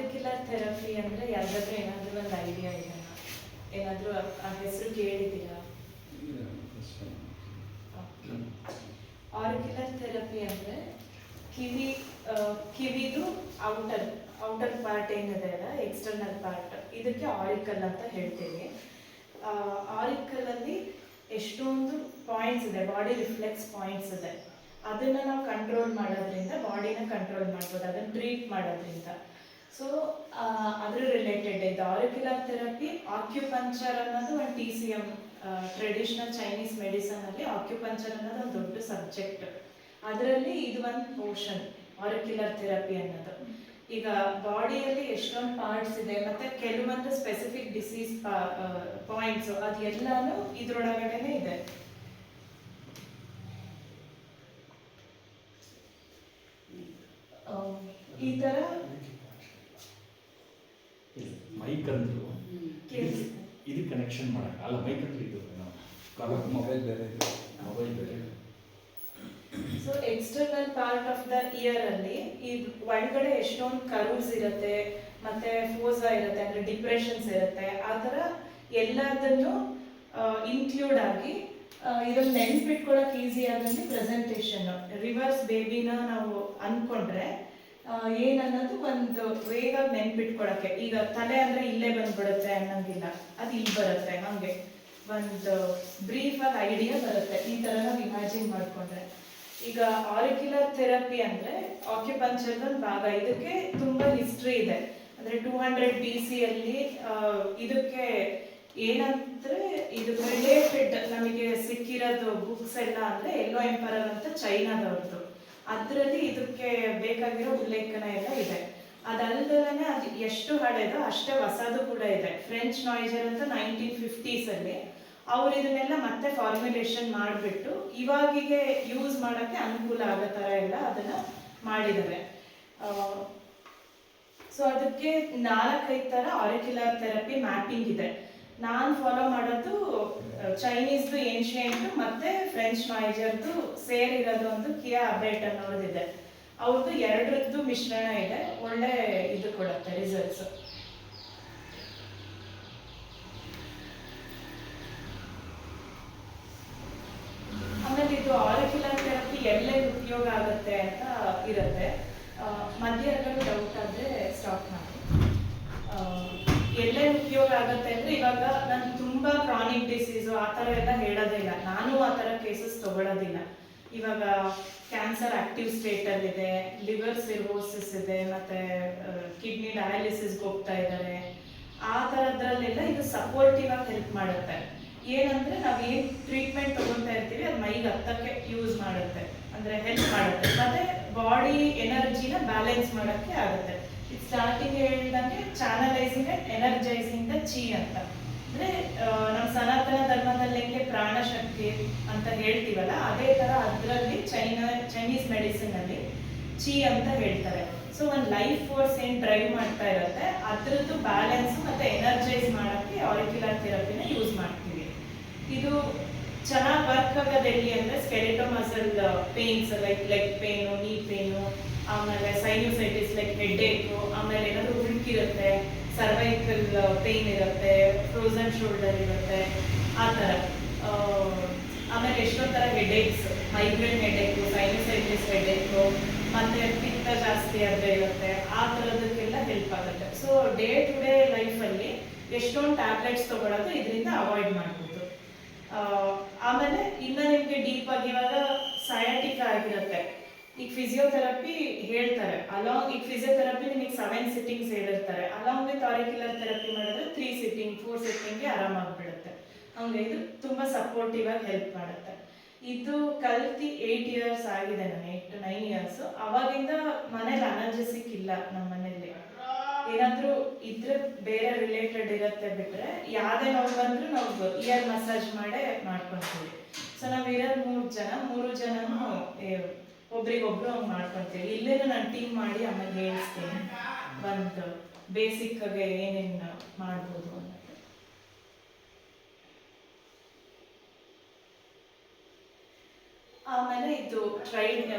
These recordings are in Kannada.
ಆರಿಕ್ಯುಲರ್ ಥೆರಪಿ ಅಂದರೆ ಯಾವ್ದಾದ್ರೂ ಏನಾದರೂ ಒಂದು ಐಡಿಯಾ ಇದೆಯಾ? ಏನಾದರೂ ಆ ಹೆಸರು ಕೇಳಿದ್ದೀರಾ? ಆರಿಕ್ಯುಲರ್ ಥೆರಪಿ ಅಂದರೆ ಕಿವಿದು ಔಟರ್ ಪಾರ್ಟ್ ಏನಿದೆ ಅಲ್ಲ, ಎಕ್ಸ್ಟರ್ನಲ್ ಪಾರ್ಟ್, ಇದಕ್ಕೆ ಆರಿಕಲ್ ಅಂತ ಹೇಳ್ತೀವಿ. ಆರಿಕಲಲ್ಲಿ ಎಷ್ಟೊಂದು ಪಾಯಿಂಟ್ಸ್ ಇದೆ, ಬಾಡಿ ರಿಫ್ಲೆಕ್ಸ್ ಪಾಯಿಂಟ್ಸ್ ಇದೆ. ಅದನ್ನು ನಾವು ಕಂಟ್ರೋಲ್ ಮಾಡೋದ್ರಿಂದ ಬಾಡಿನ ಕಂಟ್ರೋಲ್ ಮಾಡ್ಬೋದು, ಅದನ್ನು ಟ್ರೀಟ್ ಮಾಡೋದ್ರಿಂದ. ಸೊ ಅದ್ರ ರಿಲೇಟೆಡ್ ಇದು ಆರಿಕ್ಯುಲರ್ ಥೆರಪಿ. ಆಕ್ಯುಪಂಚರ್ ಅನ್ನೋದು ಒಂದು TCM, ಟ್ರೆಡಿಷನಲ್ ಚೈನೀಸ್ ಮೆಡಿಸನಲ್ಲಿ ಆಕ್ಯುಪಂಚರ್ ಅನ್ನೋದು ಒಂದು ದೊಡ್ಡ ಸಬ್ಜೆಕ್ಟ್. ಅದರಲ್ಲಿ ಇದು ಒಂದು ಪೋರ್ಷನ್ ಆರಿಕ್ಯುಲರ್ ಥೆರಪಿ ಅನ್ನೋದು. ಈಗ ಬಾಡಿಯಲ್ಲಿ ಎಷ್ಟೊಂದು ಪಾರ್ಟ್ಸ್ ಇದೆ, ಮತ್ತು ಕೆಲವೊಂದು ಸ್ಪೆಸಿಫಿಕ್ ಡಿಸೀಸ್ ಪಾಯಿಂಟ್ಸು, ಅದು ಎಲ್ಲಾನು ಇದ್ರೊಳಗಡೆನೆ ಇದೆ. ಈ ಥರ ಮೈಕ್ ಅಂದ್ರು ಇದು ಕನೆಕ್ಷನ್ ಮಾಡಕ್ಕೆ ಅಲ್ಲ, ಮೈಕ್ ಅಂದ್ರೆ ಇದು ಮೊಬೈಲ್ ಬೇರೆ. So external part of the year ಅಲ್ಲಿ ಇದು ಒಳಗಡೆ ಎಷ್ಟೊಂದು ಕರ್ವ್ಸ್ ಇರುತ್ತೆ, ಮತ್ತೆ ಫೋಸಾ ಇರುತ್ತೆ, ಅಂದ್ರೆ ಡಿಪ್ರೆಷನ್ಸ್ ಇರುತ್ತೆ. ಆ ಥರ ಎಲ್ಲದನ್ನು ಇನ್ಕ್ಲೂಡ್ ಆಗಿ ಇದನ್ನು ನೆನ್ಪಿಟ್ಕೊಳ್ಳೋಕೆ ಈಸಿ ಆದಂಗೆ ಪ್ರೆಸೆಂಟೇಷನ್. ರಿವರ್ಸ್ ಬೇಬಿನ ನಾವು ಅಂದ್ಕೊಂಡ್ರೆ ಏನನ್ನೋದು ಒಂದು ಬೇಗ ನೆನ್ಪಿಟ್ಕೊಳಕ್ಕೆ, ಈಗ ತಲೆ ಅಂದರೆ ಇಲ್ಲೇ ಬಂದ್ಬಿಡುತ್ತೆ ಅನ್ನೋಂಗಿಲ್ಲ, ಅದು ಇಲ್ಲಿ ಬರುತ್ತೆ. ಹಾಗೆ ಒಂದು ಬ್ರೀಫ್ ಆಗಿ ಐಡಿಯಾ ಬರುತ್ತೆ ಈ ಥರ ನಾವು ಇಮ್ಯಾಜಿನ್ ಮಾಡಿಕೊಂಡ್ರೆ. ಈಗ ಆರಿಕ್ಯುಲರ್ ಥೆರಪಿ ಅಂದರೆ ಆಕ್ಯುಪಂಚರ್ದ ಒಂದು ಭಾಗ. ಇದಕ್ಕೆ ತುಂಬ ಹಿಸ್ಟ್ರಿ ಇದೆ. ಅಂದರೆ 200 BC ಅಲ್ಲಿ ಇದಕ್ಕೆ ಏನಂದ್ರೆ ಇದು ರಿಲೇಟೆಡ್ ನಮಗೆ ಸಿಕ್ಕಿರೋದು ಬುಕ್ಸ್ ಎಲ್ಲ ಅಂದರೆ ಎಲ್ಲೋ ಎಂಪರರ್ ಅಂತ ಚೈನಾದವ್ರದ್ದು. ಅದರಲ್ಲಿ ಇದಕ್ಕೆ ಬೇಕಾಗಿರೋ ಉಲ್ಲೇಖನ ಎಲ್ಲ ಇದೆ. ಅದಲ್ಲದೆ ಅದು ಎಷ್ಟು ಹಳೆದೋ ಅಷ್ಟೇ ಹೊಸದು ಕೂಡ ಇದೆ. ಫ್ರೆಂಚ್ ನಾಯ್ಜರ್ ಅಂತ 1950s ಅಲ್ಲಿ ಅವ್ರು ಇದನ್ನೆಲ್ಲ ಮತ್ತೆ ಫಾರ್ಮ್ಯುಲೇಷನ್ ಮಾಡಿಬಿಟ್ಟು ಇವಾಗಿಗೆ ಯೂಸ್ ಮಾಡೋಕ್ಕೆ ಅನುಕೂಲ ಆಗೋ ಥರ ಎಲ್ಲ ಅದನ್ನು ಮಾಡಿದ್ದಾರೆ. ಸೊ ಅದಕ್ಕೆ 4-5 ಥರ ಆರಿಕ್ಯುಲರ್ ಥೆರಪಿ ಮ್ಯಾಪಿಂಗ್ ಇದೆ. ನಾನು ಫಾಲೋ ಮಾಡೋದು ಚೈನೀಸ್ದು ಏನ್ಷಿಯಂಟು ಮತ್ತು ಫ್ರೆಂಚ್ ನಾಯ್ಜರ್ದು ಸೇರಿರೋದು ಒಂದು ಕಿಯಾ ಅಬೇಟ್ ಅನ್ನೋದಿದೆ. ಅವ್ರದ್ದು ಎರಡರದ್ದು ಮಿಶ್ರಣ ಇದೆ, ಒಳ್ಳೆ ಇದು ಕೊಡುತ್ತೆ ರಿಸಲ್ಟ್ಸ್. ಆಮೇಲೆ ಇದು ಆರಿಕ್ಯುಲರ್ ಥೆರಪಿ ಎಲ್ಲೆಲ್ಲಿ ಉಪಯೋಗ ಆಗುತ್ತೆ ಅಂತ ಇರುತ್ತೆ. ಮಧ್ಯಗಳು ಡೌಟ್ ಆದರೆ ಸ್ಟಾಪ್ ಮಾಡಿ. ಎಲ್ಲೇ ಉಪಯೋಗ ಆಗುತ್ತೆ ಅಂದರೆ, ಇವಾಗ ನಾನು ತುಂಬ ಕ್ರಾನಿಕ್ ಡಿಸೀಸು ಆ ಥರ ಎಲ್ಲ ಹೇಳೋದಿಲ್ಲ, ನಾನು ಆ ಥರ ಕೇಸಸ್ ತೊಗೊಳೋದಿಲ್ಲ. ಇವಾಗ ಕ್ಯಾನ್ಸರ್ ಆಕ್ಟಿವ್ ಸ್ಟೇಟಲ್ಲಿದೆ, ಲಿವರ್ ಸಿರೋಸಿಸ್ ಇದೆ, ಮತ್ತು ಕಿಡ್ನಿ ಡಯಾಲಿಸಿಸ್ಗೆ ಹೋಗ್ತಾ ಇದ್ದಾರೆ. ಆ ಥರದ್ರಲ್ಲೆಲ್ಲ ಇದು ಸಪೋರ್ಟಿವ್ ಆಗಿ ಹೆಲ್ಪ್ ಮಾಡುತ್ತೆ. ಏನಂದರೆ ನಾವು ಏನು ಟ್ರೀಟ್ಮೆಂಟ್ ತೊಗೊತಾ ಇರ್ತೀವಿ ಅದು ಮೈಗೆ ಹತ್ತಕ್ಕೆ ಯೂಸ್ ಮಾಡುತ್ತೆ, ಅಂದರೆ ಹೆಲ್ಪ್ ಮಾಡುತ್ತೆ. ಮತ್ತು ಬಾಡಿ ಎನರ್ಜಿನ ಬ್ಯಾಲೆನ್ಸ್ ಮಾಡೋಕ್ಕೆ ಆಗುತ್ತೆ. ಇದು ಸ್ಟಾರ್ಟಿಂಗ್ ಹೇಳಿದಂಗೆ ಚಾನಲೈಸಿಂಗ್ ಆ್ಯಂಡ್ ಎನರ್ಜೈಸಿಂಗ್ ದ ಚಿ ಅಂತ. ಅಂದರೆ ನಮ್ಮ ಸನಾತನ ಧರ್ಮದಲ್ಲಿ ಹೆಂಗೆ ಪ್ರಾಣಶಕ್ತಿ ಅಂತ ಹೇಳ್ತೀವಲ್ಲ, ಅದೇ ಥರ ಅದರಲ್ಲಿ ಚೈನೀಸ್ ಮೆಡಿಸಿನಲ್ಲಿ ಚಿ ಅಂತ ಹೇಳ್ತಾರೆ. ಸೊ ಒಂದು ಲೈಫ್ ಫೋರ್ಸ್ ಏನು ಡ್ರೈವ್ ಮಾಡ್ತಾ ಇರುತ್ತೆ ಅದರದ್ದು ಬ್ಯಾಲೆನ್ಸ್ ಮತ್ತು ಎನರ್ಜೈಸ್ ಮಾಡೋಕ್ಕೆ ಆರಿಕ್ಯುಲರ್ ಥೆರಪಿನ ಯೂಸ್ ಮಾಡ್ತೀವಿ. ಇದು ಚೆನ್ನಾಗಿ ವರ್ಕ್ ಆಗೋದು ಎಲ್ಲಿ ಅಂದರೆ ಸ್ಕೆಲಿಟೋಮಸಲ್ ಪೇನ್ಸ್ ಲೈಕ್ ಲೆಗ್ ಪೇನು, ನೀ ಪೇನು, ಆಮೇಲೆ ಸೈನ್ಯೂಸೈಟಿಸ್ ಲೈಕ್ ಹೆಡ್ಏಕು, ಆಮೇಲೆ ಏನಾದರೂ ಉಳುಕಿರುತ್ತೆ, ಸರ್ವೈಕಲ್ ಪೇನ್ ಇರುತ್ತೆ, ಫ್ರೋಸನ್ ಶೋಲ್ಡರ್ ಇರುತ್ತೆ, ಆ ಥರ. ಆಮೇಲೆ ಎಷ್ಟೊಂದು ಥರ ಹೆಡ್ಏಕ್ಸ್, ಮೈಗ್ರೇನ್ ಹೆಡ್ಏಕು, ಸೈನ್ಯೂಸೈಟಿಸ್ ಹೆಡ್ಏಕು, ಮತ್ತು ಪಿತ್ತ ಜಾಸ್ತಿ ಆದರೆ ಇರುತ್ತೆ, ಆ ಥರದಕ್ಕೆಲ್ಲ ಹೆಲ್ಪ್ ಆಗುತ್ತೆ. ಸೊ ಡೇ ಟು ಡೇ ಲೈಫಲ್ಲಿ ಎಷ್ಟೊಂದು ಟ್ಯಾಬ್ಲೆಟ್ಸ್ ತೊಗೊಳೋದು ಇದರಿಂದ ಅವಾಯ್ಡ್ ಮಾಡ್ಬೋದು. ಆಮೇಲೆ ಇನ್ನು ನಿಮಗೆ ಡೀಪಾಗಿ ಇವಾಗ ಸಯಾಟಿಕ ಆಗಿರುತ್ತೆ. ಈಗ ಫಿಸಿಯೋಥೆರಪಿ ಹೇಳ್ತಾರೆ, ಅಲಾಂಗ್ ಈಗ ಫಿಸಿಯೋಥೆರಪಿ ನಿಮಗೆ 7 ಸಿಟ್ಟಿಂಗ್ಸ್ ಹೇಳಿರ್ತಾರೆ. ಅಲಾಂಗ್ ವಿತ್ ಆರಿಕ್ಯುಲರ್ ಥೆರಪಿ ಮಾಡಿದ್ರೆ 3 ಸಿಟ್ಟಿಂಗ್ 4 ಸಿಟ್ಟಿಂಗ್ಗೆ ಆರಾಮಾಗ್ಬಿಡುತ್ತೆ. ಹಂಗೆ ಇದು ತುಂಬ ಸಪೋರ್ಟಿವ್ ಆಗಿ ಹೆಲ್ಪ್ ಮಾಡುತ್ತೆ. ಇದು ಕಲ್ತಿ 8 years ಆಗಿದೆ, ನಾನು 8 to 9 years. ಅವಾಗಿಂದ ಮನೇಲಿ ಅನರ್ಜೆಸಿಕ್ ಇಲ್ಲ. ನಮ್ಮ ಮನೇಲಿ ಏನಾದರೂ ಇದ್ರೆ ಬೇರೆ ರಿಲೇಟೆಡ್ ಇರುತ್ತೆ ಬಿಟ್ಟರೆ ಯಾವುದೇ ನೋವು ಬಂದರೂ ನಾವು ಇಯರ್ ಮಸಾಜ್ ಮಾಡೇ ಮಾಡ್ಕೊತೀವಿ. ಸೊ ನಾವು ಇರೋದು 3 ಜನನೂ ಒಬ್ರಿಗೊಬ್ರು ಹಂಗೆ ಮಾಡ್ಕೊತೀವಿ. ಇಲ್ಲೇನೂ ನಾನು ಟೀಮ್ ಮಾಡಿ ಆಮೇಲೆ ಹೇಳ್ತೀನಿ ಒಂದು ಬೇಸಿಕ್ಕಾಗೆ ಏನೇನು ಮಾಡ್ಬೋದು ಅಂತ. ಆಮೇಲೆ ಇದು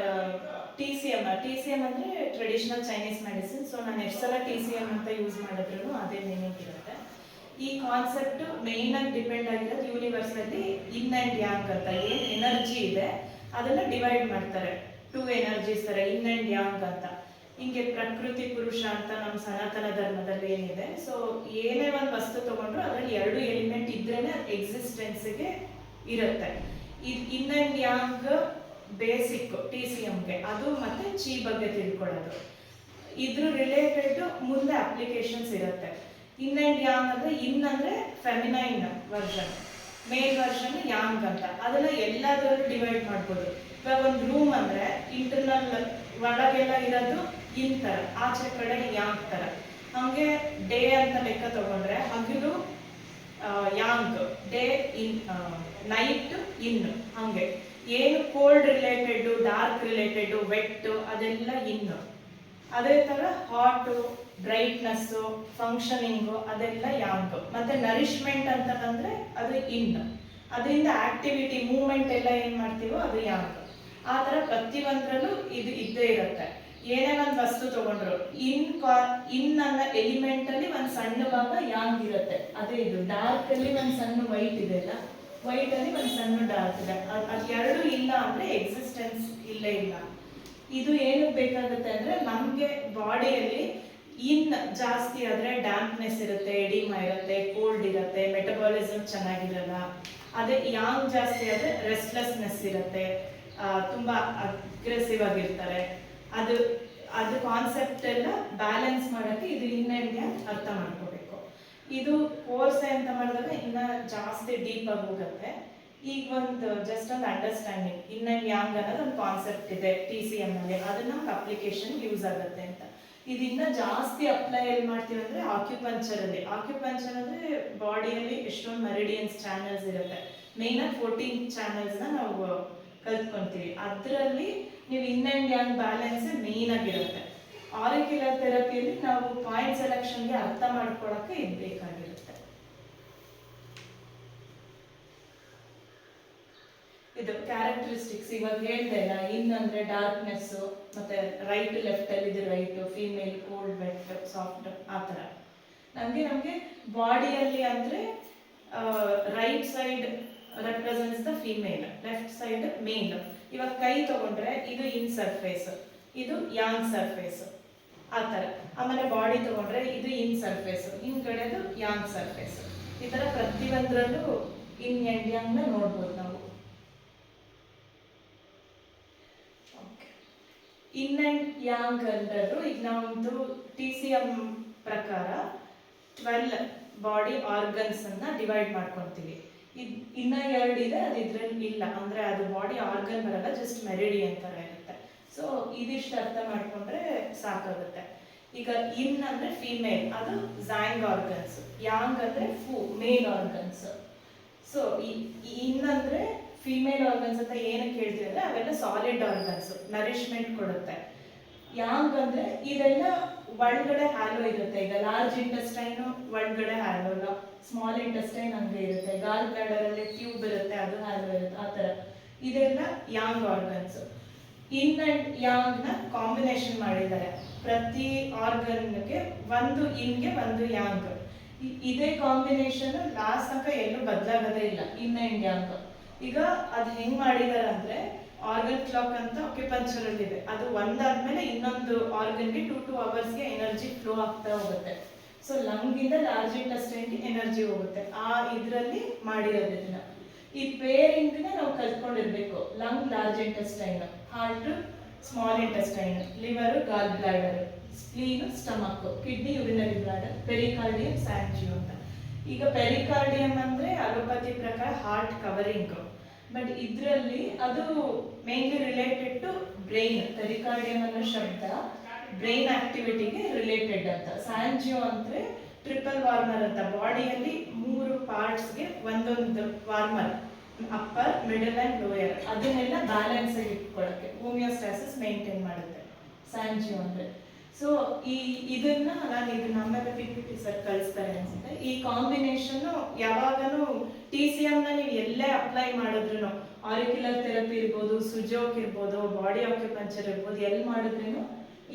ಟಿ ಸಿ ಎಮ್ ಅಂದರೆ ಟ್ರೆಡಿಷನಲ್ ಚೈನೀಸ್ ಮೆಡಿಸಿನ್. ಸೊ ನಾನು ಎಷ್ಟು ಸಲ TCM ಅಂತ ಯೂಸ್ ಮಾಡಿದ್ರು ಅದೇ ಮೀನಿಂಗ್ ಇರುತ್ತೆ. ಈ ಕಾನ್ಸೆಪ್ಟ್ ಮೇನ್ ಆಗಿ ಡಿಪೆಂಡ್ ಆಗಿರೋದು ಯೂನಿವರ್ಸಲ್ಲಿ ಇನ್ ಆ್ಯಂಡ್ ಯಾಂಗ್ ಅಂತ ಏನು ಎನರ್ಜಿ ಇದೆ ಅದನ್ನು ಡಿವೈಡ್ ಮಾಡ್ತಾರೆ. 2 ಎನರ್ಜೀಸ್ ಥರ ಇನ್ ಆ್ಯಂಡ್ ಯಾಂಗ್ ಅಂತ. ಹಿಂಗೆ ಪ್ರಕೃತಿ ಪುರುಷ ಅಂತ ನಮ್ಮ ಸನಾತನ ಧರ್ಮದಲ್ಲಿ ಏನಿದೆ. ಸೊ ಏನೇ ಒಂದು ವಸ್ತು ತಗೊಂಡ್ರು ಅದರಲ್ಲಿ 2 ಎಲಿಮೆಂಟ್ ಇದ್ರೇನೆ ಎಕ್ಸಿಸ್ಟೆನ್ಸ್ಗೆ ಇರುತ್ತೆ. ಇದು ಇನ್ ಆ್ಯಂಡ್ ಯಾಂಗ್ ಬೇಸಿಕ್ TCMಗೆ, ಅದು ಮತ್ತೆ ಚಿ ಬಗ್ಗೆ ತಿಳ್ಕೊಳ್ಳೋದು. ಇದ್ರ ರಿಲೇಟೆಡ್ ಮುಂದೆ ಅಪ್ಲಿಕೇಶನ್ಸ್ ಇರುತ್ತೆ. ಇನ್ ಆ್ಯಂಡ್ ಯಾಂಗ್ ಅಂದರೆ ಇನ್ ಅಂದರೆ ಫೆಮಿನೈನ್ ವರ್ಷನ್, ಮೇಲ್ ವರ್ಷನ್ ಯಾಂಗ್ ಅಂತ. ಅದನ್ನ ಎಲ್ಲದರಲ್ಲೂ ಡಿವೈಡ್ ಮಾಡ್ಬೋದು. ಇವಾಗ ಒಂದು ರೂಮ್ ಅಂದರೆ ಇಂಟರ್ನಲ್ ಒಳಗೆಲ್ಲ ಇರೋದು ಇನ್ ಥರ, ಆಚೆ ಕಡೆ ಯಾಂಗ್ ಥರ. ಹಾಗೆ ಡೇ ಅಂತ ಲೆಕ್ಕ ತಗೊಂಡ್ರೆ ಹಗಲು yang, day yin, night yin. ಹಾಗೆ ಏನು cold related, dark related, wet ಅದೆಲ್ಲ ಇನ್ನು. ಅದೇ ಥರ ಹಾಟು, ಬ್ರೈಟ್ನೆಸ್ಸು, ಫಂಕ್ಷನಿಂಗು ಅದೆಲ್ಲ ಯಾಂಗ್. ಮತ್ತೆ ನರಿಶ್ಮೆಂಟ್ ಅಂತ ಬಂದರೆ ಅದು ಇನ್. ಅದರಿಂದ ಆಕ್ಟಿವಿಟಿ ಮೂವ್ಮೆಂಟ್ ಎಲ್ಲ ಏನು ಮಾಡ್ತೀವೋ ಅದು ಯಾಂಗ್. ಆ ಥರ ಪ್ರತಿಯೊಂದರಲ್ಲೂ ಇದು ಇದ್ದೇ ಇರುತ್ತೆ. ಏನೇ ಒಂದು ವಸ್ತು ತಗೊಂಡ್ರು ಇನ್ ಅನ್ನೋ ಎಲಿಮೆಂಟಲ್ಲಿ ಒಂದು ಸಣ್ಣ ಭಾಗ ಯಾಂಗ್ ಇರುತ್ತೆ. ಅದೇ ಇದು ಡಾರ್ಕಲ್ಲಿ ಒಂದು ಸಣ್ಣ ವೈಟ್ ಇದೆಲ್ಲ, ವೈಟಲ್ಲಿ ಒಂದು ಸಣ್ಣ ಡಾರ್ಕ್ ಇದೆ. ಅದು ಎರಡೂ ಇಲ್ಲ ಅಂದರೆ ಎಕ್ಸಿಸ್ಟೆನ್ಸ್ ಇಲ್ಲೇ ಇಲ್ಲ. ಇದು ಏನಕ್ಕೆ ಬೇಕಾಗುತ್ತೆ ಅಂದರೆ ನಮಗೆ ಬಾಡಿಯಲ್ಲಿ ಇನ್ ಜಾಸ್ತಿ ಆದರೆ ಡ್ಯಾಂಪ್ನೆಸ್ ಇರುತ್ತೆ, ಎಡಿಮಾ ಇರುತ್ತೆ, ಕೋಲ್ಡ್ ಇರುತ್ತೆ, ಮೆಟಬಾಲಿಸಮ್ ಚೆನ್ನಾಗಿರಲ್ಲ. ಅದೇ ಯಾಂಗ್ ಜಾಸ್ತಿ ಆದರೆ ರೆಸ್ಟ್ಲೆಸ್ನೆಸ್ ಇರುತ್ತೆ, ತುಂಬ ಅಗ್ರೆಸಿವ್ ಆಗಿರ್ತಾರೆ. ಅದು ಕಾನ್ಸೆಪ್ಟ್ ಎಲ್ಲ ಬ್ಯಾಲೆನ್ಸ್ ಮಾಡೋಕ್ಕೆ ಇದು ಇನ್ ಆ್ಯಂಡ್ ಯಾಂಗ್ ಅರ್ಥ ಮಾಡ್ಕೋಬೇಕು. ಇದು ಕೋರ್ಸ್ ಅಂತ ಮಾಡಿದಾಗ ಇನ್ನೂ ಜಾಸ್ತಿ ಡೀಪ್ ಆಗಿ ಹೋಗುತ್ತೆ. ಈಗ ಒಂದು ಜಸ್ಟ್ ಒಂದು ಅಂಡರ್ಸ್ಟ್ಯಾಂಡಿಂಗ್ ಇನ್ ಆ್ಯಂಡ್ ಯಾಂಗ್ ಅನ್ನೋದು ಒಂದು ಕಾನ್ಸೆಪ್ಟ್ ಇದೆ TCM ಅಲ್ಲಿ, ಅದನ್ನ ನಮ್ಗೆ ಅಪ್ಲಿಕೇಶನ್ ಯೂಸ್ ಆಗುತ್ತೆ ಅಂತ. ಇದನ್ನ ಜಾಸ್ತಿ ಅಪ್ಲೈ ಎಲ್ಲಿ ಮಾಡ್ತೀವಿ ಅಂದರೆ ಆಕ್ಯುಪಂಚರಲ್ಲಿ. ಆಕ್ಯುಪಂಚರ್ ಅಂದರೆ ಬಾಡಿಯಲ್ಲಿ ಎಷ್ಟೊಂದು ಮೆರಿಡಿಯನ್ಸ್ ಚಾನಲ್ಸ್ ಇರುತ್ತೆ. ಮೇಯ್ನಾಗಿ 14 ಚಾನಲ್ಸ್ನ ನಾವು ಕಲ್ತ್ಕೊಂತೀವಿ. ಅದರಲ್ಲಿ ನೀವು yin and yang balance main ಆಗಿರುತ್ತೆ. ಆರಿಕ್ಯುಲರ್ ಥೆರಪಿಯಲ್ಲಿ ನಾವು ಪಾಯಿಂಟ್ ಸೆಲೆಕ್ಷನ್ಗೆ ಅರ್ಥ ಮಾಡ್ಕೊಳ್ಳೋಕ್ಕೆ ಇದು ಬೇಕಾಗಿರುತ್ತೆ. ಇದು ಕ್ಯಾರೆಕ್ಟರಿಸ್ಟಿಕ್ಸ್ ಇವಾಗ ಹೇಳ್ದೆ ಇಲ್ಲ, ಇನ್ ಅಂದರೆ ಡಾರ್ಕ್ನೆಸ್ಸು, ಮತ್ತೆ ರೈಟ್ ಲೆಫ್ಟ್ ಅಲ್ಲಿ ಇದು right, female, cold, wet, soft, ಆ ಥರ. ನಮಗೆ ಬಾಡಿಯಲ್ಲಿ ಅಂದರೆ right side represents the female, left side male. ಇವಾಗ ಕೈ ತಗೊಂಡ್ರೆ ಇದು ಇನ್ ಸರ್ಫೇಸ್, ಇದು ಯಾಂಗ್ ಸರ್ಫೇಸ್, ಆ ಥರ. ಆಮೇಲೆ ಬಾಡಿ ತಗೊಂಡ್ರೆ ಇದು ಇನ್ ಸರ್ಫೇಸ್, ಹಿಂದ್ಗಡೆದು ಯಾಂಗ್ ಸರ್ಫೇಸ್. ಈ ಥರ ಪ್ರತಿಯೊಂದರಲ್ಲೂ ಇನ್ ಆ್ಯಂಡ್ ಯಾಂಗ್ನ ನೋಡ್ಬೋದು ನಾವು. ಇನ್ ಆ್ಯಂಡ್ ಯಾಂಗ್ ಅಂದರು ಈಗ ನಾವೊಂದು TCM ಪ್ರಕಾರ 12 ಬಾಡಿ ಆರ್ಗನ್ಸ್ ಅನ್ನ ಡಿವೈಡ್ ಮಾಡ್ಕೊತೀವಿ. ಇನ್ನ 2 ಇದೆ, ಅದು ಇದ್ರಲ್ಲಿ ಇಲ್ಲ. ಅಂದ್ರೆ ಅದು ಬಾಡಿ ಆರ್ಗನ್ ಬರಲ್ಲ, ಜಸ್ಟ್ ಮೆರಿಡಿಯನ್ ಥರ ಇರುತ್ತೆ. ಸೊ ಇದಿಷ್ಟು ಅರ್ಥ ಮಾಡ್ಕೊಂಡ್ರೆ ಸಾಕಾಗುತ್ತೆ. ಈಗ ಇನ್ ಅಂದ್ರೆ ಫೀಮೇಲ್, ಅದು ಝ್ಯಾಂಗ್ ಆರ್ಗನ್ಸ್. ಯಾಂಗ್ ಅಂದ್ರೆ ಮೇಲ್ ಆರ್ಗನ್ಸ್. ಸೊ ಇನ್ ಅಂದ್ರೆ ಫೀಮೇಲ್ ಆರ್ಗನ್ಸ್ ಅಂತ ಏನಕ್ಕೆ ಹೇಳ್ತೀವಿ ಅಂದರೆ ಅವೆಲ್ಲ ಸಾಲಿಡ್ ಆರ್ಗನ್ಸ್, ನರಿಶ್ಮೆಂಟ್ ಕೊಡುತ್ತೆ. ಯಾಂಗ್ ಅಂದರೆ ಇದೆಲ್ಲ ಒಳಗಡೆ ಹ್ಯಾಲೋ ಇರುತ್ತೆ. ಈಗ ಲಾರ್ಜ್ ಇಂಟೆಸ್ಟೈನು ಒಳಗಡೆ ಹ್ಯಾಲೋ ಇಲ್ಲ, ಸ್ಮಾಲ್ ಇಂಟೆಸ್ಟೈನ್ ಹಂಗೆ ಇರುತ್ತೆ. ಗಾಲ್ ಬ್ಲಾಡರಲ್ಲಿ ಟ್ಯೂಬ್ ಇರುತ್ತೆ, ಅದು ಹ್ಯಾಲೋ ಇರುತ್ತೆ, ಆ ಥರ. ಇದೆಲ್ಲ ಯಾಂಗ್ ಆರ್ಗನ್ಸ್. ಇನ್ ಆ್ಯಂಡ್ ಯಾಂಗ್ನ ಕಾಂಬಿನೇಷನ್ ಮಾಡಿದ್ದಾರೆ. ಪ್ರತಿ ಆರ್ಗನ್ಗೆ ಒಂದು ಇನ್ಗೆ ಒಂದು ಯಾಂಗ್. ಇದೇ ಕಾಂಬಿನೇಷನ್ ಲಾಸ್ಟ್ ತನಕ ಎಲ್ಲೂ ಬದಲಾಗೋದೇ ಇಲ್ಲ, ಇನ್ ಆ್ಯಂಡ್ ಯಾಂಗ್. ಈಗ ಅದು ಹೆಂಗ್ ಮಾಡಿದಾರೆ ಅಂದ್ರೆ ಆರ್ಗನ್ ಕ್ಲಾಕ್ ಅಂತ ಅಕ್ಯುಪಂಚರ್ ಅಲ್ಲಿ ಇದೆ. ಅದು ಒಂದಾದ್ಮೇಲೆ ಇನ್ನೊಂದು ಆರ್ಗನ್ಗೆ 2 ಅವರ್ಸ್ಗೆ ಎನರ್ಜಿ ಫ್ಲೋ ಆಗ್ತಾ ಹೋಗುತ್ತೆ. ಸೊ ಲಂಗಿಂದ ಲಾರ್ಜ್ ಇಂಟೆಸ್ಟೈನ್ಗೆ ಎನರ್ಜಿ ಹೋಗುತ್ತೆ. ಆ ಇದರಲ್ಲಿ ಮಾಡಿರೋದು ಇದನ್ನ. ಈ ಪೇರಿಂಗ್ನ ನಾವು ಕಲ್ತ್ಕೊಂಡಿರ್ಬೇಕು. Lung large intestine, heart small intestine, liver gall bladder, spleen stomach, kidney urinary bladder, pericardium ಸ್ಯಾಂಜಿಯೋ ಅಂತ. ಈಗ ಪೆರಿಕಾರ್ಡಿಯಂ ಅಂದ್ರೆ ಅಲೋಪತಿ ಪ್ರಕಾರ ಹಾರ್ಟ್ ಕವರಿಂಗ್, ಬಟ್ ಇದರಲ್ಲಿ ಅದು mainly related to brain. Pericardium ಅನ್ನೋ ಶಬ್ದ ಬ್ರೈನ್ ಆಕ್ಟಿವಿಟಿಗೆ ರಿಲೇಟೆಡ್ ಅಂತ. ಸ್ಯಾಂಜಿಯೋ ಅಂದ್ರೆ ಟ್ರಿಪಲ್ ವಾರ್ಮರ್ ಅಂತ. ಬಾಡಿಯಲ್ಲಿ 3 ಪಾರ್ಟ್ಸ್ಗೆ ಒಂದೊಂದು warmer, upper, middle and lower. ಅದನ್ನೆಲ್ಲ ಬ್ಯಾಲೆನ್ಸ್ ಆಗಿ ಇಟ್ಕೊಳ್ಳೋಕ್ಕೆ, ಹೋಮಿಯೋಸ್ಟಾಸಿಸ್ ಮೇಂಟೈನ್ ಮಾಡುತ್ತೆ ಸ್ಯಾಂಜಿಯೋ ಅಂದ್ರೆ. ಸೊ ಇದನ್ನ ನಾನು ಆಮೇಲೆ PPT ಸರ್ ಕಳಿಸ್ತಾರೆ ಅನ್ಸುತ್ತೆ. ಈ ಕಾಂಬಿನೇಷನ್ ಯಾವಾಗಲೂ TCM ನ ನೀವು ಎಲ್ಲೇ ಅಪ್ಲೈ ಮಾಡಿದ್ರು ಆರಿಕ್ಯುಲರ್ ಥೆರಪಿ ಇರ್ಬೋದು, ಸುಜೋಕ್ ಇರ್ಬೋದು, ಬಾಡಿ ಆಕ್ಯುಪಂಚರ್ ಇರ್ಬೋದು, ಎಲ್ಲಿ ಮಾಡಿದ್ರೇನು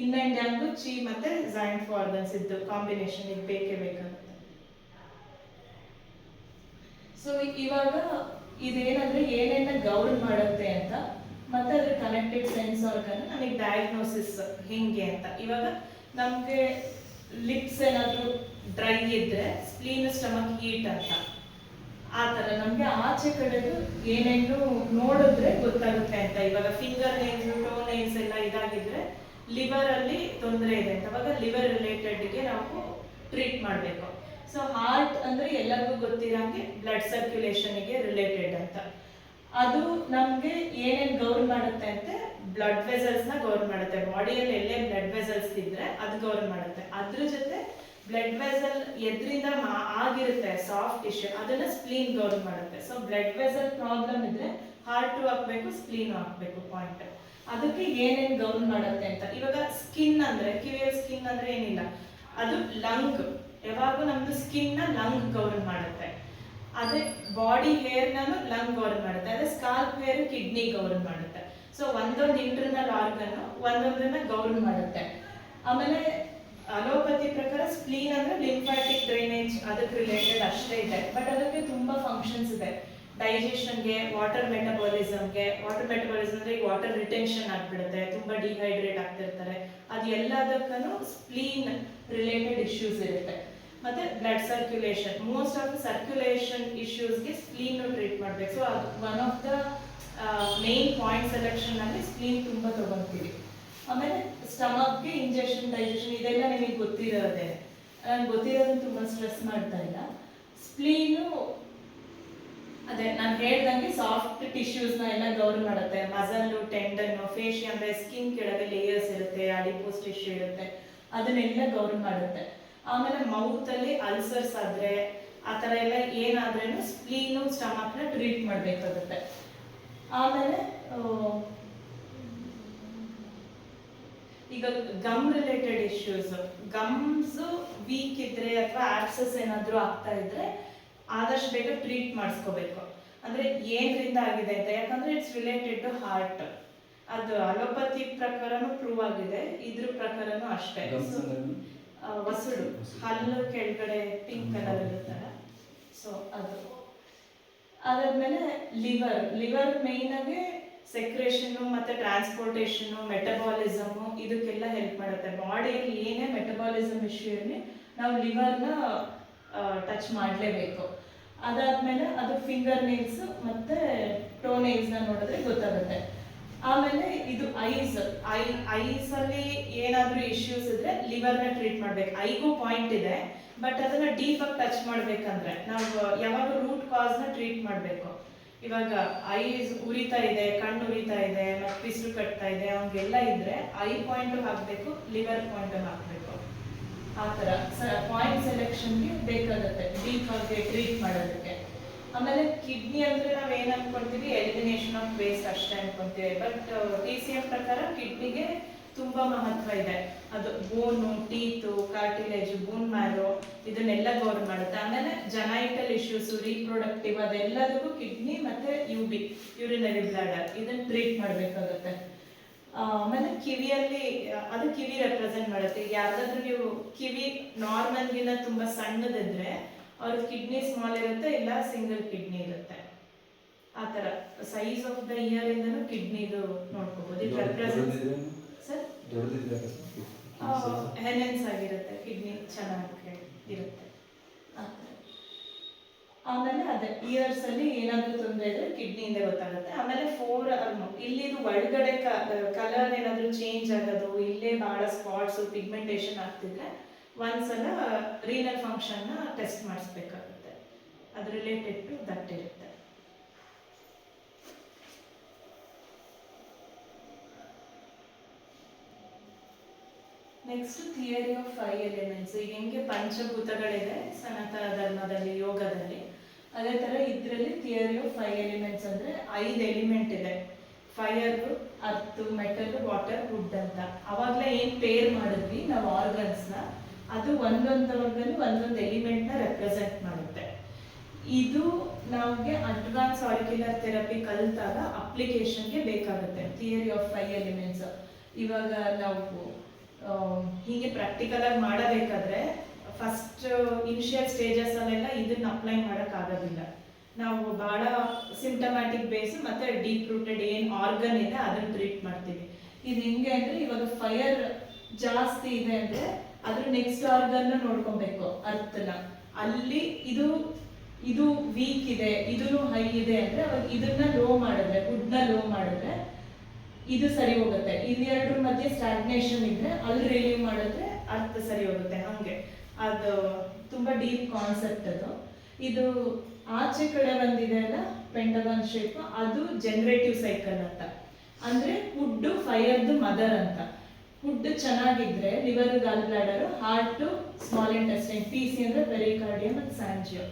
ಇನ್ ಅಂಡ್ ಯಾಂಗು ಚಿ ಮತ್ತೆ ಜಾಯಿಂಟ್ ಆರ್ಗನ್ಸ್ ಇದ್ದು ಕಾಂಬಿನೇಷನ್ ಇದು ಬೇಕೇ ಬೇಕಾಗುತ್ತೆ. ಸೊ ಇವಾಗ ಇದೇನಂದ್ರೆ ಏನೇನ ಗೌರ್ನ್ ಮಾಡುತ್ತೆ ಅಂತ, ಮತ್ತೆ ಅದ್ರ ಕನೆಕ್ಟೆಡ್ ಸೆನ್ಸ್ ಆರ್ಗನ್ ನಮಗೆ ಡಯಾಗ್ನೋಸಿಸ್ ಹೆಂಗೆ ಅಂತ. ಇವಾಗ ನಮ್ಗೆ ಲಿಪ್ಸ್ ಏನಾದ್ರು ಡ್ರೈ ಇದ್ರೆ ಸ್ಪ್ಲೀನ್ ಸ್ಟಮಕ್ ಹೀಟ್ ಅಂತ, ಆ ಥರ ನಮಗೆ ಆಚೆ ಕಡೆದು ಏನೇನು ನೋಡಿದ್ರೆ ಗೊತ್ತಾಗುತ್ತೆ ಅಂತ. ಇವಾಗ ಫಿಂಗರ್ ನೇಲ್ಸ್, ಟೋ ನೇಲ್ಸ್ ಎಲ್ಲ ಇದಾಗಿದ್ರೆ ಲಿವರ್ ಅಲ್ಲಿ ತೊಂದರೆ ಇದೆ ಅಂತ, ಅವಾಗ ಲಿವರ್ ರಿಲೇಟೆಡ್ಗೆ ನಾವು ಟ್ರೀಟ್ ಮಾಡಬೇಕು. ಸೊ ಹಾರ್ಟ್ ಅಂದ್ರೆ ಎಲ್ಲರಿಗೂ ಗೊತ್ತಿರಂಗೆ ಬ್ಲಡ್ ಸರ್ಕ್ಯುಲೇಷನ್ಗೆ ರಿಲೇಟೆಡ್ ಅಂತ. ಅದು ನಮಗೆ ಏನೇನು ಗೌರ್ನ್ ಮಾಡುತ್ತೆ ಅಂತೆ, ಬ್ಲಡ್ ವೆಸಲ್ಸ್ ನ ಗೌರ್ನ್ ಮಾಡುತ್ತೆ. ಬಾಡಿಯಲ್ಲಿ ಎಲ್ಲೇ ಬ್ಲಡ್ ವೆಸಲ್ಸ್ ಇದ್ರೆ ಅದು ಗೌರ್ನ್ ಮಾಡುತ್ತೆ. ಅದ್ರ ಜೊತೆ ಬ್ಲಡ್ ವೆಸಲ್ ಎದ್ರಿಂದ ಆಗಿರುತ್ತೆ ಸಾಫ್ಟ್ ಟಿಶ್ಯೂ, ಅದನ್ನ ಸ್ಪ್ಲೀನ್ ಗೌರ್ನ್ ಮಾಡುತ್ತೆ. ಸೊ ಬ್ಲಡ್ ವೆಸಲ್ ಪ್ರಾಬ್ಲಮ್ ಇದ್ರೆ ಹಾರ್ಟ್ ಹಾಕ್ಬೇಕು, ಸ್ಪ್ಲೀನ್ ಹಾಕ್ಬೇಕು ಪಾಯಿಂಟ್. ಅದಕ್ಕೆ ಏನೇನು ಗೌರ್ನ್ ಮಾಡುತ್ತೆ ಅಂತ. ಇವಾಗ ಸ್ಕಿನ್ ಅಂದ್ರೆ ಕಿವಿಯ ಸ್ಕಿನ್ ಅಂದ್ರೆ ಏನಿಲ್ಲ, ಅದು ಲಂಗ್. ಯಾವಾಗ ನಮ್ದು ಸ್ಕಿನ್ ನ ಲಂಗ್ ಗೌರ್ನ್ ಮಾಡುತ್ತೆ. ಅದೇ ಬಾಡಿ ಹೇರ್ ನಾನು ಲಂಗ್ ಗೌರ್ನ್ ಮಾಡುತ್ತೆ. ಅದೇ ಸ್ಕಾಲ್ಪ್ ಹೇರ್ ಕಿಡ್ನಿ ಗೌರ್ನ್ ಮಾಡುತ್ತೆ. ಸೊ ಒಂದೊಂದು ಇಂಟರ್ನಲ್ ಆರ್ಗನ್ ಒಂದೊಂದನ್ನ ಗೌರ್ನ್ ಮಾಡುತ್ತೆ. ಆಮೇಲೆ ಅಲೋಪತಿ ಪ್ರಕಾರ ಸ್ಪ್ಲೀನ್ ಅಂದ್ರೆ ಲಿಂಫ್ಯಾಟಿಕ್ ಡ್ರೈನೇಜ್ ಅದಕ್ಕೆ ರಿಲೇಟೆಡ್ ಅಷ್ಟೇ ಇದೆ, ಬಟ್ ಅದಕ್ಕೆ ತುಂಬಾ ಫಂಕ್ಷನ್ಸ್ ಇದೆ. ಡೈಜೆಷನ್ಗೆ, ವಾಟರ್ ಮೆಟಬಾಲಿಸಮ್ಗೆ. ವಾಟರ್ ಮೆಟಬಾಲಿಸಮ್ ಅಂದ್ರೆ ಈಗ ವಾಟರ್ ರಿಟೆನ್ಷನ್ ಆಗ್ಬಿಡುತ್ತೆ, ತುಂಬಾ ಡಿಹೈಡ್ರೇಟ್ ಆಗ್ತಿರ್ತಾರೆ, ಅದು ಎಲ್ಲದಕ್ಕೂ ಸ್ಪ್ಲೀನ್ ರಿಲೇಟೆಡ್ ಇಶ್ಯೂಸ್ ಇರುತ್ತೆ. ಮತ್ತೆ blood circulation, most of circulation ಇಶ್ಯೂಸ್ಗೆ ಸ್ಪ್ಲೀನ್ ಟ್ರೀಟ್ ಮಾಡಬೇಕು. ಸೊ ಅದು one of the main point selection ಅಲ್ಲಿ ಸ್ಪ್ಲೀನ್ ತುಂಬಾ ತಗೊಂತೀವಿ. ಆಮೇಲೆ ಸ್ಟಮಕ್ಗೆ ಇಂಜೆಕ್ಷನ್, ಡೈಜೆಷನ್ ಇದೆಲ್ಲ ನಿಮಗೆ ಗೊತ್ತಿರೋದೆ. ನಾನು ಗೊತ್ತಿರೋದನ್ನ ತುಂಬಾ ಸ್ಟ್ರೆಸ್ ಮಾಡ್ತಾ ಇಲ್ಲ. ಸ್ಪ್ಲೀನು ಅದೇ ನಾನು ಹೇಳ್ದಂಗೆ ಸಾಫ್ಟ್ ಟಿಶ್ಯೂಸ್ ನ ಎಲ್ಲ ಗೌರ್ನ್ ಮಾಡುತ್ತೆ. ಮಸಲ್ಲು, ಟೆಂಡನ್, ಫೇಶಿಯಾ ಅಂದ್ರೆ ಸ್ಕಿನ್ ಕೆಳಗೆ ಲೇಯರ್ಸ್ ಇರುತ್ತೆ, ಅಡಿಪೋಸ್ ಟಿಶ್ಯೂ ಇರುತ್ತೆ, ಅದನ್ನೆಲ್ಲ ಗೌರ್ನ್ ಮಾಡುತ್ತೆ. ಆಮೇಲೆ ಮೌತ್ ಅಲ್ಲಿ ಅಲ್ಸರ್ಸ್ ಆದ್ರೆ ಆ ಥರ ಎಲ್ಲ ಏನಾದ್ರೂ ಸ್ಪ್ಲೀನು ಸ್ಟಮಕ್ ನ ಟ್ರೀಟ್ ಮಾಡಬೇಕಾಗುತ್ತೆ. ಆಮೇಲೆ ಈಗ gum related issues, gums weak ಇದ್ರೆ ಅಥವಾ ಆಕ್ಸಸ್ ಏನಾದ್ರು ಆಗ್ತಾ ಇದ್ರೆ ಆದಷ್ಟು ಬೇಗ ಟ್ರೀಟ್ ಮಾಡಿಸ್ಕೋಬೇಕು. ಅಂದ್ರೆ ಏನ್ರಿಂದ ಆಗಿದೆ ಅಂತ, ಯಾಕಂದ್ರೆ ಇಟ್ಸ್ ರಿಲೇಟೆಡ್ ಟು ಹಾರ್ಟ್. ಅದು ಅಲೋಪತಿ ಪ್ರಕಾರನೂ ಪ್ರೂವ್ ಆಗಿದೆ, ಇದ್ರ ಪ್ರಕಾರನೂ ಅಷ್ಟೇ. ವಸುಡು, ಹಲ್ಲು ಕೆಳಗಡೆ ಪಿಂಕ್ ಕಲರ್ ಇರುತ್ತಲ್ಲ, ಸೊ ಅದು. ಅದಾದ್ಮೇಲೆ ಲಿವರ್ ಮೇಯ್ನ್ ಆಗಿ ಸೆಕ್ರೇಷನ್ ಮತ್ತೆ ಟ್ರಾನ್ಸ್ಪೋರ್ಟೇಷನ್, ಮೆಟಬಾಲಿಸಮ್ ಇದಕ್ಕೆಲ್ಲ ಹೆಲ್ಪ್ ಮಾಡುತ್ತೆ. ಬಾಡಿಯಲ್ಲಿ ಏನೇ ಮೆಟಬಾಲಿಸಮ್ ಇಶ್ಯೂ ಇರಲಿ ನಾವು ಲಿವರ್ನ ಟಚ್ ಮಾಡಲೇಬೇಕು. ಅದಾದ್ಮೇಲೆ ಅದು ಫಿಂಗರ್ ನೇಲ್ಸ್ ಮತ್ತೆ ಟೋ ನೇಲ್ಸ್ ನ ನೋಡಿದ್ರೆ ಗೊತ್ತಾಗುತ್ತೆ. ಆಮೇಲೆ ಇದು ಐಸ್ ಅಲ್ಲಿ ಏನಾದ್ರೂ ಇಶ್ಯೂಸ್ ಇದ್ರೆ ಲಿವರ್ ನ ಟ್ರೀಟ್ ಮಾಡ್ಬೇಕು. ಐಗೂ ಪಾಯಿಂಟ್ ಇದೆ, ಬಟ್ ಅದನ್ನ ಡೀಪ್ ಆಗಿ ಟಚ್ ಮಾಡ್ಬೇಕಂದ್ರೆ ನಾವು ಯಾವಾಗ ರೂಟ್ ಕಾಸ್ ನ ಟ್ರೀಟ್ ಮಾಡ್ಬೇಕು. ಇವಾಗ ಐಸ್ ಉರಿತಾ ಇದೆ, ಕಣ್ಣು ಉರಿತಾ ಇದೆ, ಮತ್ತೆ ಪಿಸ್ರು ಕಟ್ತಾ ಇದೆ, ಅವಂಗೆಲ್ಲ ಇದ್ರೆ ಐ ಪಾಯಿಂಟ್ ಹಾಕ್ಬೇಕು, ಲಿವರ್ ಪಾಯಿಂಟ್ ಹಾಕ್ಬೇಕು. ಆ ತರ ಪಾಯಿಂಟ್ ಸೆಲೆಕ್ಷನ್ಗೆ ಬೇಕಾಗುತ್ತೆ ಡೀಪ್ ಆಗಿ ಟ್ರೀಟ್ ಮಾಡೋದಕ್ಕೆ. ಆಮೇಲೆ ಕಿಡ್ನಿ ಅಂದ್ರೆ ನಾವ್ ಏನ್ ಅನ್ಕೊಂತೀವಿ, ಎಲಿಮಿನೇಷನ್ ಆಫ್ ವೇಸ್ಟ್ ಅಷ್ಟೇ ಅನ್ಕೊಂತೀವಿ, ಬಟ್ TCM ಪ್ರಕಾರ ಕಿಡ್ನಿಗೆ ತುಂಬಾ ಮಹತ್ವ ಇದೆ. ಅದು ಬೋನು, ಟೀತು, ಕಾರ್ಟಿಲೇಜ್, ಬೋನ್ ಮ್ಯಾರೋ ಇದನ್ನೆಲ್ಲ ಗೌರ್ನ್ ಮಾಡುತ್ತೆ. ಆಮೇಲೆ ಜನೈಟಲ್ ಇಶ್ಯೂಸ್, ರೀಪ್ರೊಡಕ್ಟಿವ್ ಅದೆಲ್ಲದಕ್ಕೂ ಕಿಡ್ನಿ ಮತ್ತೆ ಯೂರಿನರಿ ಬ್ಲಾಡರ್ ಇದನ್ನ ಟ್ರೀಟ್ ಮಾಡಬೇಕಾಗುತ್ತೆ. ಆಮೇಲೆ ಕಿವಿಯಲ್ಲಿ ಅದು ಕಿವಿ ರೆಪ್ರೆಸೆಂಟ್ ಮಾಡುತ್ತೆ. ಯಾವ್ದಾದ್ರು ನೀವು ಕಿವಿ ನಾರ್ಮಲ್ಗಿನ ತುಂಬಾ ಸಣ್ಣದಿದ್ರೆ ಅವ್ರ ಕಿಡ್ನಿ ಸ್ಮಾಲ್ ಇರುತ್ತೆ, ಇಲ್ಲ ಸಿಂಗಲ್ ಕಿಡ್ನಿ ಇರುತ್ತೆ. ಆ ತರ ಸೈಜ್ ಆಫ್ ದ ಇಯರ್ ಇಂದನೂ ಕಿಡ್ನಿದು ನೋಡ್ಕೋಬಹುದು. ಇದು ರೆಪ್ರೆಸೆಂಟ್ ಸರ್ ಹೆನೆನ್ಸ್ ಆಗಿರುತ್ತೆ, ಕಿಡ್ನಿ ಚೆನ್ನಾಗಿ ಇರುತ್ತೆ. ಆಮೇಲೆ ಅದೇ ಇಯರ್ಸ್ ಅಲ್ಲಿ ಏನಾದ್ರೂ ತೊಂದರೆ ಇದ್ರೆ ಕಿಡ್ನಿಯಿಂದ ಗೊತ್ತಾಗುತ್ತೆ. ಆಮೇಲೆ 4 ಇಲ್ಲಿದು ಒಳಗಡೆ ಕಲರ್ ಏನಾದ್ರೂ ಚೇಂಜ್ ಆಗೋದು, ಇಲ್ಲೇ ಬಹಳ ಸ್ಪಾಟ್ಸ್ ಪಿಗ್ಮೆಂಟೇಷನ್ ಆಗ್ತಿದ್ರೆ ಒಂದ್ಸಲ ರೀನಲ್ ಫಂಕ್ಷನ್ ನ ಟೆಸ್ಟ್ ಮಾಡಿಸ್ಬೇಕಾಗುತ್ತೆ. ಅದು ರಿಲೇಟೆಡ್ ಟು ದಟ್ ಇರುತ್ತೆ. Next theory of 5 elements. ಈಗ ಹೆಂಗೆ ಪಂಚಭೂತಗಳಿದೆ ಸನಾತನ ಧರ್ಮದಲ್ಲಿ, ಯೋಗದಲ್ಲಿ, ಅದೇ ತರ ಇದ್ರಲ್ಲಿ ಥಿಯರಿ ಆಫ್ 5 ಎಲಿಮೆಂಟ್ಸ್ ಅಂದ್ರೆ 5 ಎಲಿಮೆಂಟ್ ಇದೆ. Fire, earth, metal, water, wood ಅಂತ. ಅವಾಗಲೇ ಏನ್ ಪೇರ್ ಮಾಡಿದ್ವಿ ನಾವು ಆರ್ಗನ್ಸ್ ನ, ಅದು ಒಂದೊಂದು ಆರ್ಗನ್ ಒಂದೊಂದು ಎಲಿಮೆಂಟ್ ನ ರೆಪ್ರೆಸೆಂಟ್ ಮಾಡುತ್ತೆ. ಇದು ನಮಗೆ ಅಡ್ವಾನ್ಸ್ ಆರಿಕ್ಯುಲರ್ ಥೆರಪಿ ಕಲಿತಾಗ ಅಪ್ಲಿಕೇಶನ್ಗೆ ಬೇಕಾಗುತ್ತೆ. ಥಿಯರಿ ಆಫ್ 5 ಎಲಿಮೆಂಟ್ಸ್ ಇವಾಗ ನಾವು ಹೀಗೆ ಪ್ರಾಕ್ಟಿಕಲ್ ಆಗಿ ಮಾಡಬೇಕಾದ್ರೆ ಫಸ್ಟ್ ಇನಿಷಿಯಲ್ ಸ್ಟೇಜಸ್ ಅಲ್ಲೆಲ್ಲ ಇದನ್ನ ಅಪ್ಲೈ ಮಾಡೋಕ್ಕಾಗೋದಿಲ್ಲ. ನಾವು ಭಾಳ ಸಿಂಟಮ್ಯಾಟಿಕ್ ಬೇಸ್ ಮತ್ತೆ ಡೀಪ್ ರೂಟೆಡ್ ಏನು ಆರ್ಗನ್ ಇದೆ ಅದನ್ನ ಟ್ರೀಟ್ ಮಾಡ್ತೀವಿ. ಇದು ಹೆಂಗೆ ಅಂದರೆ ಇವಾಗ ಫೈರ್ ಜಾಸ್ತಿ ಇದೆ ಅಂದರೆ ಅದ್ರ ನೆಕ್ಸ್ಟ್ ಆರ್ಗನ್ ನೋಡ್ಕೊಬೇಕು. ಅರ್ಥನ ಅಲ್ಲಿ ಇದು ವೀಕ್ ಇದೆ, ಇದೂ ಹೈ ಇದೆ ಅಂದರೆ ಅವಾಗ ಇದನ್ನ ಲೋ ಮಾಡಿದ್ರೆ, ವುಡ್ನ ಲೋ ಮಾಡಿದ್ರೆ ಇದು ಸರಿ ಹೋಗುತ್ತೆ. ಇದೆರಡರ ಮಧ್ಯೆ ಸ್ಟಾಗ್ನೇಷನ್ ಇದ್ರೆ ಅಲ್ಲಿ ರಿಲೀವ್ ಮಾಡಿದ್ರೆ ಅರ್ಥ ಸರಿ ಹೋಗುತ್ತೆ. ಹಾಗೆ ಅದು ತುಂಬ ಡೀಪ್ ಕಾನ್ಸೆಪ್ಟ್ ಅದು. ಇದು ಆಚೆ ಕಡೆ ಬಂದಿದೆ ಅಲ್ಲ ಪೆಂಟಗಾನ್ ಶೇಪ್, ಅದು ಜನರೇಟಿವ್ ಸೈಕಲ್ ಅಂತ. ಅಂದರೆ ವುಡ್ ಫೈರ್ದು ಮದರ್ ಅಂತ. ವುಡ್ ಚೆನ್ನಾಗಿದ್ರೆ liver, gall bladder, heart, small intestine, PC ಅಂದರೆ ಪೆರಿಕಾರ್ಡಿಯಮ್ ಮತ್ತು ಸ್ಯಾಂಜಿಯೋ.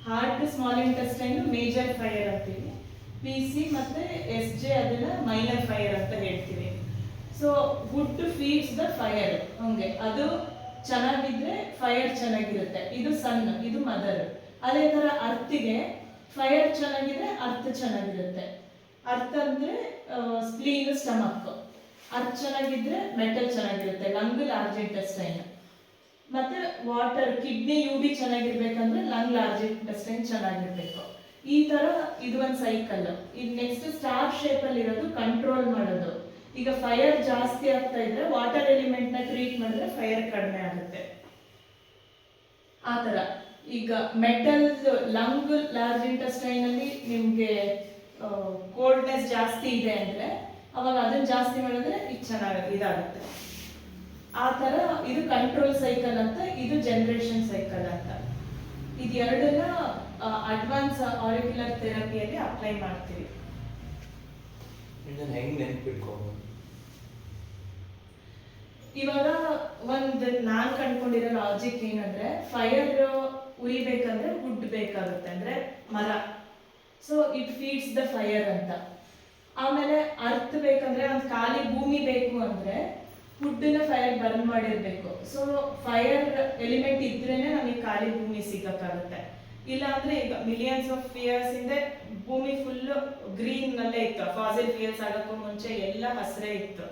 Heart, small intestine major fire ಅಂತೀವಿ, PC ಮತ್ತೆ SJ ಅದನ್ನ ಮೈನರ್ ಫೈರ್ ಅಂತ ಹೇಳ್ತೀವಿ. So wood feeds the fire. ಹಂಗೆ ಅದು ಚೆನ್ನಾಗಿದ್ರೆ ಫೈರ್ ಚೆನ್ನಾಗಿರುತ್ತೆ. ಇದು ಸನ್, ಇದು ಮದರ್. ಅದೇ ತರ ಅರ್ಥಿಗೆ ಫೈರ್ ಚೆನ್ನಾಗಿದ್ರೆ ಅರ್ಥ ಚೆನ್ನಾಗಿರುತ್ತೆ. ಅರ್ಥ ಅಂದ್ರೆ ಸ್ಪ್ಲೀನ್, ಸ್ಟಮಕ್. ಅರ್ಥ ಚೆನ್ನಾಗಿದ್ರೆ ಮೆಟಲ್ ಚೆನ್ನಾಗಿರುತ್ತೆ, ಲಂಗ್, ಲಾರ್ಜ್ ಇಂಟೆಸ್ಟೈನ್. ಮತ್ತೆ ವಾಟರ್, ಕಿಡ್ನಿ, UB ಚೆನ್ನಾಗಿರ್ಬೇಕಂದ್ರೆ ಲಂಗ್, ಲಾರ್ಜ್ ಇಂಟೆಸ್ಟೈನ್ ಚೆನ್ನಾಗಿರ್ಬೇಕು. ಈ ತರ ಇದು ಒಂದು ಸೈಕಲ್. ಇದು ನೆಕ್ಸ್ಟ್ ಸ್ಟಾರ್ ಶೇಪ್ ಅಲ್ಲಿ ಇರೋದು ಕಂಟ್ರೋಲ್ ಮಾಡೋದು. ಈಗ ಫೈರ್ ಜಾಸ್ತಿ ಆಗ್ತಾ ಇದ್ರೆ ವಾಟರ್ ಎಲಿಮೆಂಟ್ ನ ಟ್ರೀಟ್ ಮಾಡಿದ್ರೆ ಫೈರ್ ಕಡಿಮೆ ಆಗುತ್ತೆ. ಆ ತರ ಈಗ ಮೆಟಲ್, ಲಂಗ್, ಲಾರ್ಜ್ ಇಂಟೆಸ್ಟೈನ್ ಅಲ್ಲಿ ನಿಮ್ಗೆ ಕೋಲ್ಡ್ನೆಸ್ ಜಾಸ್ತಿ ಇದೆ ಅಂದ್ರೆ ಅವಾಗ ಅದನ್ನ ಜಾಸ್ತಿ ಮಾಡಿದ್ರೆ ಇದು ಚೆನ್ನಾಗಿ ಇದಾಗುತ್ತೆ. ಆ ತರ ಇದು ಕಂಟ್ರೋಲ್ ಸೈಕಲ್ ಅಂತ, ಇದು ಜನರೇಷನ್ ಸೈಕಲ್ ಅಂತ. ಇದೆರಡನ್ನ ಅಡ್ವಾನ್ಸ್ ಆರಿಕ್ಯುಲರ್ ಥೆರಪಿಯಲ್ಲಿ ಅಪ್ಲೈ ಮಾಡ್ತೀವಿ. ಇವಾಗ ಒಂದು ನಾನು ಕಂಡ್ಕೊಂಡಿರೋ ಲಾಜಿಕ್ ಏನಂದ್ರೆ, ಫೈರ್ ಉರಿಬೇಕಂದ್ರೆ ವುಡ್ ಬೇಕಾಗುತ್ತೆ, ಅಂದ್ರೆ ಮರ. So it feeds the fire ಅಂತ. ಆಮೇಲೆ ಅರ್ಥ ಬೇಕಂದ್ರೆ ಒಂದು ಖಾಲಿ ಭೂಮಿ ಬೇಕು ಅಂದ್ರೆ ವುಡ್ನ ಫೈರ್ ಬರ್ನ್ ಮಾಡಿರ್ಬೇಕು. ಸೊ ಫೈರ್ ಎಲಿಮೆಂಟ್ ಇದ್ರೇನೆ ನಮಗೆ ಖಾಲಿ ಭೂಮಿ ಸಿಗಕ್ಕಾಗುತ್ತೆ. ಇಲ್ಲ ಅಂದ್ರೆ ಈಗ ಮಿಲಿಯನ್ಸ್ ಆಫ್ ಇಯರ್ಸ್ ಹಿಂದೆ ಭೂಮಿ ಫುಲ್ ಗ್ರೀನ್ ನಲ್ಲೇ ಇತ್ತು. ಫಾಸಿಲ್ ಫ್ಯೂಯಲ್ಸ್ ಆಗಕ್ಕೂ ಮುಂಚೆ ಎಲ್ಲ ಹಸಿರೇ ಇತ್ತು.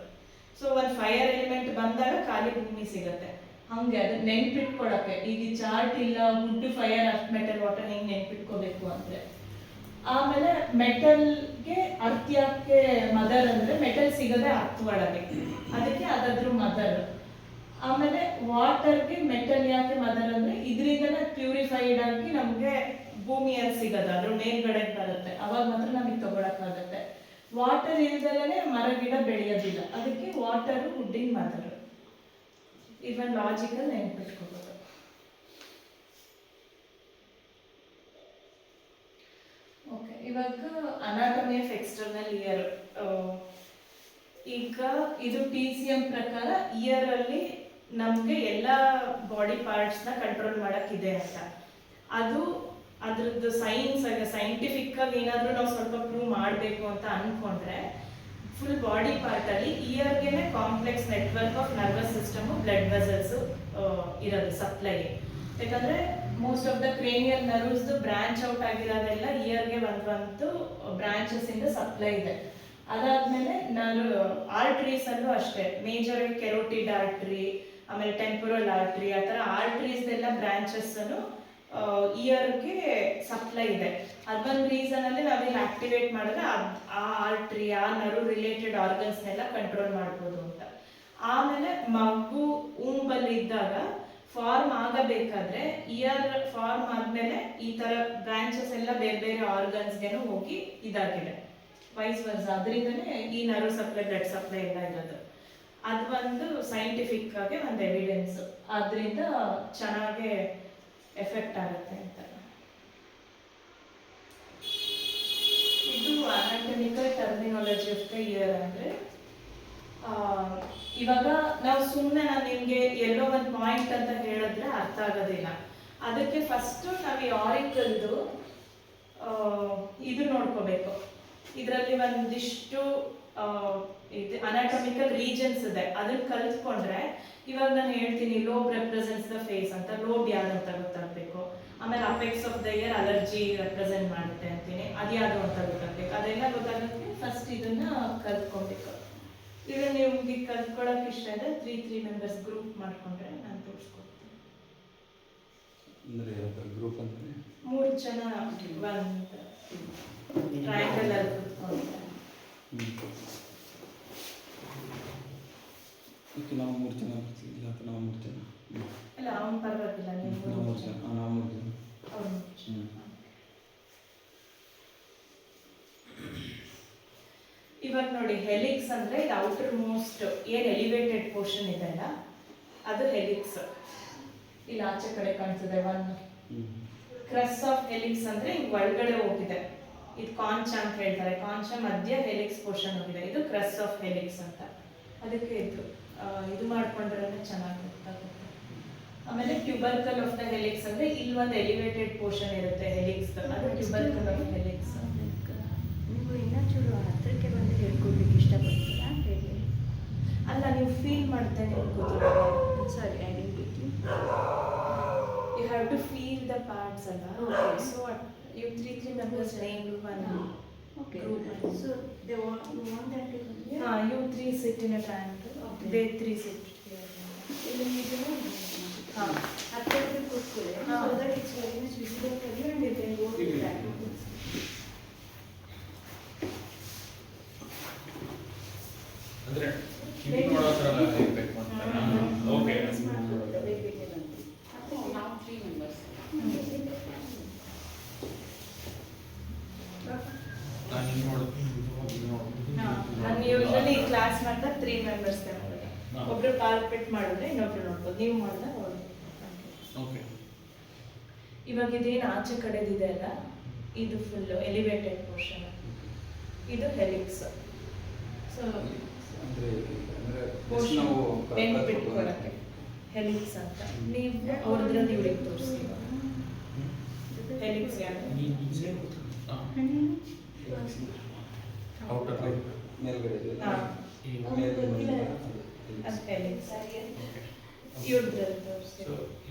ಸೊ ಒಂದು ಫೈರ್ ಎಲಿಮೆಂಟ್ ಬಂದಾಗ ಖಾಲಿ ಭೂಮಿ ಸಿಗತ್ತೆ. ಹಂಗೆ ಅದು ನೆನ್ಪಿಟ್ಕೊಳಕ್ಕೆ ಈಗ ಚಾರ್ಟ್ ಇಲ್ಲ, wood, fire, earth, metal, water ಹೆಂಗ್ ನೆನ್ಪಿಟ್ಕೋಬೇಕು ಅಂದ್ರೆ. ಆಮೇಲೆ ಮೆಟಲ್ಗೆ ಅರ್ಥ ಯಾಕೆ ಮದರ್ ಅಂದ್ರೆ ಮೆಟಲ್ ಸಿಗದೆ ಅರ್ಥ ಒಳಗೆ, ಅದಕ್ಕೆ ಅದಾದ್ರೂ ಮದರ್. ಆಮೇಲೆ ವಾಟರ್ಗೆ ಮೆಟಲ್ ಯಾಕೆ ಮದರ್ ಅಂದ್ರೆ ಇದರಿಂದನೇ ಪ್ಯೂರಿಫೈಡ್ ಆಗಿ ನಮ್ಗೆ ಭೂಮಿಯಲ್ಲಿ ಸಿಗದ, ಅದ್ರ ಮೇಲ್ಗಡೆ ಬರುತ್ತೆ, ಅವಾಗ ಮಾತ್ರ ನಮಗೆ ತಗೊಳಕ್ಕಾಗತ್ತೆ. ವಾಟರ್ ಇಲ್ದಲೇ ಮರ ಗಿಡ ಬೆಳೆಯೋದಿಲ್ಲ, ಅದಕ್ಕೆ ವಾಟರ್ ವುಡ್ಡಿನ ಮದರ್. ಇವನ್ ಲಾಜಿಕಲ್ ನೆನ್ಪಿಟ್ಕೋಬಹುದು. ಓಕೆ, ಇವಾಗ ಅನಾಟಮಿ ಆಫ್ ಎಕ್ಸ್ಟರ್ನಲ್ ಇಯರ್. ಈಗ ಇದು TCM ಪ್ರಕಾರ ಇಯರ್ ಅಲ್ಲಿ ನಮ್ಗೆ ಎಲ್ಲ ಬಾಡಿ ಪಾರ್ಟ್ಸ್ ನ ಕಂಟ್ರೋಲ್ ಮಾಡಕ್ಕಿದೆ ಅಂತ. ಅದು ಅದ್ರದ್ದು ಸೈಂಟಿಫಿಕ್ ಆಗಿ ಏನಾದ್ರೂ ನಾವು ಸ್ವಲ್ಪ ಪ್ರೂವ್ ಮಾಡಬೇಕು ಅಂತ ಅನ್ಕೊಂಡ್ರೆ ಫುಲ್ ಬಾಡಿ ಪಾರ್ಟ್ ಅಲ್ಲಿ ಇಯರ್ಗೆನೆ complex network of nervous system, blood vessels ಇರೋದು ಸಪ್ಲೈ. ಯಾಕಂದ್ರೆ most of the cranial nerves branch out ಆಗಿರೋದೆಲ್ಲ ಇಯರ್ಗೆ ಒಂದು ಬ್ರಾಂಚಸ್ ಇಂದ ಸಪ್ಲೈ ಇದೆ. ಅದಾದ್ಮೇಲೆ ನಾನು ಆರ್ಟ್ರೀಸ್ ಅಲ್ಲೂ ಅಷ್ಟೇ, ಮೇಜರ್ ಕೆರೋಟಿಡ್ ಆರ್ಟ್ರಿ, ಆಮೇಲೆ ಟೆಂಪೊರಲ್ ಆರ್ಟ್ರಿ, ಆ ಥರ ಆರ್ಟ್ರೀಸ್ ಎಲ್ಲ ಬ್ರಾಂಚಸ್ ಅನ್ನು ಇಯರ್ಗೆ ಸಪ್ಲೈ ಇದೆ. ಅದೊಂದು ರೀಸನ್ ಅಲ್ಲಿ ನಾವಿಲ್ಲಿ ಆಕ್ಟಿವೇಟ್ ಮಾಡಿದ್ರೆ ಆ ಆರ್ಟ್ರಿ, ಆ ನರ್ವ್ ರಿಲೇಟೆಡ್ ಆರ್ಗನ್ಸ್ನೆಲ್ಲ ಕಂಟ್ರೋಲ್ ಮಾಡ್ಬೋದು ಅಂತ. ಆಮೇಲೆ ಮಗು ಊಂಬಲ್ಲಿ ಇದ್ದಾಗ ಫಾರ್ಮ್ ಆಗಬೇಕಾದ್ರೆ ಇಯರ್ ಫಾರ್ಮ್ ಆದ್ಮೇಲೆ ಈ ತರ ಬ್ರಾಂಚಸ್ ಎಲ್ಲ ಬೇರೆ ಬೇರೆ ಆರ್ಗನ್ಸ್ಗೆನೂ ಹೋಗಿ ಇದಾಗಿದೆ, ವೈಸ್ ವರ್ಸ. ಅದರಿಂದನೇ ಈ ನರ್ವ್ ಸಪ್ಲೈ, ಬ್ಲಡ್ ಸಪ್ಲೈ ಎಲ್ಲ ಇರೋದು. ಅದು ಒಂದು ಸೈಂಟಿಫಿಕ್ ಆಗಿ ಒಂದು ಎವಿಡೆನ್ಸ್, ಅದರಿಂದ ಚೆನ್ನಾಗಿ ಎಫೆಕ್ಟ್ ಆಗುತ್ತೆ ಅಂತ. ಇದು anatomical terminology of the year. ಅಂದ್ರೆ ಇವಾಗ ನಾವು ಸುಮ್ಮನೆ ನಾನು ನಿಮಗೆ ಎಲ್ಲೋ ಒಂದು ಪಾಯಿಂಟ್ ಅಂತ ಹೇಳಿದ್ರೆ ಅರ್ಥ ಆಗೋದಿಲ್ಲ. ಅದಕ್ಕೆ ಫಸ್ಟ್ ನಾವು ಈ ಆರಿಕಲ್ದು ಇದು ನೋಡ್ಕೋಬೇಕು. ಇದರಲ್ಲಿ ಒಂದಿಷ್ಟು ಇದು ಅನಾಟಮಿಕಲ್ ರೀಜನ್ಸ್ ಇದೆ, ಅದನ್ನ ಕಲ್ತ್ಕೊಂಡ್ರೆ ಇವಾಗ ನಾನು ಹೇಳ್ತೀನಿ ಲೋಬ್ ರೆಪ್ರೆಸೆಂಟ್ಸ್ ದ ಫೇಸ್ ಅಂತ, ಲೋಬ್ ಯಾವ್ದು ಅಂತ ಗೊತ್ತಾಗಬೇಕು. ಆಮೇಲೆ apex of the year allergy represent ಮಾಡುತ್ತೆ ಅಂತೀನಿ, ಅದು ಯಾವುದು ಅಂತ ಗೊತ್ತಾಗಬೇಕು. ಅದೆಲ್ಲ ಗೊತ್ತಾಗೋಕ್ಕೆ ಫಸ್ಟ್ ಇದನ್ನ ಕಲ್ತ್ಕೊಬೇಕು. ಈಗ ನಿಮ್ಗೆ ಕಲ್ತ್ಕೊಳ್ಳೋಕೆ ಇಷ್ಟ ಇದೆ 3 ಮೆಂಬರ್ಸ್ ಗ್ರೂಪ್ ಮಾಡ್ಕೊಂಡ್ರೆ ನಾನು ತೋರಿಸ್ಕೊಡ್ತೀನಿ. ಅಂದರೆ ಗ್ರೂಪ್ ಅಂದರೆ 3 ಜನ ಒಂದು ಟ್ರಯಾಂಗಲ್ ಅಲ್ಲಿ ಕೂತ್ಕೊಂಡಿದ್ದಾರೆ. ಓಕೆ, ನಾವು 3 ಜನ ಬರ್ತೀವಿ. ಇಲ್ಲ ಅಥವಾ ನಾವು 3 ಜನ ಅಲ್ಲ ಅವ್ನು ಪರವಾಗಿಲ್ಲ, ನೀವು ನಾವು 3 ಜನ. ನಾವು 3 ಜನ. ಅವ್ನು. ಇವಾಗ ನೋಡಿ ಹೆಲಿಕ್ಸ್ ಅಂದ್ರೆ ಇದು ಔಟರ್ ಮೋಸ್ಟ್ ಏನ್ ಎಲಿವೇಟೆಡ್ ಪೋರ್ಷನ್ ಇದೆಲ್ಲ ಅದು ಹೆಲಿಕ್ಸ್. ಇಲ್ಲಿ ಆಚೆ ಕಡೆ ಕಾಣ್ತದೆ ಒನ್. ಕ್ರಸ್ ಆಫ್ ಹೆಲಿಕ್ಸ್ ಅಂದ್ರೆ ಹಿಂಗ್ ಒಳಗಡೆ ಹೋಗಿದೆ, ಇದು ಕಾಂಚ ಅಂತ ಹೇಳ್ತಾರೆ. ಕಾಂಚ ಮಧ್ಯ ಹೆಲಿಕ್ಸ್ ಪೋರ್ಷನ್ ಹೋಗಿದೆ, ಇದು ಕ್ರಸ್ ಆಫ್ ಹೆಲಿಕ್ಸ್ ಅಂತ. ಅದಕ್ಕೆ ಇದು ಮಾಡ್ಕೊಂಡ್ರೆ ಚೆನ್ನಾಗಿ ಗೊತ್ತಾಗುತ್ತೆ. ಆಮೇಲೆ ಟ್ಯೂಬರ್ಕಲ್ ಆಫ್ ದ ಹೆಲಿಕ್ಸ್ ಅಂದ್ರೆ ಇಲ್ಲಿ ಒಂದು ಎಲಿವೇಟೆಡ್ ಪೋರ್ಷನ್ ಇರುತ್ತೆ ಹೆಲಿಕ್ಸ್, ಅದು ಟ್ಯೂಬರ್ಕಲ್ ಆಫ್ ಹೆಲಿಕ್ಸ್. ನೀವು ಇನ್ನೊಂಚೂರು ಹತ್ರಕ್ಕೆ ಬಂದು ಹೇಳ್ಕೊಡ್ಲಿಕ್ಕೆ ಇಷ್ಟಪಡ್ತೀರಾ ಹೇಳಿ? ಅಲ್ಲ, ನೀವು ಫೀಲ್ ಮಾಡ್ತಾ ಹೇಳ್ಕೋತೀರಾ. Sorry, I didn't get you. You have to feel the parts ಅಲ್ಲ. Okay. So you 3 members named one Okay. group. So they want you want them to come here? You 3 sit in a triangle. Okay. They 3 sit here. ಇಲ್ಲಿ ನೀವು ಹತ್ತಿರಕ್ಕೆ ಕೂತ್ಕೊಳ್ಳಿ. ಹಾ. So that it's very much visible for you and you can go to the activities. ಅಂದರೆ ಕಿವಿ ನೋಡೋ ಥರ ಇರಬೇಕು ಅಂತ. ಓಕೆ. ನಾವು 3 members. ನಾನು ಹಿಂಗೆ ನೋಡ್ತೀನಿ, ಇದು ನೋಡ್ತೀನಿ. ನಾನು ಯೂಶಲಿ ಕ್ಲಾಸ್ ಮಾಡ್ತಾ 3 members ತಗೊಳ್ಳೋದು. ಒಬ್ರು ಪಾಲ್ಪೇಟ್ ಮಾಡಿದ್ರೆ ಇನ್ನೊಬ್ರು ನೋಡ್ಬೋದು. ನೀವು ಮಾಡಿದಾಗ ಓಕೆ. ಇವಾಗ ಇದೇನು ಆಚೆ ಕಡೆದಿದೆ ಅಲ್ಲ, ಇದು ಫುಲ್ ಎಲಿವೇಟೆಡ್ ಪೋರ್ಷನ್, ಇದು ಹೆಲಿಕ್ಸ್. ಸೊ ಅಂದರೆ ಪೋರ್ಷನ್ ನಾವು ಪೆನ್ ಬಿಟ್ಕೊಳಕ್ಕೆ ಹೆಲಿಕ್ಸ್ ಅಂತ. ನೀವು ಅವ್ರದ್ರಲ್ಲಿ ಇವ್ರಿಗೆ ತೋರಿಸಿ ಹೆಲಿಕ್ಸ್ ಯಾರು. ಔಟರ್ ಮೇಲ್ಗಡೆ ಇದೆ. ಹಾ. ಮೇಲ್ಗಡೆ ಅದು ಹೆಲಿಕ್ಸ್. ಓಕೆ. ಇವ್ರದ್ರಲ್ಲಿ ತೋರಿಸಿ. ಸೊ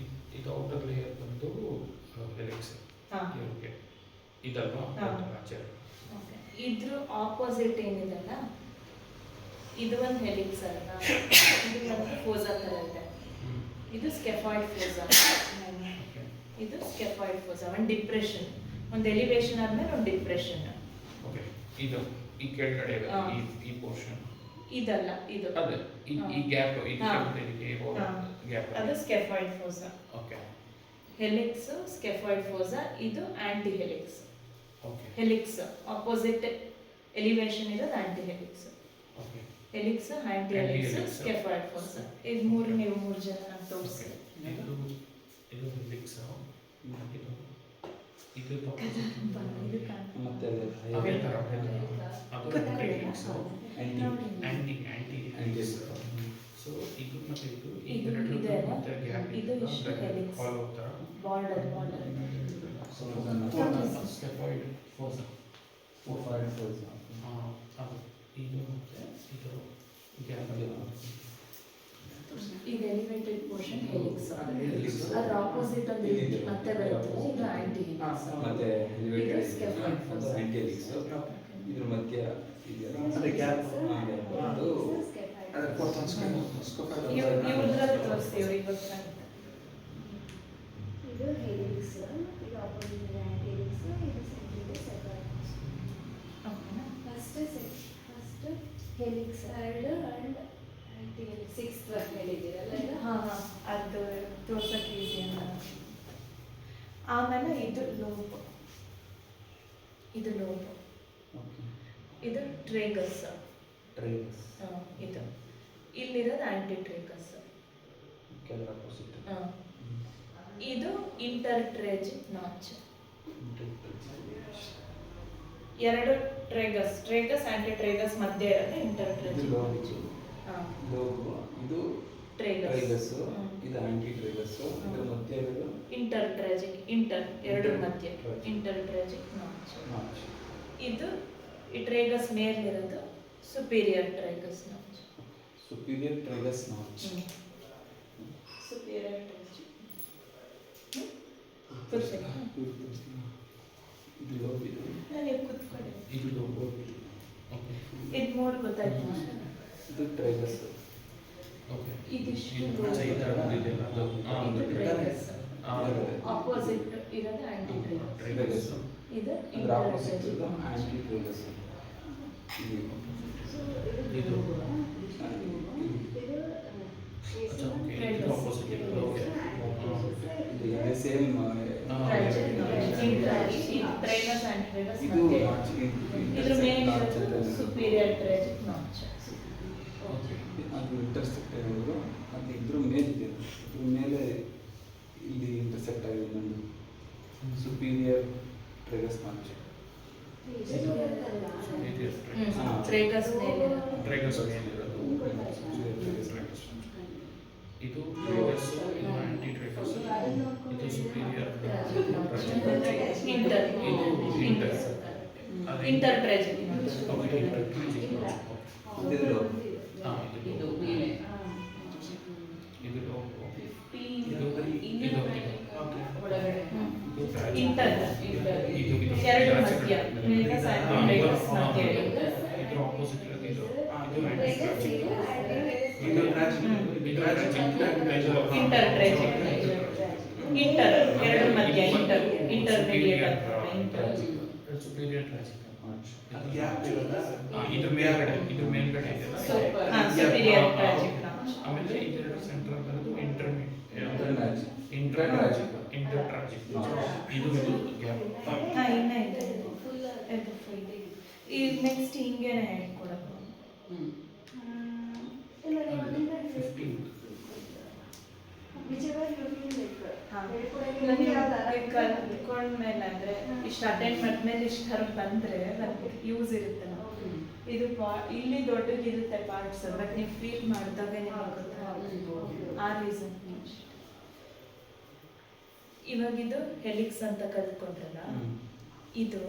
ಇದು ಔಟರ್ ಲೇಯರ್ ಬಂದು ಹೆಲಿಕ್ಸ್. ಹಾ. ಓಕೆ. ಇದಲ್ವಾ ಹಾ. ಆಚೆ. ಓಕೆ. ಇದ್ರ ಆಪೋಸಿಟ್ ಏನಿದೆಲ್ಲ ಇದು ಒಂದು ಹೆಲಿಕ್ಸ್ ಅಲ್ಲ, ಇದು ಒಂದು ಫೋಸಾ ಥರ ಇದೆ. ಇದು ಸ್ಕೆಫಾಯ್ಡ್ ಫೋಸಾ. ಇದು ಸ್ಕೆಫಾಯ್ಡ್ ಫೋಸಾ, ಒಂದು ಡಿಪ್ರೆಷನ್, ಒಂದು ಎಲಿವೇಶನ್ ಆದ್ಮೇಲೆ ಒಂದು ಡಿಪ್ರೆಷನ್. ಓಕೆ. ಇದು ಈ ಕೆಳಗಡೆ ಇದೆ, ಹಾ. ಈ ಪೋರ್ಷನ್. ಇದಲ್ಲ, ಇದು ಅದೇ ಈ ಗ್ಯಾಪ್, ಈ ಹಾ. ಗ್ಯಾಪ್. ಅದು ಸ್ಕೆಫಾಯ್ಡ್ ಫೋಸಾ. ಓಕೆ. Helix, scaphoid fossa. ಇದು anti helix. Okay. Helix opposite elevation ಇರೋದು anti helix. Okay. Helix, aunty helix, Anti-helix. Scaphoid fossa. ಇದು ಮೂರು ನೀವು 3 ಜನ ನಾನು ತೋರಿಸಿ. ಇದು ಹೆಲಿಕ್ಸ್. ಇದು ಇದು ಇದು ಕಾಣ್ತಾ ಮತ್ತೆ ಅದೇ ಥರ ಅದು ಹೆಲಿಕ್ಸ್. ಆ್ಯಂಟಿ ಹೆಲಿಕ್ಸ್. ಸೊ ಇದು ಮತ್ತೆ ಇದು ಈ ಇದು ಎರಡು ಇದೆ ಅಲ್ಲ? ಮತ್ತೆ ಗ್ಯಾಪ್ ಇದು ಇಷ್ಟು helix. ಫಾಲೋ ಥರ. Border scaphoid fossa. ಫೋರ್ ಅದು ಇದು ಮತ್ತೆ ಇದು ಗ್ಯಾಪ್. ಇದು ಎಲಿವೇಟೆಡ್ ಪೋರ್ಷನ್ ಹೆಲಿಕ್ಸ್. Helix. ಅದ್ರ ಆಪೋಸಿಟ್ ಒಂದು ಮತ್ತೆ ಬರುತ್ತೆ, ಇದು ಆಂಟಿ ಹೆಲಿಕ್ಸ್. ಮತ್ತೆ ಇದು ಸ್ಕೆಫಾಯ್ಡ್ ಫೋಸಾ. ಆ್ಯಂಟಿ ಹೆಲಿಕ್ಸ್. ಇದ್ರ ಮಧ್ಯ ಇದೆಯಲ್ಲ, ಅದೇ gap. ಅದು ಇವ್ರದ್ರಲ್ಲಿ ತೋರಿಸಿ, ಇವ್ರಿಗೆ ಗೊತ್ತಾಗುತ್ತೆ. ಇದು ಹೆಲಿಕ್ಸ್, ಇದು ಆಪೋಸಿಟ್ ಆಂಟಿ ಹೆಲಿಕ್ಸ್, ಇದು ಸೆಕೆಂಡ್ ಸೆಕೆಂಡ್. ಓಕೆನಾ? First helix 2 and anti helix 6th one ಹೇಳಿದ್ದೀರಲ್ಲ ಈಗ. ಹಾಂ ಹಾಂ, ಅದು ತೋರ್ಸಕ್ಕೆ ಈಸಿ ಅಲ್ಲ. ಆಮೇಲೆ ಇದು ಲೋಬ್, ಇದು ಲೋಬ್, ಇದು ಟ್ರೇಗಸ್. ಇದು ಇಲ್ಲಿರೋದು ಆಂಟಿ ಟ್ರೇಗಸ್. ಕೆಳಗೆ ಅಪೋಸಿಟ್. ಇದು ಇಂಟರ್ಟ್ರೇಜಿಕ್ ನಾಚ್. ಎರಡು ಟ್ರೇಗಸ್ ಆಂಟಿ ಟ್ರೇಗಸ್ ಮಧ್ಯೆ ಇರೋದು ಇಂಟರ್ಟ್ರೇಜಿಕ್. ಇದು ಟ್ರೈಗಸ್, ಇದು ಆಂಟಿ ಟ್ರೈಗಸ್. ಇದರ ಮಧ್ಯ ಇರೋದು ಇಂಟರ್ಟ್ರೇಜಿಕ್, ಎರಡು ಮಧ್ಯೆ ಇಂಟರ್ಟ್ರೇಜಿಕ್ ನಾಚ್. ಇದು ಈ ಟ್ರೇಗಸ್ ಮೇಲಿರೋದು superior tragus notch. Superior tragus notch. ತೋರಿಸಿಲ್ಲ ಇದು ಲೋಬ್ ಇದು. ನೀವು ಕೂತ್ಕೊಳ್ಳಿ. ಇದು ಲೋಗೋ. ಓಕೆ. ಇದು ಮೋಡ್ ಗೊತ್ತಾಯ್ತು. ಇದು ಟ್ರೈಗಸ್. ಓಕೆ. ಇದಿಷ್ಟು ಇದು ಇದೆಯಲ್ಲ ಅದು ಇದು ಟ್ರೈಗಸ್. ಇದರದ್ದು. ಆಪೋಸಿಟ್ ಇರೋದು ಆಂಟಿ ಟ್ರೈಗಸ್. ಟ್ರೈಗಸ್. ಇದು ಅದ್ರ ಆಪೋಸಿಟ್ ಇದು ಆಂಟಿ ಟ್ರೈಗಸ್. ಇದು ಇದು ಇದು ಅಚ್ಚಾ ಓಕೆ. ಇದು ಆಪೋಸಿಟ್ ಇದೆ. ಓಕೆ. ಇದು ಸೇಮ್ ಟ್ರೈಗಸ್ ಆಂಟಿ ಟ್ರೈಗಸ್ ಇದು ಮತ್ತೆ ಇದ್ರ ಮೇಲೆ ಸುಪೀರಿಯರ್ ಟ್ರೈಜಿಕ್ ನಾಚ್. ಓಕೆ. ಅದು ಇಂಟರ್ಸೆಕ್ಟ್ ಆಗಿರೋದು ಅದು ಇದ್ರ ಮೇಲೆ ಇದೆ. ಇದ್ರ ಮೇಲೆ ಇಲ್ಲಿ ಇಂಟರ್ಸೆಕ್ಟ್ ಆಗಿದೆ ನಂದು ಸುಪೀರಿಯರ್ ಟ್ರೈಗಸ್ ನಾಚ್. ಟ್ರೈಗಸ್ ಮೇಲೆ ಟ್ರೈಗಸ್ ಮೇಲಿರೋದು. ಇದು ಟ್ರೈಗಸ್, ಇದು ಆಂಟಿ ಟ್ರೈಗಸ್, ಇದು superior inter inter inter tragic okay. Inter tragic. ಇದು ಲೋಬ್. ಹಾಂ ಇದು ಮೇಲೆ ಇದು ಲೋಗೋ. ಇದು ಒಳಗಡೆ ಇದು ಇಂಟರ್ ಇದು ಎರಡು ಮಧ್ಯ ಟ್ರೈಗಸ್ ಆಂಟಿ ಟ್ರೈಗಸ್ ಮಧ್ಯ ಇದು ಆಪೋಸಿಟ್ ಇರೋದು ಇದು ಇಂಟರ್ ಟ್ರೈಜಿಕ್ ಇಂಟರ್ ಎರಡು ಮಧ್ಯ ಇಂಟರ್ ಇಂಟರ್ಮೀಡಿಯೇಟ್ ಸುಪೀರಿಯರ್ ಟ್ರಾಜಿಕ್. ಇದ್ರ ಮೇಲ್ಗಡೆ ಇದೆಯಲ್ಲ. ಸುಪೀರಿಯರ್ ಟ್ರೈಜಿಕ್ ಆಮೇಲೆ ಇದೆರಡು ಸೆಂಟ್ರಲ್ ಬರೋದು ಇಂಟರ್ ಟ್ರಾಜಿಕ್. ಟ್ರಾಜಿಕ್. ಇದು ಗ್ಯಾಪ್. ಇನ್ನ ಇದೆ ಈ ನೆಕ್ಸ್ಟ್ ಹಿಂಗೇನೆ ಹೇಳ್ಕೊಡೋದು. 15. ಕಲ್ತ್ಕೊಂಡ್ಮೇಲೆ ಅಂದ್ರೆ ಇಷ್ಟು ಅಟೆಂಡ್ ಮಾಡಿದ್ಮೇಲೆ ಇಷ್ಟು ಬಂದ್ರೆ ನಮ್ಗೆ ಯೂಸ್ ಇರುತ್ತೆ. ಇದು ಇಲ್ಲಿ ದೊಡ್ಡದಿರುತ್ತೆ ಪಾರ್ಟ್ಸ್, ಬಟ್ ನೀವು ಫೀಲ್ ಮಾಡಿದಾಗ ನಿಮಗೆ ಆ ರೀಸನ್. ಇವಾಗ ಇದು ಹೆಲಿಕ್ಸ್ ಅಂತ ಕಲ್ತ್ಕೊಂಡ್ರಲ್ಲ, ಇದು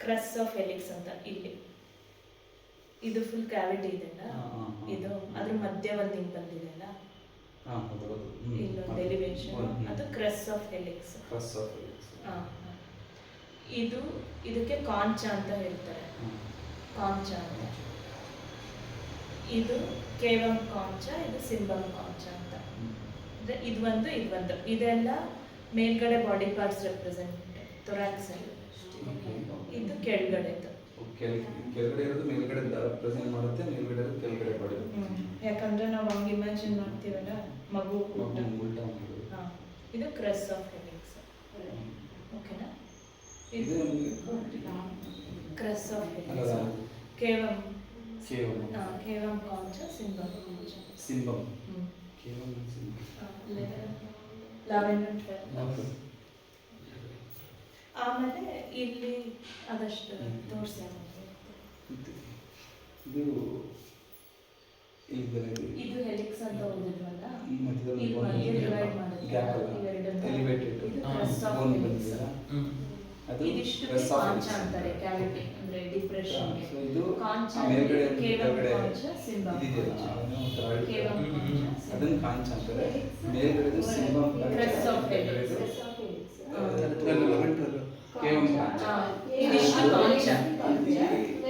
ಕ್ರಸ್ ಆಫ್ ಹೆಲಿಕ್ಸ್ ಅಂತ. ಇಲ್ಲಿ ಇದು ಫುಲ್ ಕ್ಯಾವಿಟಿ ಇದೆಲ್ಲ, ಇದು ಅದ್ರ ಮಧ್ಯ ಒಂದು ಹಿಂಗ್ ಬಂದಿದೆಲ್ಲ, ಇಲ್ಲೊಂದು ಎಲಿವೇಶನ್, ಅದು ಕ್ರಸ್ ಆಫ್ ಹೆಲಿಕ್ಸ್. ಇದು ಇದಕ್ಕೆ ಕಾಂಚ ಅಂತ ಹೇಳ್ತಾರೆ, ಕಾಂಚ ಅಂತ. ಇದು ಕೇವಂ ಕಾಂಚ, ಇದು ಸಿಂಬಂ ಕಾಂಚ ಅಂತ. ಅಂದ್ರೆ ಇದು ಒಂದು ಇದೆಲ್ಲ ಮೇಲ್ಗಡೆ ಬಾಡಿ ಪಾರ್ಟ್ಸ್ ರೆಪ್ರೆಸೆಂಟ್, ಥೊರಾಕ್ಸ್ ಅಲ್ಲಿ. ಇದು ಕೆಳಗಡೆದು. ಕೆಳಗಡೆ ಇರೋದು ಮೇಲ್ಗಡೆ ರೆಪ್ರೆಸೆಂಟ್ ಮಾಡುತ್ತೆ, ಮೇಲ್ಗಡೆ ಇರೋದು ಕೆಳಗಡೆ ಬಾಡಿ. ಯಾಕಂದ್ರೆ ನಾವು ಹಂಗೆ ಇಮ್ಯಾಜಿನ್ ಮಾಡ್ತೀವಲ್ಲ ಮಗು ಉಲ್ಟಾ ಹಾ, ಇದು ಕ್ರಸ್ ಆಫ್ ಹೆಲಿಕ್ಸ್. ಓಕೆನಾ? ಇದು ಕ್ರಸ್ ಆಫ್ ಹೆಲಿಕ್ಸ್. ಕೇವಂ ಕೇವಂ ಕಾಂಚ, ಸಿಂಬಂ ಕಾಂಚ. ಸಿಂಬಂ. ಕೇವಂ ಲಾವೆಂಡರ್. ಆಮೇಲೆ ಇಲ್ಲಿ ಅದಷ್ಟು ತೋರಿಸಿ. ಇದು ಹೆಲಿಕ್ಸ್ ಅಂತ ಓದಿದ್ವಲ್ಲ, ಇಲ್ಲಿ ಮಧ್ಯ ಡಿವೈಡ್ ಮಾಡುತ್ತೆ ಇವೆರಡನ್ನ. ಇದು ಕ್ರಸ್ ಆಫ್ ಹೆಲಿಕ್ಸ್. ಇದಿಷ್ಟು ಕಾಂಚ ಅಂತಾರೆ, ಕ್ಯಾವಿಟಿ ಅಂದ್ರೆ ಡಿಪ್ರೆಷನ್. ಕಾಂಚ ಕೇವಂ ಕಾಂಚ, ಸಿಂಬಂ ಕಾಂಚ. ಕೇವಂ ಕಾಂಚ, ಅದನ್ನ ಕಾಂಚ ಅಂತಾರೆ, ಮೇಲ್ಗಡೆ ಸಿಂಬಂ ಕ್ರಸ್ ಆಫ್ ಹೆಲಿಕ್ಸ್. ಕೇವಂ ಕಾಂಚ. ಇದಿಷ್ಟು ಕಾಂಚ,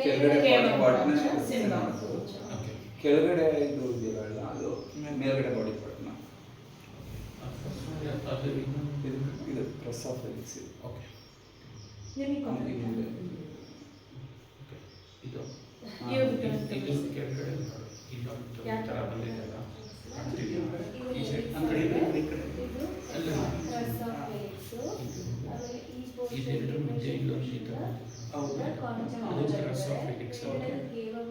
ಕೆಳಗಡೆ ಬಾಡಿ ಸಿಂಬಂ. ಕೆಳಗಡೆ ಇದು ಇದೆಯಲ್ಲ, ಅದು ಮೇಲ್ಗಡೆ ಬಾಡಿ ಪಾರ್ಟ್ನ. ಇದು ಕ್ರಸ್ ಆಫ್ ಹೆಲಿಕ್ಸ್. ಓಕೆ. ನಿಮಗೆ ಇದು ಇದು ಕೆಳಗಡೆ ಇಲ್ಲೊಂದು ಥರ ಬಂದಿದೆಯಲ್ಲ, ಈ ಸೈಡ್ ಇದೆರಡು ಮಧ್ಯೆ ಇಲ್ಲೊಂದು ಈ ಥರ, ಅದು ಕ್ರಸ್ ಆಫ್ ಹೆಲಿಕ್ಸ್.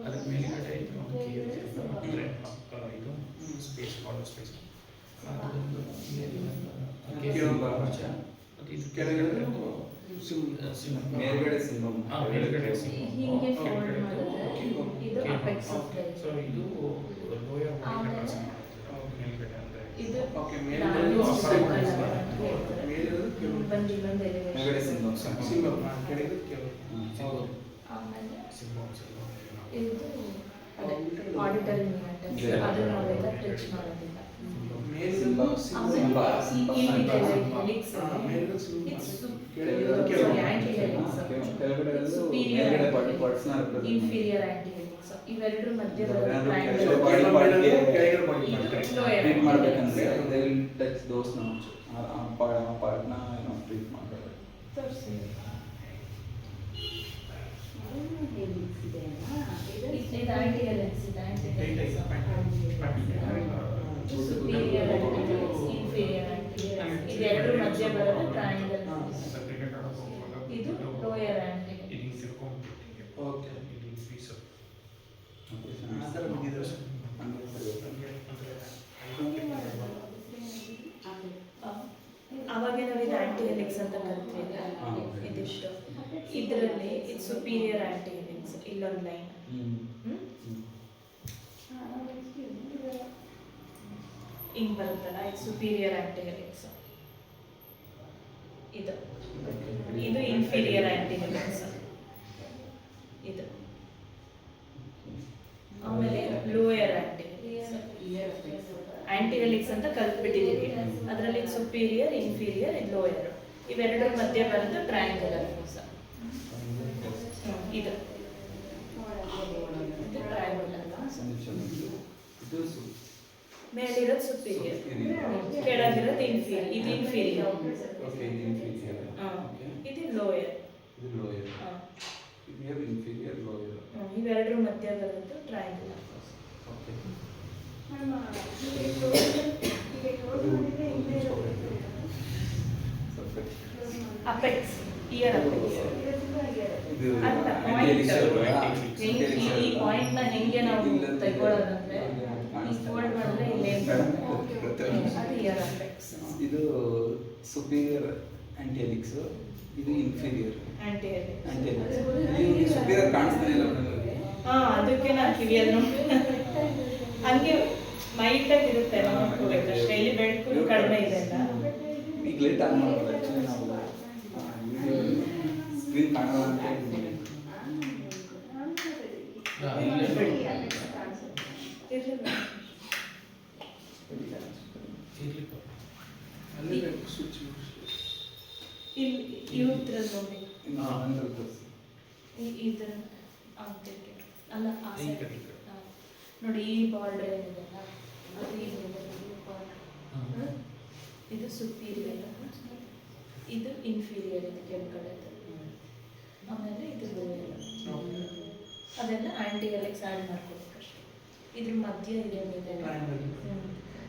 ಅದ್ರ ಮೇಲ್ಗಡೆ ಇದು ಅಂದರೆ ಇದು ಸ್ಪೇಸ್, ಕಾಲರ್ ಸ್ಪೇಸ್, ಅದೊಂದು ಅದು ಇದು ಕೆಳಗಡೆ ಮೇಲ್ಗಡೆ ಸಿಂಬಂ. ಮೇಲ್ಗಡೆ ಹೀಗೆ ಫೋಲ್ಡ್ ಮಾಡಿದ್ರೆ ಇದು ಅಪೆಕ್ಸ್ ಆಫ್ ದ. ಸೊ ಇದು ಲೋಯರ್ ಬಾಡಿ ರೆಪ್ರೆಸೆಂಟ್ ಮೇಲ್ಗಡೆ ಅಂದರೆ ಇದು ಮೇಲ್ಗಡೆ ಬಂದು ಇನ್ನೊಂದು ಎಲಿವೇಶನ್. ಮೇಲ್ಗಡೆ ಸಿಂಬಂ. ಆಮೇಲೆ ಸಿಂಬಲ್ ಇದು ಅದೇ ಆಡಿಟರಿ ನ್ಯೂಟನ್ಸ್, ಅದನ್ನ ನಾವೆಲ್ಲ ಟಚ್ ಮಾಡೋದಿಲ್ಲ. ಸಿಂಬಾ ಸಿಂಬಾ ಹೆಲಿಕ್ಸ್ ಕೆಳಗಡೆ ಮೇಲ್ಗಡೆ ಬಾಡಿ ಪಾರ್ಟ್ಸ್ ನ ಇನ್ಫೀರಿಯರ್ ಆಂಟಿ ಹೆಲಿಕ್ಸ್ ಇವೆರಡರ ಮಧ್ಯೆ ಬಾಡಿ ಪಾರ್ಟ್ಗೆ ಟ್ರೀಟ್ ಟ್ರೈಯಾಂಗಲ್ ಮಾಡಬೇಕಂದ್ರೆ they will touch those notes ಆ ಪಾರ್ಟ್ನ ಏನೋ ಟ್ರೀಟ್ ಮಾಡಬೇಕು. ಇದು ಆಂಟಿ ಹೆಲಿಕ್ಸ್ ಇದು anti helix superior aunty helix inferior aunty helix ಇದೆರಡರ ಮಧ್ಯೆ ಬರೋದು ಟ್ರಯಾಂಗಲ್ ಇದು ಲೋಯರ್ ಆಂಟಿ ಹೆಲಿಕ್ಸ್ ಓಕೆ ಅವಾಗ ನಾವು ಇದು ಆಂಟಿ ಹೆಲಿಕ್ಸ್ ಅಂತ ಕರಿತೀವಿ ಇದಿಷ್ಟು ಇದರಲ್ಲಿ ಇದು ಸುಪೀರಿಯರ್ ಆಂಟಿ ಹೆಲಿಕ್ಸ್ ಇಲ್ಲೊಂದು ಲೈನ್ ಹಿಂಗ್ ಬರುತ್ತಲ್ಲ ಇದು ಸುಪೀರಿಯರ್ ಆಂಟಿ ಹೆಲಿಕ್ಸ್ ಇದು ಇದು ಇನ್ಫೀರಿಯರ್ ಆಂಟಿ ಹೆಲಿಕ್ಸ್ ಇದು ಆಮೇಲೆ ಲೋಯರ್ ಆಂಟಿ ಆಂಟಿ ಹೆಲಿಕ್ಸ್ ಅಂತ ಕಲ್ತ್ಬಿಟ್ಟಿದೀವಿ ಅದರಲ್ಲಿ ಸುಪೀರಿಯರ್ ಇನ್ಫೀರಿಯರ್ ಇದು ಲೋಯರ್ ಇವೆರಡರ ಮಧ್ಯೆ ಬರೋದು ಟ್ರಯಾಂಗುಲರ್ ಫೋರ್ಸ್ ಇದು ಟ್ರಯಾಂಗುಲರ್ ಮೇಲಿರೋದು ಸುಪೀರಿಯರ್ ಕೆಳಗಿರೋದು ಇನ್ಫೀರಿಯರ್ ಇದು ಇನ್ಫೀರಿಯರ್ ಇದು ಲೋಯರ್ ಇವೆರಡರ ಮಧ್ಯೆ ಬರೋದು triangular fossa apex ear apex ಅಲ್ಲ ಪಾಯಿಂಟ್ ಈ ಪಾಯಿಂಟ್ ನ ಹೆಂಗೆ ನಾವು ತಗೊಳ್ಳೋದಂದ್ರೆ ಈ ಫೋಲ್ಡ್ ಮಾಡಿದ್ರೆ ಇಲ್ಲೇ ಅದು ಇಯರ್ ಅಪೆಕ್ಸ್ ಇದು ಸುಪೀರಿಯರ್ ಆಂಟಿ ಹೆಲಿಕ್ಸ್ ಇದು inferior aunty helix aunty helix superior ಕಾಣಿಸ್ತಾನೆ ಇಲ್ಲ ನನಗೆ. ಅದಕ್ಕೆ ನಾನು ಕಿವಿಯನ್ನು ಹಂಗೆ ಮೈಟ್ ಆಗಿ ಇರುತ್ತೆ ನೋಡ್ಕೋಬೇಕು ಅಷ್ಟೇ ಇಲ್ಲಿ ಬೆಳಕು ಕಡಿಮೆ ಇದೆ ಅಲ್ಲ ಈಗ ಲೇಟ್ ಆನ್ ಮಾಡೋದು ಆ್ಯಕ್ಚುಲಿ ನಾವು ಸ್ಕ್ರೀನ್ ಕಾಣಲ್ಲ ಅಂತ ಇರ್ಲಿ ಇಲ್ಲಿ ಇವ್ರ ನೋಡಿ ಇದ್ರ ಅಲ್ಲ ಆ side. ನೋಡಿ ಈ ಬಾರ್ಡರ್ ಏನಿದೆಲ್ಲ ಅದು ಇದು ಸುಪೀರಿಯರ್ ಇದು ಇನ್ಫೀರಿಯರ್ ಇದು ಕೆಳಗಡೆ ಆಮೇಲೆ ಇದು ಲೋಯರ್ ಅದೆಲ್ಲ ಆಂಟಿ ಹೆಲಿಕ್ಸ್ ಆ್ಯಡ್ ಮಾಡ್ಕೋಬೇಕಷ್ಟೆ ಇದ್ರ ಮಧ್ಯ ಇದೇನಿದೆ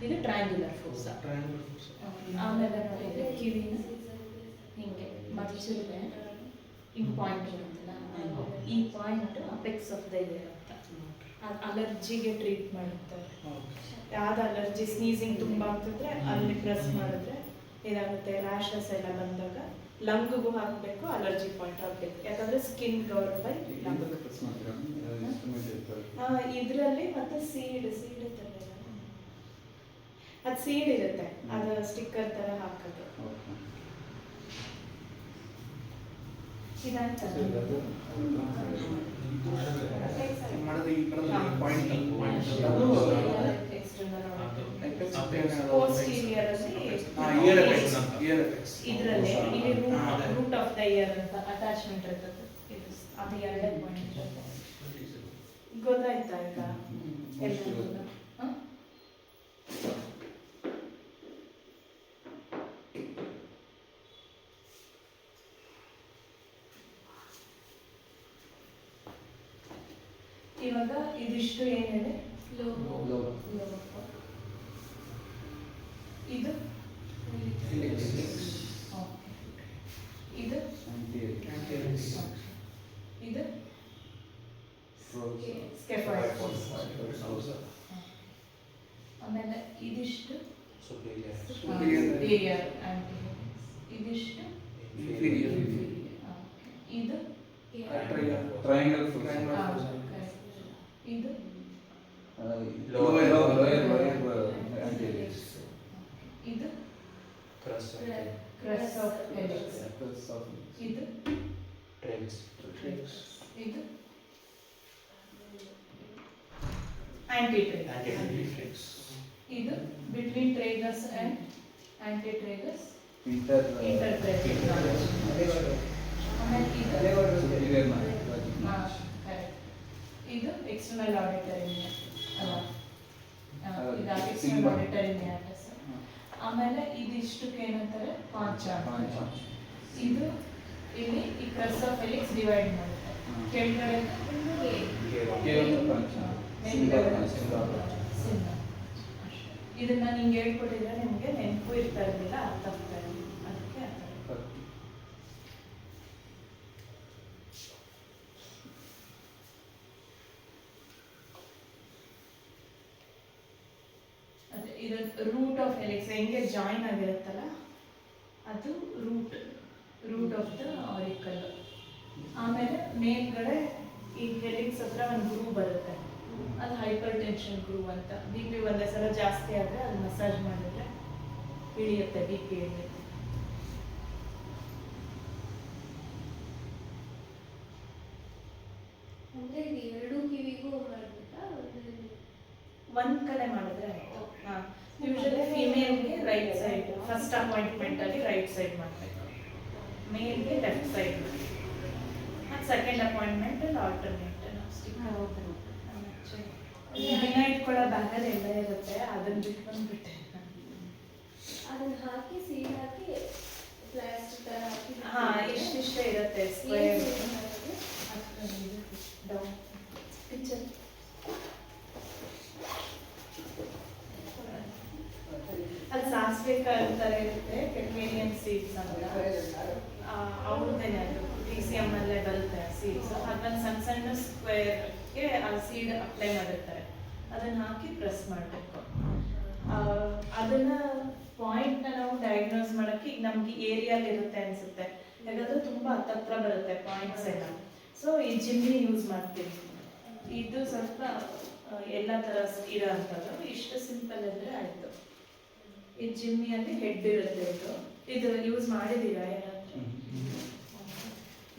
ಇದು ಟ್ರಯಾಂಗುಲರ್ ಫೋರ್ಸ್ ಆಮೇಲೆ ನೋಡಿದ್ರೆ ಕಿವಿನ ಹಿಂಗೆ ಮಚ್ಚುತ್ತೆ ಹಿಂಗೆ ಪಾಯಿಂಟ್ ಬರುತ್ತಲ್ಲ ಈ point apex of the year ಅಂತ ಅದು ಅಲರ್ಜಿಗೆ ಟ್ರೀಟ್ ಮಾಡುತ್ತಾರೆ ಯಾವ್ದು ಅಲರ್ಜಿ ಸ್ನೀಸಿಂಗ್ ತುಂಬ ಆಗ್ತಿದ್ರೆ ಅಲ್ಲಿ ಪ್ರೆಸ್ ಮಾಡಿದ್ರೆ ಇದಾಗುತ್ತೆ ರ್ಯಾಷಸ್ ಎಲ್ಲ ಬಂದಾಗ ಲಂಗ್ಗೂ ಹಾಕಬೇಕು ಅಲರ್ಜಿ ಪಾಯಿಂಟ್ ಆಗಬೇಕು ಯಾಕಂದ್ರೆ ಸ್ಕಿನ್ ಗವರ್ನ್ ಬೈ ಲಂಗ್ ಇದರಲ್ಲಿ ಮತ್ತೆ ಸೀಡ್ ಇರ್ತದೆ ಅದು ಸೀಡ್ ಇರುತ್ತೆ ಅದು ಸ್ಟಿಕ್ಕರ್ ತರ ಹಾಕೋದು ಇದಾಯ್ತಾ ಇದರಲ್ಲಿ ಇಲ್ಲಿ ರೂಟ್ ಆಫ್ ದ ಇಯರ್ ಅಂತ ಅಟ್ಯಾಚ್ಮೆಂಟ್ ಇರ್ತದೆ ಅದು ಎರಡೇ ಪಾಯಿಂಟ್ ಇರುತ್ತೆ ಗೊತ್ತಾಯ್ತಾ ಈಗ ಎಲ್ಲ ಇವಾಗ ಇದಿಷ್ಟು ಏನಿದೆ ಇದು ಇದು ಇದು ಸ್ಕೆಫಾಯ್ಡ್ ಫೋರ್ಸ್ ಆಮೇಲೆ ಇದಿಷ್ಟು ಸುಪೀರಿಯರ್ ಆಂಟಿ ಇದಿಷ್ಟು ಇದು ಟ್ರಯಾಂಗಲ್ ಫೋರ್ಸ್ ಇದು ಲೋಯರ್ ಆಂಟಿ ಹೆಲಿಕ್ಸ್ ಇದು ಕ್ರಸ್ ಆಫ್ ಹೆಲಿಕ್ಸ್ ಇದು ಇದು ಆಂಟಿ ಟ್ರಿಕ್ಸ್ ಇದು between tragus and anti tragus inter interpretive knowledge. ಆಮೇಲೆ ಇದು superior logic knowledge. ಕರೆಕ್ಟ್. ಇದು ಎಕ್ಸ್ಟರ್ನಲ್ ಆಡಿಟರಿ ಅಲ್ಲ ಇದು ಎಕ್ಸ್ಟರ್ನಲ್ Symbol. Auditory matters. ಆಮೇಲೆ ಇದಿಷ್ಟಕ್ಕೆ ಏನಂತಾರೆ ಪಾಂಚ. ಇದು ಇಲ್ಲಿ ಈ ಕ್ರಸ್ ಆಫ್ ಹೆಲಿಕ್ಸ್ ಡಿವೈಡ್ ಮಾಡುತ್ತೆ. ಕೆಳಗಡೆ ಇದನ್ನ ನಿಂಗೆ ಹೇಳ್ಕೊಟ್ಟಿದ್ರೆ ನಿಮಗೆ ನೆನಪು ಇರ್ತಾ ಇರಲಿಲ್ಲ, ಅರ್ಥ ಆಗ್ತಾ ಇರಲಿಲ್ಲ, ಅದಕ್ಕೆ ಆ ಥರ. ಅದೇ ಇದು ರೂಟ್ ಆಫ್ ಹೆಲಿಕ್ಸ್ ಹೆಂಗೆ ಜಾಯಿನ್ ಆಗಿರುತ್ತಲ್ಲ ಅದು ರೂಟ್ ಆಫ್ ದ ಆರಿಕಲ್. ಆಮೇಲೆ ಮೇಲ್ಗಡೆ ಈ ಹೆಲಿಕ್ಸ್ ಹತ್ರ ಒಂದು ಗ್ರೂ ಬರುತ್ತೆ, ಅದು ಹೈಪರ್ ಟೆನ್ಷನ್ ಗ್ರೂ ಅಂತ. ಬಿ ಪಿ ಒಂದೇ ಸಲ ಜಾಸ್ತಿ ಆದರೆ ಅದು ಮಸಾಜ್ ಮಾಡಿದ್ರೆ ಇಳಿಯುತ್ತೆ, ಬಿ ಪಿ ಇಳಿಯುತ್ತೆ. ಅಂದ್ರೆ ಇದು ಎರಡು ಕಿವಿಗೂ ಮಾಡ್ಬೇಕಾ? ಒಂದ್ ಕಡೆ ಮಾಡಿದ್ರೆ ಆಯ್ತು. ಯೂಶಲಿ ಫಿಮೇಲ್ಗೆ ರೈಟ್ ಸೈಡ್ ಫಸ್ಟ್ ಅಪಾಯಿಂಟ್ಮೆಂಟ್ ಅಲ್ಲಿ ರೈಟ್ ಸೈಡ್ ಮಾಡಬೇಕು, ಮೇಲ್ಗೆ ಲೆಫ್ಟ್ ಸೈಡ್ ಮಾಡಿ. ಮತ್ತು ಸೆಕೆಂಡ್ ಅಪಾಯಿಂಟ್ಮೆಂಟ್ ಅಲ್ಲಿ ಆಲ್ಟರ್ನೇಟ್. ದಿನ ಇಟ್ಕೊಳ್ಳೋ ಬ್ಯಾಗಲ್ಲಿ ಎಲ್ಲ ಇರುತ್ತೆ, ಅದನ್ನ ಬಿಟ್ಟು ಬಂದ್ಬಿಟ್ಟೆ. ಅದನ್ನ ಹಾಕಿ ಸೀಡ್ ಹಾಕಿ ಪ್ಲಾಸ್ಟಿಕ್ ತರ ಹಾಕಿ ಹಾ ಇಷ್ಟಿಷ್ಟೇ ಇರುತ್ತೆ ಸ್ಕ್ವೇರ್. ಪಿಕ್ಚರ್ ಅದು ಸಾಸಿವೆ ಕಾಳು ಥರ ಇರುತ್ತೆ, ಕೆಟ್ಮೇರಿಯನ್ ಸೀಡ್ಸ್ ಅಂತ. ಅವ್ರದ್ದೇನೆ ಅದು DCM ಅಲ್ಲೇ ಬರುತ್ತೆ ಸೀಡ್ಸ್. ಅದನ್ನ ಸಣ್ಣ ಸಣ್ಣ ಸ್ಕ್ವೇರ್ಗೆ ಆ ಸೀಡ್ ಅಪ್ಲೈ ಮಾಡಿರ್ತಾರೆ, ಅದನ್ನ ಹಾಕಿ ಪ್ರೆಸ್ ಮಾಡಬೇಕು. ಅದನ್ನ ಪಾಯಿಂಟ್ನ ನಾವು ಡಯಾಗ್ನೋಸ್ ಮಾಡೋಕ್ಕೆ ಈಗ ನಮ್ಗೆ ಏರಿಯಲ್ಲಿ ಇರುತ್ತೆ ಅನ್ಸುತ್ತೆ, ಯಾಕಂದ್ರೆ ತುಂಬ ಹತ್ತತ್ರ ಬರುತ್ತೆ ಪಾಯಿಂಟ್ಸ್ ಎಲ್ಲ. ಸೊ ಈ ಜಿಮ್ಮಿ ಯೂಸ್ ಮಾಡ್ತೀವಿ. ಇದು ಸ್ವಲ್ಪ ಎಲ್ಲ ಥರ ಇರೋ ಅಂಥದ್ದು. ಇಷ್ಟು ಸಿಂಪಲ್ ಅಂದರೆ ಆಯಿತು. ಈ ಜಿಮ್ಮಿಯಲ್ಲಿ ಹೆಡ್ ಇರುತ್ತೆ. ಇದು ಯೂಸ್ ಮಾಡಿದ್ದೀರಾ ಏನಾದ್ರು?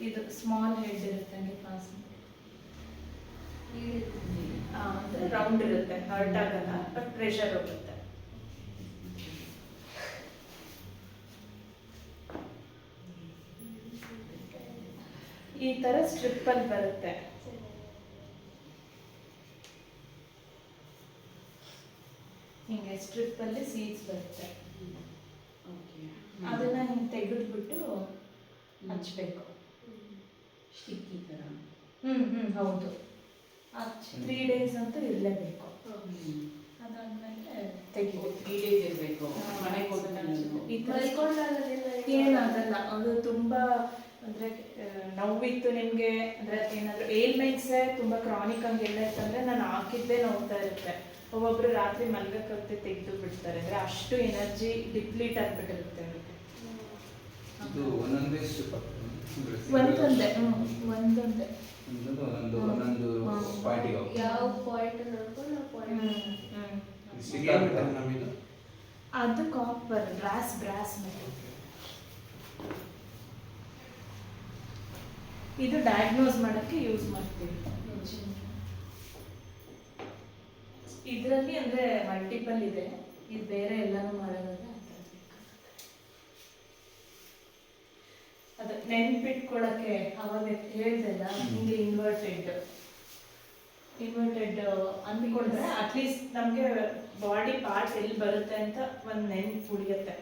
ಇದು ಸ್ಮಾಲ್ ಹೆಡ್ ಇರುತ್ತೆ, ನೀವು ಪಾಸ್ ಅಂದರೆ ರೌಂಡ್ ಇರುತ್ತೆ, ಹರ್ಟ್ ಆಗಲ್ಲ, ಬಟ್ ಪ್ರೆಷರ್ ಹೋಗುತ್ತೆ. ಈ ಥರ ಸ್ಟ್ರಿಪ್ಪಲ್ಲಿ ಬರುತ್ತೆ. ಹಿಂಗೆ ಸ್ಟ್ರಿಪ್ಪಲ್ಲಿ ಸೀಡ್ಸ್ ಬರುತ್ತೆ. ಅದನ್ನ ಹಿಂಗೆ ತೆಗೆದ್ಬಿಟ್ಟು ಹಚ್ಬೇಕು. ಸ್ಟಿಕ್ಕಿ ಥರ. ಹೌದು. 3 days ಅಂತೂ ಇರಲೇಬೇಕು. ಅದಾದ್ಮೇಲೆ ತೆಗಿಬೇಕು. 3 days ಇರಬೇಕು. ಮನೆಗೆ ಹೋದ್ರೆ ಏನಾಗಲ್ಲ. ಅದು ತುಂಬಾ ಅಂದ್ರೆ ನೋವಿತ್ತು ನಿಮ್ಗೆ ಅಂದ್ರೆ ಏನಾದ್ರು ಏಲ್ಮೆಂಟ್ಸೇ ತುಂಬಾ ಕ್ರಾನಿಕ್ ಹಂಗೆಲ್ಲ ಇತ್ತಂದ್ರೆ ನಾನು ಹಾಕಿದ್ದೇ ನೋವ್ತಾ ಇರುತ್ತೆ. ಒಬ್ಬೊಬ್ರು ರಾತ್ರಿ ಮಲ್ಗಕ್ಕೆ ತೆಗೆದು ಬಿಡ್ತಾರೆ, ಅಂದ್ರೆ ಅಷ್ಟು ಎನರ್ಜಿ ಡಿಪ್ಲೀಟ್ ಆಗ್ಬಿಟ್ಟಿರುತ್ತೆ ಅವ್ರಿಗೆ. ಇದು ಒಂದೊಂದೇ ಸ್ಟ್ರಿಪ್ ಒಂದೊಂದೇ ಒಂದೊಂದು ಪಾಯಿಂಟಿಗೆ ಯಾವ ಪಾಯಿಂಟ್ ನೋಡ್ಕೊಂಡು ಆ ಪಾಯಿಂಟ್ ನಮ್ಮಿದು ಅದು ಕಾಪರ್ ಬ್ರಾಸ್ ಮೆಟಲ್. ಇದು ಡಯಾಗ್ನೋಸ್ ಮಾಡಕ್ಕೆ ಯೂಸ್ ಮಾಡ್ತೀವಿ. ಇದರಲ್ಲಿ ಅಂದ್ರೆ ಮಲ್ಟಿಪಲ್ ಇದೆ, ಇದು ಬೇರೆ ಎಲ್ಲಾನು ಮಾಡೋದಾದ್ರೆ ಅದು ನೆನ್ಪಿಟ್ಕೊಳಕ್ಕೆ ಅವಾಗ ಹೇಳ್ದಲ್ಲ ಹಿಂಗೆ ಇನ್ವರ್ಟೆಡ್ ಅಂದ್ಕೊಂಡ್ರೆ ಅಟ್ಲೀಸ್ಟ್ ನಮಗೆ ಬಾಡಿ ಪಾರ್ಟ್ಸ್ ಎಲ್ಲಿ ಬರುತ್ತೆ ಅಂತ ಒಂದು ನೆನ್ಪು ಉಳಿಯುತ್ತೆ.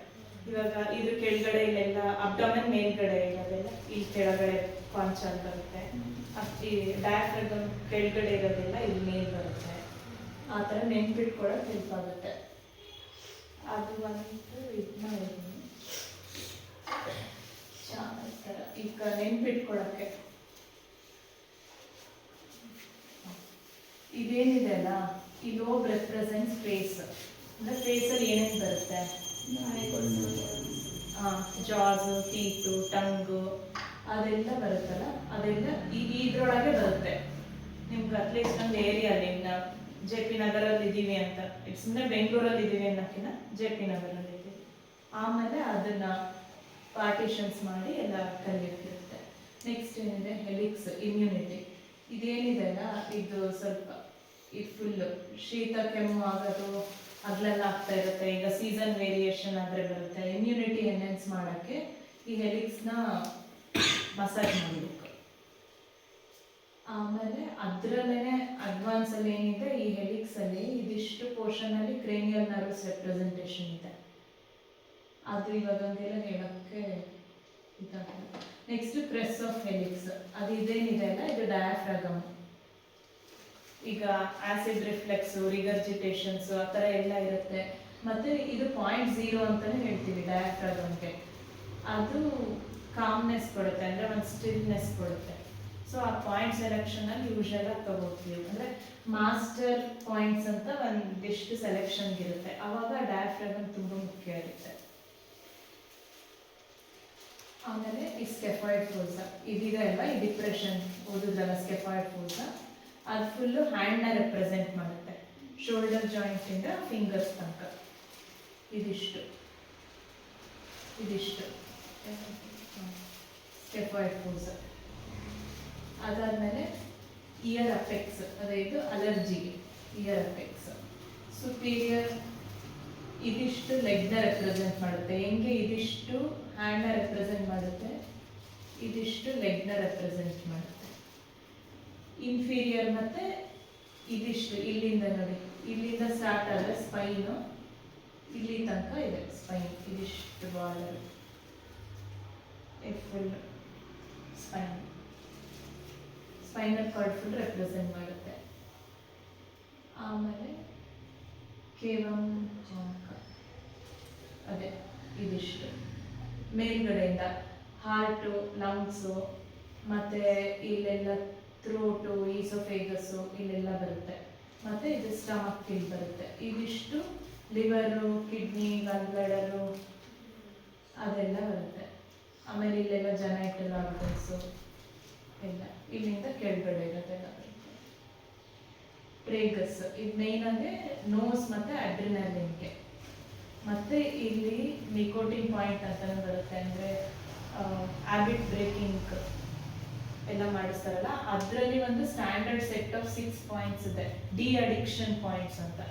ಇವಾಗ ಇದ್ರ ಕೆಳಗಡೆ ಇಲ್ಲೆಲ್ಲ ಅಬ್ಡಮನ್ ಮೇಲ್ಗಡೆ ಇರೋದೆಲ್ಲ ಇಲ್ಲಿ ಕೆಳಗಡೆ ಕೊಂಚ ಅಂತ ಬರುತ್ತೆ, ಈ ಡಯಾಫ್ರಗಮ್ ಕೆಳಗಡೆ ಇರೋದೆಲ್ಲ ಇಲ್ಲಿ ಮೇಲ್ ಬರುತ್ತೆ. ಆ ಥರ ನೆನ್ಪಿಟ್ಕೊಳ್ಳೋಕೆ ಹೆಲ್ಪ್ ಆಗುತ್ತೆ. ಅದು ಒಂದು ಇದನ್ನ ಥರ ಈಗ ನೆನ್ಪಿಟ್ಕೊಳ್ಳೋಕ್ಕೆ ಇದೇನಿದೆ ಅಲ್ಲ, ಈ ಲೋಬ್ ರೆಪ್ರೆಸೆಂಟ್ಸ್ ಫೇಸ್. ಅಂದರೆ ಫೇಸಲ್ಲಿ ಏನೇನು ಬರುತ್ತೆ, ಜಾಸು, ಟೀತು, ಟಂಗು ಅದೆಲ್ಲ ಬರುತ್ತಲ್ಲ, ಅದೆಲ್ಲ ಇದ್ರೊಳಗೆ ಬರುತ್ತೆ. ನಿಮ್ಗೆ ಅಟ್ಲೀಸ್ಟ್ ಒಂದು ಏರಿಯಲ್ಲಿ ನಾವು JP ನಗರಲ್ಲಿ ಇದ್ದೀವಿ ಅಂತ, ಸುಮ್ಮನೆ ಬೆಂಗಳೂರಲ್ಲಿ ಇದ್ದೀವಿ ಅನ್ನೋಕ್ಕಿಂತ JP ನಗರಲ್ಲಿ ಇದ್ದೀವಿ. ಆಮೇಲೆ ಅದನ್ನ ಪಾರ್ಟಿಷನ್ಸ್ ಮಾಡಿ ಎಲ್ಲ ಕಲಿಯುತ್ತಿರುತ್ತೆ. ನೆಕ್ಸ್ಟ್ ಏನಿದೆ ಹೆಲಿಕ್ಸ್, ಇಮ್ಯುನಿಟಿ. ಇದೇನಿದೆ ಅಲ್ಲ ಇದು ಸ್ವಲ್ಪ ಇದು ಫುಲ್ಲು ಶೀತ ಕೆಮ್ಮು ಆಗೋದು, ಅದ್ಲೆಲ್ಲ ಆಗ್ತಾ ಇರುತ್ತೆ. ಈಗ ಸೀಸನ್ ವೇರಿಯೇಷನ್ ಆದರೆ ಬರುತ್ತೆ. ಇಮ್ಯುನಿಟಿ ಎನ್ಹೆನ್ಸ್ ಮಾಡೋಕ್ಕೆ ಈ ಹೆಲಿಕ್ಸ್ನ ಮಸಾಜ್ ಮಾಡಬೇಕು. ಆಮೇಲೆ ಅದರಲ್ಲೇ ಅಡ್ವಾನ್ಸಲ್ಲಿ ಏನಿದೆ, ಈ ಹೆಲಿಕ್ಸಲ್ಲಿ ಇದಿಷ್ಟು ಪೋರ್ಷನಲ್ಲಿ ಕ್ರೇನಿಯಲ್ ನರ್ವ್ಸ್ ರೆಪ್ರೆಸೆಂಟೇಷನ್ ಇದೆ. ಅದು ಇವಾಗ ಹಂಗೆಲ್ಲ ಹೇಳೋಕ್ಕೆ ಇದಾಗಲ್ಲ. ನೆಕ್ಸ್ಟ್ ಕ್ರೆಸ್ ಆಫ್ ಹೆಲಿಕ್ಸ್, ಅದು ಇದೇನಿದೆ ಅಲ್ಲ, ಇದು ಡಯಾಫ್ರಾಗಮ್. ಈಗ ಆಸಿಡ್ ರಿಫ್ಲೆಕ್ಸು, ರಿಗರ್ಜಿಟೇಷನ್ಸು ಆ ಥರ ಎಲ್ಲ ಇರುತ್ತೆ. ಮತ್ತು ಇದು 0.0 ಅಂತಲೇ ಹೇಳ್ತೀವಿ ಡಯಾಫ್ರಾಗಮ್ಗೆ. ಅದು ಕಾಮ್ನೆಸ್ ಕೊಡುತ್ತೆ, ಅಂದರೆ ಒಂದು ಸ್ಟಿಲ್ನೆಸ್ ಕೊಡುತ್ತೆ. ಸೊ ಆ ಪಾಯಿಂಟ್ ಸೆಲೆಕ್ಷನಲ್ಲಿ ಯೂಶಲಾಗಿ ತಗೋತೀವಿ. ಅಂದರೆ ಮಾಸ್ಟರ್ ಪಾಯಿಂಟ್ಸ್ ಅಂತ ಒಂದಿಷ್ಟು ಸೆಲೆಕ್ಷನ್ಗಿರುತ್ತೆ. ಆವಾಗ ಡಯಾಫ್ರಾಗಮ್ ತುಂಬ ಮುಖ್ಯ ಇರುತ್ತೆ. ಆಮೇಲೆ ಈ ಸ್ಕೆಫಾಯ್ಡ್ ಫೋರ್ಸ ಇದಿದೆ ಅಲ್ಲ, ಈ ಡಿಪ್ರೆಷನ್ ಓದಿದ್ರಲ್ಲ ಸ್ಕೆಫಾಯ್ಡ್ ಫೋರ್ಸ, ಅದು ಫುಲ್ಲು ಹ್ಯಾಂಡ್ನ ರೆಪ್ರೆಸೆಂಟ್ ಮಾಡುತ್ತೆ. ಶೋಲ್ಡರ್ ಜಾಯಿಂಟಿಂದ ಫಿಂಗರ್ಸ್ ತನಕ ಇದಿಷ್ಟು ಸ್ಕೆಫಾಯ್ಡ್ ಫೋರ್ಸ. ಅದಾದಮೇಲೆ ಇಯರ್ ಅಪೆಕ್ಸ್, ಅದೇ ಇದು ಅಲರ್ಜಿಗೆ ಇಯರ್ ಅಪೆಕ್ಸ್. ಸುಪೀರಿಯರ್ ಇದಿಷ್ಟು ಲೆಗ್ನ ರೆಪ್ರೆಸೆಂಟ್ ಮಾಡುತ್ತೆ. ಹೆಂಗೆ ಇದಿಷ್ಟು ಹ್ಯಾಂಡ್ನ ರೆಪ್ರೆಸೆಂಟ್ ಮಾಡುತ್ತೆ, ಇದಿಷ್ಟು ಲೆಗ್ನ ರೆಪ್ರೆಸೆಂಟ್ ಮಾಡುತ್ತೆ. ಇನ್ಫೀರಿಯರ್ ಮತ್ತು ಇದಿಷ್ಟು ಇಲ್ಲಿಂದ ನೋಡಿ, ಇಲ್ಲಿಂದ ಸ್ಟಾರ್ಟ್ ಆದರೆ ಸ್ಪೈನು ಇಲ್ಲಿ ತನಕ ಇದೆ ಸ್ಪೈನ್. ಇದಿಷ್ಟು border full spinal cord full represent ಮಾಡುತ್ತೆ. ಆಮೇಲೆ ಕೇವಂ ಜಾಂಕ, ಅದೇ ಇದಿಷ್ಟು ಮೇಲ್ಗಡೆಯಿಂದ ಹಾರ್ಟು, ಲಂಗ್ಸು, ಮತ್ತು ಇಲ್ಲೆಲ್ಲ ಥ್ರೋಟು, ಈಸೋಫೇಗಸ್ಸು ಇಲ್ಲೆಲ್ಲ ಬರುತ್ತೆ. ಮತ್ತು ಇದು ಸ್ಟಮಕ್ ಇಲ್ಲಿ ಬರುತ್ತೆ. ಇದಿಷ್ಟು ಲಿವರು, ಕಿಡ್ನಿ, ಗಲ್ ಬ್ಲಾಡರು ಅದೆಲ್ಲ ಬರುತ್ತೆ. ಆಮೇಲೆ ಇಲ್ಲೆಲ್ಲ ಜನೈಟಲ್ ಆರ್ಗನ್ಸು ಎಲ್ಲ ಇಲ್ಲಿಂದ ಕೆಳಗಡೆ ಇರೋದೆಲ್ಲ ಬರುತ್ತೆ. ಟ್ರೇಗಸ್ ಇದು ಮೇಯ್ನ್ ಅಂದರೆ ನೋಸ್ ಮತ್ತು ಅಡ್ರಿನಲಿನ್ಗೆ. ಮತ್ತು ಇಲ್ಲಿ ನಿಕೋಟಿನ್ ಪಾಯಿಂಟ್ ಅಂತಲೂ ಬರುತ್ತೆ. ಅಂದರೆ ಹ್ಯಾಬಿಟ್ ಬ್ರೇಕಿಂಗ್ ಎಲ್ಲ ಮಾಡಿಸ್ತಾರಲ್ಲ, ಅದರಲ್ಲಿ ಒಂದು ಸ್ಟ್ಯಾಂಡರ್ಡ್ ಸೆಟ್ ಆಫ್ 6 ಪಾಯಿಂಟ್ಸ್ ಇದೆ, ಡಿ ಅಡಿಕ್ಷನ್ ಪಾಯಿಂಟ್ಸ್ ಅಂತ.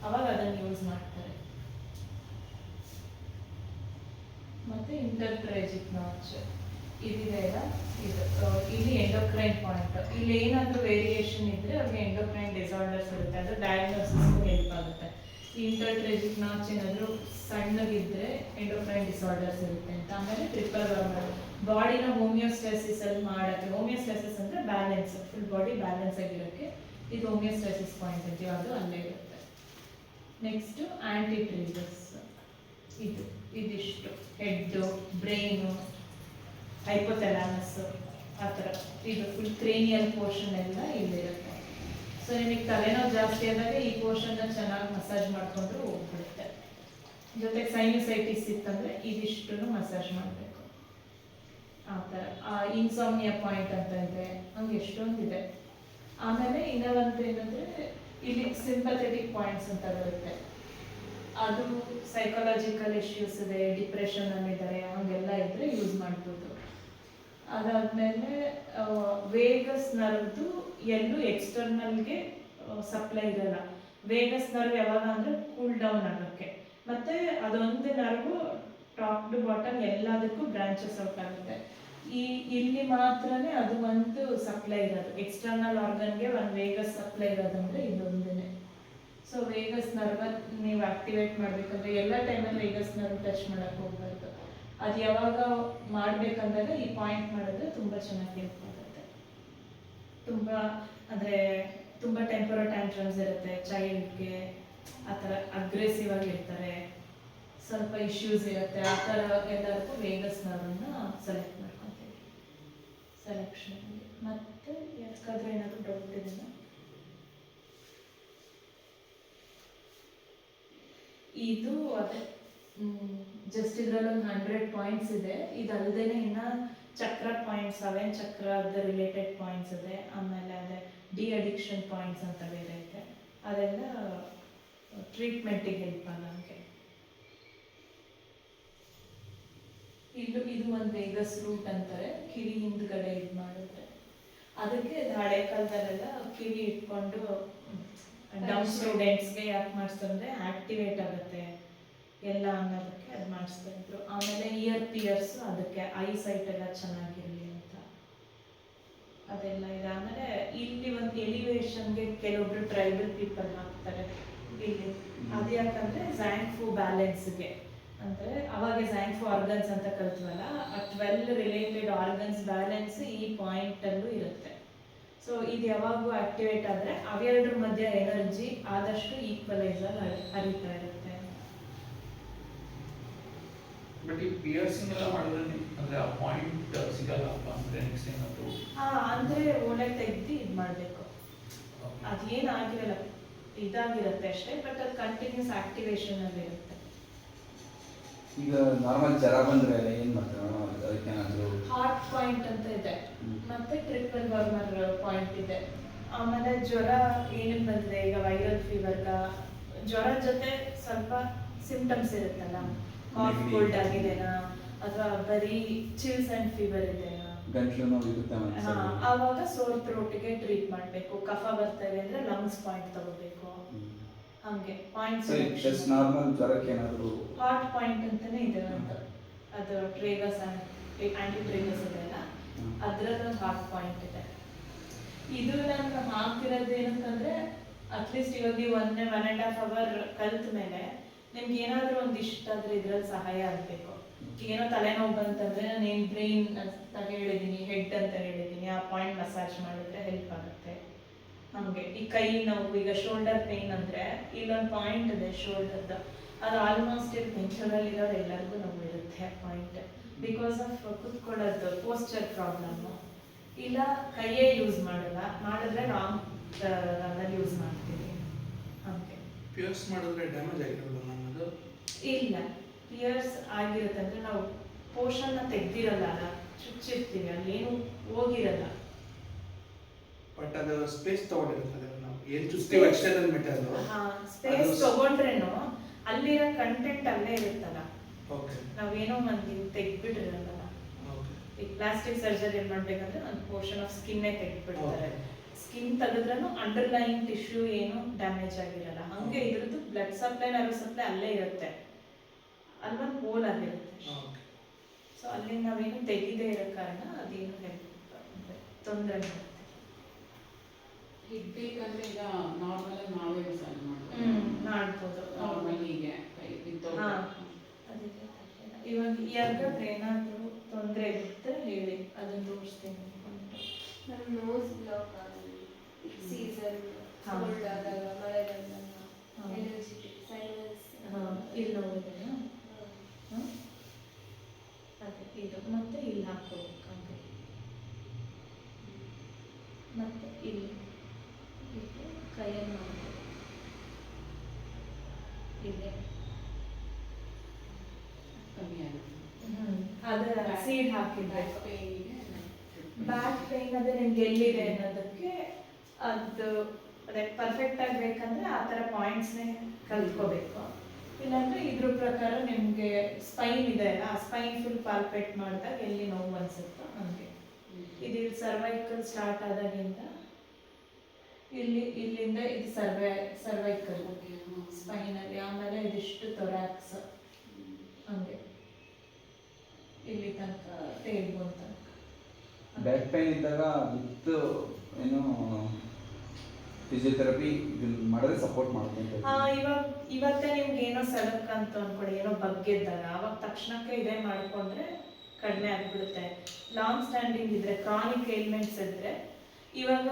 ಅವಾಗ ಅದನ್ನು ಯೂಸ್ ಮಾಡ್ತಾರೆ. ಮತ್ತು ಇಂಟರ್ಟ್ರೇಜಿಕ್ ನಾಚ್ ಇದಿದೆ ಅಲ್ಲ, ಇಲ್ಲಿ ಎಂಡೋಕ್ರೈನ್ ಪಾಯಿಂಟ್. ಇಲ್ಲಿ ಏನಾದರೂ ವೇರಿಯೇಷನ್ ಇದ್ದರೆ ಅವ್ರಿಗೆ ಎಂಡೋಕ್ರೈನ್ ಡಿಸಾರ್ಡರ್ಸ್ ಇರುತ್ತೆ, ಅದು ಡಯಾಗ್ನೋಸಿಸ್ಗೂ ಹೆಲ್ಪ್ ಆಗುತ್ತೆ. ಈ ಇಂಟರ್ಟ್ರೇಜಿಕ್ ನಾಚ್ ಏನಾದರೂ ಸಣ್ಣಗಿದ್ದರೆ ಎಂಡೋಕ್ರೈನ್ ಡಿಸಾರ್ಡರ್ಸ್ ಇರುತ್ತೆ ಅಂತ. ಆಮೇಲೆ ಟ್ರಿಪಲ್ ವರ್ಮಲ್, ಬಾಡಿನ ಹೋಮಿಯೋಸ್ಟಾಸಿಸಲ್ಲಿ ಮಾಡೋಕ್ಕೆ, ಹೋಮಿಯೋಸ್ಟಾಸಿಸ್ ಅಂದರೆ ಬ್ಯಾಲೆನ್ಸ್, ಫುಲ್ ಬಾಡಿ ಬ್ಯಾಲೆನ್ಸ್ ಆಗಿರೋಕ್ಕೆ ಇದು ಹೋಮಿಯೋಸ್ಟಾಸಿಸ್ ಪಾಯಿಂಟ್ ಅಂತೀವಿ, ಅದು ಅಲ್ಲೇ ಇರುತ್ತೆ. ನೆಕ್ಸ್ಟು ಆ್ಯಂಟಿಟ್ರೀಗಸ್, ಇದಿಷ್ಟು ಹೆಡ್ಡು, ಬ್ರೈನು, ಹೈಪೋಥೆಲಾಮಸ್ ಆ ಥರ ಇದು ಫುಲ್ ಕ್ರೇನಿಯಲ್ ಪೋರ್ಷನ್ ಎಲ್ಲ ಇಲ್ಲಿರುತ್ತೆ. ಸೊ ನಿಮಗೆ ತಲೆನೋವು ಜಾಸ್ತಿ ಆದಾಗ ಈ ಪೋರ್ಷನ್ನ ಚೆನ್ನಾಗಿ ಮಸಾಜ್ ಮಾಡಿಕೊಂಡ್ರು ಹೋಗ್ಬಿಡುತ್ತೆ. ಜೊತೆಗೆ ಸೈನುಸೈಟಿಸ್ ಇತ್ತಂದರೆ ಇದಿಷ್ಟು ಮಸಾಜ್ ಮಾಡಬೇಕು ಆ ಥರ. ಇನ್ಸಾಮ್ನಿಯಾ ಪಾಯಿಂಟ್ ಅಂತ ಇದೆ, ಹಂಗೆ ಎಷ್ಟೊಂದಿದೆ. ಆಮೇಲೆ ಇನ್ನೊಂದು ಏನಂದರೆ ಇಲ್ಲಿ ಸಿಂಪಥೆಟಿಕ್ ಪಾಯಿಂಟ್ಸ್ ಅಂತ ಬರುತ್ತೆ. ಅದು ಸೈಕಾಲಜಿಕಲ್ ಇಶ್ಯೂಸ್ ಇದೆ, ಡಿಪ್ರೆಷನಲ್ಲಿದ್ದಾರೆ, ಹಾಗೆಲ್ಲ ಇದ್ದರೆ ಯೂಸ್ ಮಾಡ್ಬೋದು. ಅದಾದಮೇಲೆ ವೇಗಸ್ ನರ್ವ್ದು ಎಲ್ಲೂ ಎಕ್ಸ್ಟರ್ನಲ್ಗೆ ಸಪ್ಲೈ ಇರಲ್ಲ. ವೇಗಸ್ ನರ್ವ್ ಯಾವಾಗ ಅಂದರೆ ಕೂಲ್ ಡೌನ್ ಆಗೋಕ್ಕೆ, ಮತ್ತು ಅದೊಂದು ನರ್ವು ಟಾಪ್ ಟು ಬಾಟಮ್ ಎಲ್ಲದಕ್ಕೂ ಬ್ರಾಂಚಸ್ ಔಟ್ ಆಗುತ್ತೆ. ಇಲ್ಲಿ ಮಾತ್ರನೇ ಅದು ಒಂದು ಸಪ್ಲೈ ಇರೋದು, ಎಕ್ಸ್ಟರ್ನಲ್ ಆರ್ಗನ್ಗೆ ಒಂದು ವೇಗಸ್ ಸಪ್ಲೈ ಇರೋದಂದರೆ ಇದೊಂದೇ. ಸೊ ವೇಗಸ್ ನರ್ವ್ ನೀವು ಆಕ್ಟಿವೇಟ್ ಮಾಡಬೇಕಂದ್ರೆ ಎಲ್ಲ ಟೈಮಲ್ಲಿ ವೇಗಸ್ ನರ್ವ್ ಟಚ್ ಮಾಡೋಕ್ಕೆ ಹೋಗ್ಬಾರ್ದು. ಅದು ಯಾವಾಗ ಮಾಡಬೇಕಂದಾಗ ಈ ಪಾಯಿಂಟ್ ಮಾಡಿದ್ರೆ ತುಂಬ ಚೆನ್ನಾಗಿ ಹೆಲ್ಪ್ ಆಗುತ್ತೆ. ತುಂಬ ಅಂದರೆ ತುಂಬ ಟೆಂಪರಲ್ ಟ್ಯಾಂಟ್ರಮ್ಸ್ ಇರುತ್ತೆ ಚೈಲ್ಡ್ಗೆ, ಆ ಥರ ಅಗ್ರೆಸಿವ್ ಆಗಿರ್ತಾರೆ, ಸ್ವಲ್ಪ ಇಶ್ಯೂಸ್ ಇರುತ್ತೆ, ಆ ಥರ ಎಲ್ಲರಿಗೂ ವೇಗಸ್ ನರ್ವನ್ನ ಸೆಲೆಕ್ಟ್ ಮಾಡ್ಕೊತೀವಿ ಸೆಲೆಕ್ಷನಲ್ಲಿ. ಮತ್ತು ಯಾಕಾದ್ರೆ ಏನಾದರೂ ಡೌಟ್ ಇದೆಯಾ? ಇದು ಅದೇ ಜಸ್ಟ್ ಇದರಲ್ಲಿ ಒಂದು 100 ಪಾಯಿಂಟ್ಸ್ ಇದೆ. ಇದಲ್ಲದೆ ಇನ್ನು ಚಕ್ರ ಪಾಯಿಂಟ್ಸ್, 7 ಚಕ್ರದ ರಿಲೇಟೆಡ್ ಪಾಯಿಂಟ್ಸ್ ಇದೆ. ಆಮೇಲೆ ಅದೇ ಡಿ ಅಡಿಕ್ಷನ್ ಪಾಯಿಂಟ್ಸ್ ಅಂತ ಬೇರೆ ಇದೆ. ಅದೆಲ್ಲ ಟ್ರೀಟ್ಮೆಂಟಿಗೆ ಹೆಲ್ಪ್ ಆಗಂಗೆ. ಇದು ಒಂದು ವೇಗಸ್ ರೂಟ್ ಅಂತಾರೆ, ಕಿವಿ ಹಿಂದ್ಗಡೆ ಇದು ಮಾಡಿದ್ರೆ. ಅದಕ್ಕೆ ಹಳೆ ಕಾಲದಲ್ಲೆಲ್ಲ ಕಿವಿ ಇಟ್ಕೊಂಡು ಡೌನ್ ಸ್ಟೂಡೆಂಟ್ಸ್ಗೆ ಯಾಕೆ ಮಾಡಿಸ್ತಾರೆ ಅಂದರೆ ಆಕ್ಟಿವೇಟ್ ಆಗುತ್ತೆ ಎಲ್ಲ ಅನ್ನೋದಕ್ಕೆ ಅದು ಮಾಡಿಸ್ತಾ ಇದ್ರು. ಆಮೇಲೆ ಪಿಯರ್ಸ್ ಅದಕ್ಕೆ ಐ ಸೈಟ್ ಎಲ್ಲ ಚೆನ್ನಾಗಿರಲಿ ಅಂತ ಅದೆಲ್ಲ ಇದೆ. ಆಮೇಲೆ ಇಲ್ಲಿ ಒಂದು ಎಲಿವೇಶನ್ಗೆ ಕೆಲವೊಬ್ರು ಟ್ರೈಬಲ್ ಪೀಪಲ್ ಹಾಕ್ತಾರೆ ಇಲ್ಲಿ. ಅದು ಯಾಕಂದ್ರೆ ಝ್ಯಾಂಗ್ಫು ಬ್ಯಾಲೆನ್ಸ್ಗೆ ಅಂದರೆ ಅವಾಗ ಝ್ಯಾಂಗ್ಫು ಆರ್ಗನ್ಸ್ ಅಂತ ಕಲ್ತ್ವಲ್ಲ, 12 ರಿಲೇಟೆಡ್ ಆರ್ಗನ್ಸ್ ಬ್ಯಾಲೆನ್ಸ್ ಈ ಪಾಯಿಂಟಲ್ಲೂ ಇರುತ್ತೆ. ಸೊ ಇದು ಯಾವಾಗೂ ಆಕ್ಟಿವೇಟ್ ಆದರೆ ಅವೆರಡರ ಮಧ್ಯೆ ಎನರ್ಜಿ ಆದಷ್ಟು ಈಕ್ವಲೈಸ್ ಆಗಿ ಹರಿತಾ ಇರುತ್ತೆ. ಬಟ್ ಈ ಪಿಯರ್ಸಿಂಗ್ ಎಲ್ಲ ಮಾಡಿದ್ರೆ ಅಂದ್ರೆ ಆ ಪಾಯಿಂಟ್ ಸಿಗಲ್ಲ ಅಂದ್ರೆ ನೆಕ್ಸ್ಟ್ ಏನಾದ್ರು ಅಂದರೆ ಓಲೆ ತೆಗ್ದು ಇದು ಮಾಡಬೇಕು. ಅದೇನಾಗಿರಲ್ಲ, ಇದಾಗಿರುತ್ತೆ ಅಷ್ಟೇ, ಬಟ್ ಅದು ಕಂಟಿನ್ಯೂಸ್ ಆಕ್ಟಿವೇಶನ್ ಅಲ್ಲಿ ಇರುತ್ತೆ. ಈಗ ನಾರ್ಮಲ್ ಜ್ವರ ಬಂದ್ರೆ ಏನು ಮಾಡ್ತಾರೆ ಮೇಡಮ್? ಅದಕ್ಕೇನಾದರೂ ಹಾರ್ಟ್ ಪಾಯಿಂಟ್ ಅಂತ ಇದೆ, ಮತ್ತೆ ಟ್ರಿಪಲ್ ಬರ್ಮರ್ ಪಾಯಿಂಟ್ ಇದೆ. ಆಮೇಲೆ ಜ್ವರ ಏನಕ್ಕೆ ಬಂದಿದೆ, ಈಗ ವೈರಲ್ ಫೀವರ್ಗ ಜ್ವರದ ಜೊತೆ ಸ್ವಲ್ಪ ಸಿಂಪ್ಟಮ್ಸ್ ಇರುತ್ತಲ್ಲ, ಕಾಫ್ ಕೋಲ್ಡ್ ಆಗಿದೆನಾ ಅಥವಾ ಬರೀ ಚಿಲ್ಸ್ ಅಂಡ್ ಫೀವರ್ ಇದೆನಾ, ಗಂಟ್ಲು ನೋವು ಇರುತ್ತೆ ಆವಾಗ ಸೋರ್ ಥ್ರೋಟ್ಗೆ ಟ್ರೀಟ್ ಮಾಡಬೇಕು. ಕಫ ಬರ್ತಾ ಇದೆ ಅಂದ್ರೆ ಲಂಗ್ಸ್ ಪಾಯಿಂಟ್ ತಗೋಬೇಕು. ಹಂಗೆ ಪಾಯಿಂಟ್ಸ್ ನಾರ್ಮಲ್ ಜ್ವರಕ್ಕೆ ಏನಾದರೂ ಹಾರ್ಟ್ ಪಾಯಿಂಟ್ ಅಂತಾನೆ ಇದೆ ಅಂತ, ಅದು ಟ್ರೇಗಸ್ ಆಂಟಿ ಟ್ರೇಗಸ್ ಇದೆಲ್ಲ ಅದರಲ್ಲಿ ಒಂದು ಹಾರ್ಟ್ ಪಾಯಿಂಟ್ ಇದೆ. ಇದು ನಾನು ಹಾಕಿರೋದು ಏನಂತಂದ್ರೆ ಅಟ್ಲೀಸ್ಟ್ ಇವಾಗ ನೀವು 1.5 ಅವರ್ ಕಲ್ತ ಮೇಲೆ ನಿಮ್ಗೆ ಏನಾದರೂ ಒಂದು ಇಷ್ಟ ಆದ್ರೆ ಇದ್ರಲ್ಲಿ ಸಹಾಯ ಆಗಬೇಕು. ಏನೋ ತಲೆನೋವು ಬಂತಂದ್ರೆ ನಾನು ಏನು ಬ್ರೈನ್ ಅಂತ ಹೇಳಿದ್ದೀನಿ, ಹೆಡ್ ಅಂತ ಹೇಳಿದ್ದೀನಿ, ಆ ಪಾಯಿಂಟ್ ಮಸಾಜ್ ಮಾಡಿದ್ರೆ ಹೆಲ್ಪ್ ಆಗುತ್ತೆ. ನಮಗೆ ಈ ಕೈ ನೋವು, ಈಗ ಶೋಲ್ಡರ್ ಪೇನ್ ಅಂದರೆ ಇಲ್ಲೊಂದು ಪಾಯಿಂಟ್ ಇದೆ ಶೋಲ್ಡರ್ದು, ಅದು ಆಲ್ಮೋಸ್ಟ್ ಬೆಂಗಳೂರಲ್ಲಿರೋರು ಎಲ್ಲರಿಗೂ ನೋವು ಇರುತ್ತೆ ಪಾಯಿಂಟ್, ಬಿಕಾಸ್ ಆಫ್ ಕುತ್ಕೊಳ್ಳೋದು ಪೋಸ್ಚರ್ ಪ್ರಾಬ್ಲಮ್ಮು. ಇಲ್ಲ ಕೈಯೇ ಯೂಸ್ ಮಾಡಲ್ಲ, ಮಾಡಿದ್ರೆ ರಾಂಗ್ ರನ್ನಲ್ಲಿ ಯೂಸ್ ಮಾಡ್ತೀವಿ. ಹಾಗೆ ಪಿಯರ್ಸ್ ಮಾಡಿದ್ರೆ ಡ್ಯಾಮೇಜ್ ಆಗಿರೋಲ್ಲ ನನ್ನದು? ಇಲ್ಲ, ಪಿಯರ್ಸ್ ಆಗಿರುತ್ತೆ ಅಂದರೆ ನಾವು ಪೋರ್ಷನ್ನ ತೆಗ್ದಿರಲ್ಲ, ಚುಚ್ಚಿರ್ತೀವಿ, ಅಲ್ಲೇನು ಹೋಗಿರಲ್ಲ. ಬಟ್ ಅದು ಸ್ಪೇಸ್ ತಗೊಂಡಿರುತ್ತದೆ, ನಾವು ಏನು ಚುಚ್ತೀವಿ ಎಕ್ಸ್ಟರ್ನಲ್ ಮೆಟಲ್. ಸ್ಪೇಸ್ ತಗೊಂಡ್ರೇನು ಅಲ್ಲಿರೋ ಕಂಟೆಂಟ್ ಅಲ್ಲೇ ಇರುತ್ತಲ್ಲ. ಓಕೆ. ನಾವೇನೋ ಒಂದು ತೆಗ್ದ್ಬಿಟ್ಟಿರಲ್ಲ. ಈಗ ಪ್ಲಾಸ್ಟಿಕ್ ಸರ್ಜರಿ ಏನು ಮಾಡ್ಬೇಕಂದ್ರೆ ಒಂದು ಪೋರ್ಷನ್ ಆಫ್ ಸ್ಕಿನ್ನೇ ತೆಗೆದ್ಬಿಡ್ತಾರೆ. ಸ್ಕಿನ್ ತೆಗೆದ್ರೂ ಅಂಡರ್ಲೈನ್ ಟಿಶ್ಯೂ ಏನು ಡ್ಯಾಮೇಜ್ ಆಗಿರಲ್ಲ. ಹಂಗೆ ಇದ್ರದ್ದು ಬ್ಲಡ್ ಸಪ್ಲೈ ನರ್ವ್ ಸಪ್ಲೈ ಅಲ್ಲೇ ಇರುತ್ತೆ, ಅಲ್ಲೊಂದು ಹೋಲ್ ಆಗಿರುತ್ತೆ. ಸೊ ಅಲ್ಲಿ ನಾವೇನು ತೆಗಿದೇ ಇರೋ ಕಾರಣ ಅದೇನು ತೊಂದರೆ ಮಾಡುತ್ತೆ. ಇಡ್ಬೇಕಂದ್ರೆ ಈಗ ನಾರ್ಮಲ್ ಆಗಿ ನಾವೇ ಮಸಾಜ್ ಮಾಡ್ತೀವಿ. ಮಾಡ್ಬೋದು ನಾರ್ಮಲ್ ಹೀಗೆ ಕೈ ಬಿದ್ದೋಗ. ಇವಾಗ ಯಾರಿಗಾದ್ರೆ ಏನಾದರೂ ತೊಂದರೆ ಇರುತ್ತೆ ಹೇಳಿ, ಅದನ್ನು ತೋರಿಸ್ತೀನಿ. ನಮ್ಮ ನೋಸ್ ಬ್ಲಾಕ್ ಆಗಿ ಸೀಸನ್ ಕೋಲ್ಡ್ ಆದಾಗ, ಮಳೆ ಬಂದಾಗ, ಎನರ್ಜಿಟಿಕ್ ಸೈನಸ್ ಇಲ್ಲಿ ನೋಡಿದೆಯಾ? ಅದೇ ಇದು ಮತ್ತೆ ಇಲ್ಲಿ ಹಾಕೋಬೇಕು ಹಂಗೆ, ಮತ್ತೆ ಇಲ್ಲಿ ಇಟ್ಟು ಕೈಯನ್ನು ಮಾಡಬೇಕು ಇಲ್ಲೇ. ಕಮ್ಮಿ ಆಗುತ್ತೆ. ಅದರ ಸೀಡ್ ಹಾಕಿರ್ಬೇಕು. ಪೇಯ್ನಿಗೆ ಬ್ಯಾಕ್ ಪೇನ್ ಅದೇ ನಿಮ್ಗೆ ಎಲ್ಲಿದೆ ಅನ್ನೋದಕ್ಕೆ ಅದು ಅದೇ ಪರ್ಫೆಕ್ಟ್ ಆಗಬೇಕಂದ್ರೆ ಆ ಥರ ಪಾಯಿಂಟ್ಸ್ನೇ ಕಲ್ತ್ಕೋಬೇಕು. ಇಲ್ಲಾಂದ್ರೆ ಇದ್ರ ಪ್ರಕಾರ ನಿಮಗೆ ಸ್ಪೈನ್ ಇದೆ ಅಲ್ಲ, ಆ ಸ್ಪೈನ್ ಫುಲ್ ಪಾಲ್ಪೇಟ್ ಮಾಡಿದಾಗ ಎಲ್ಲಿ ನೋವು ಅನ್ಸುತ್ತೋ ಹಂಗೆ. ಇದು ಸರ್ವೈಕಲ್ ಸ್ಟಾರ್ಟ್ ಆದಾಗಿಂದ ಇಲ್ಲಿಂದ ಇದು ಸರ್ವೈಕಲ್ ಸ್ಪೈನಲ್ಲಿ, ಆಮೇಲೆ ಇದಿಷ್ಟು ಥೊರಾಕ್ಸ್ ಹಂಗೆ ಇಲ್ಲಿ ತನಕ ಟೇಲ್ ಬೋನ್ ತನಕ. ಬ್ಯಾಕ್ ಪೈನ್ ಇದ್ದಾಗ ವಿತ್ ಏನು ಫಿಸಿಯೋಥೆರಪಿ ಮಾಡಿದ್ರೆ ಸಪೋರ್ಟ್ ಮಾಡ್ಕೊಂತ. ಇವತ್ತೇ ನಿಮ್ಗೆ ಏನೋ ಸಡಕ್ ಅಂತ ಅನ್ಕೊಳ್ಳಿ, ಏನೋ ಬಗ್ಗೆದ್ದಾಗ ಅವಾಗ ತಕ್ಷಣಕ್ಕೆ ಇದೇ ಮಾಡ್ಕೊಂಡ್ರೆ ಕಡಿಮೆ ಆಗಿಬಿಡುತ್ತೆ. ಲಾಂಗ್ ಸ್ಟ್ಯಾಂಡಿಂಗ್ ಇದ್ರೆ, ಕ್ರಾನಿಕ್ ಏಲ್ಮೆಂಟ್ಸ್ ಇದ್ರೆ, ಇವಾಗ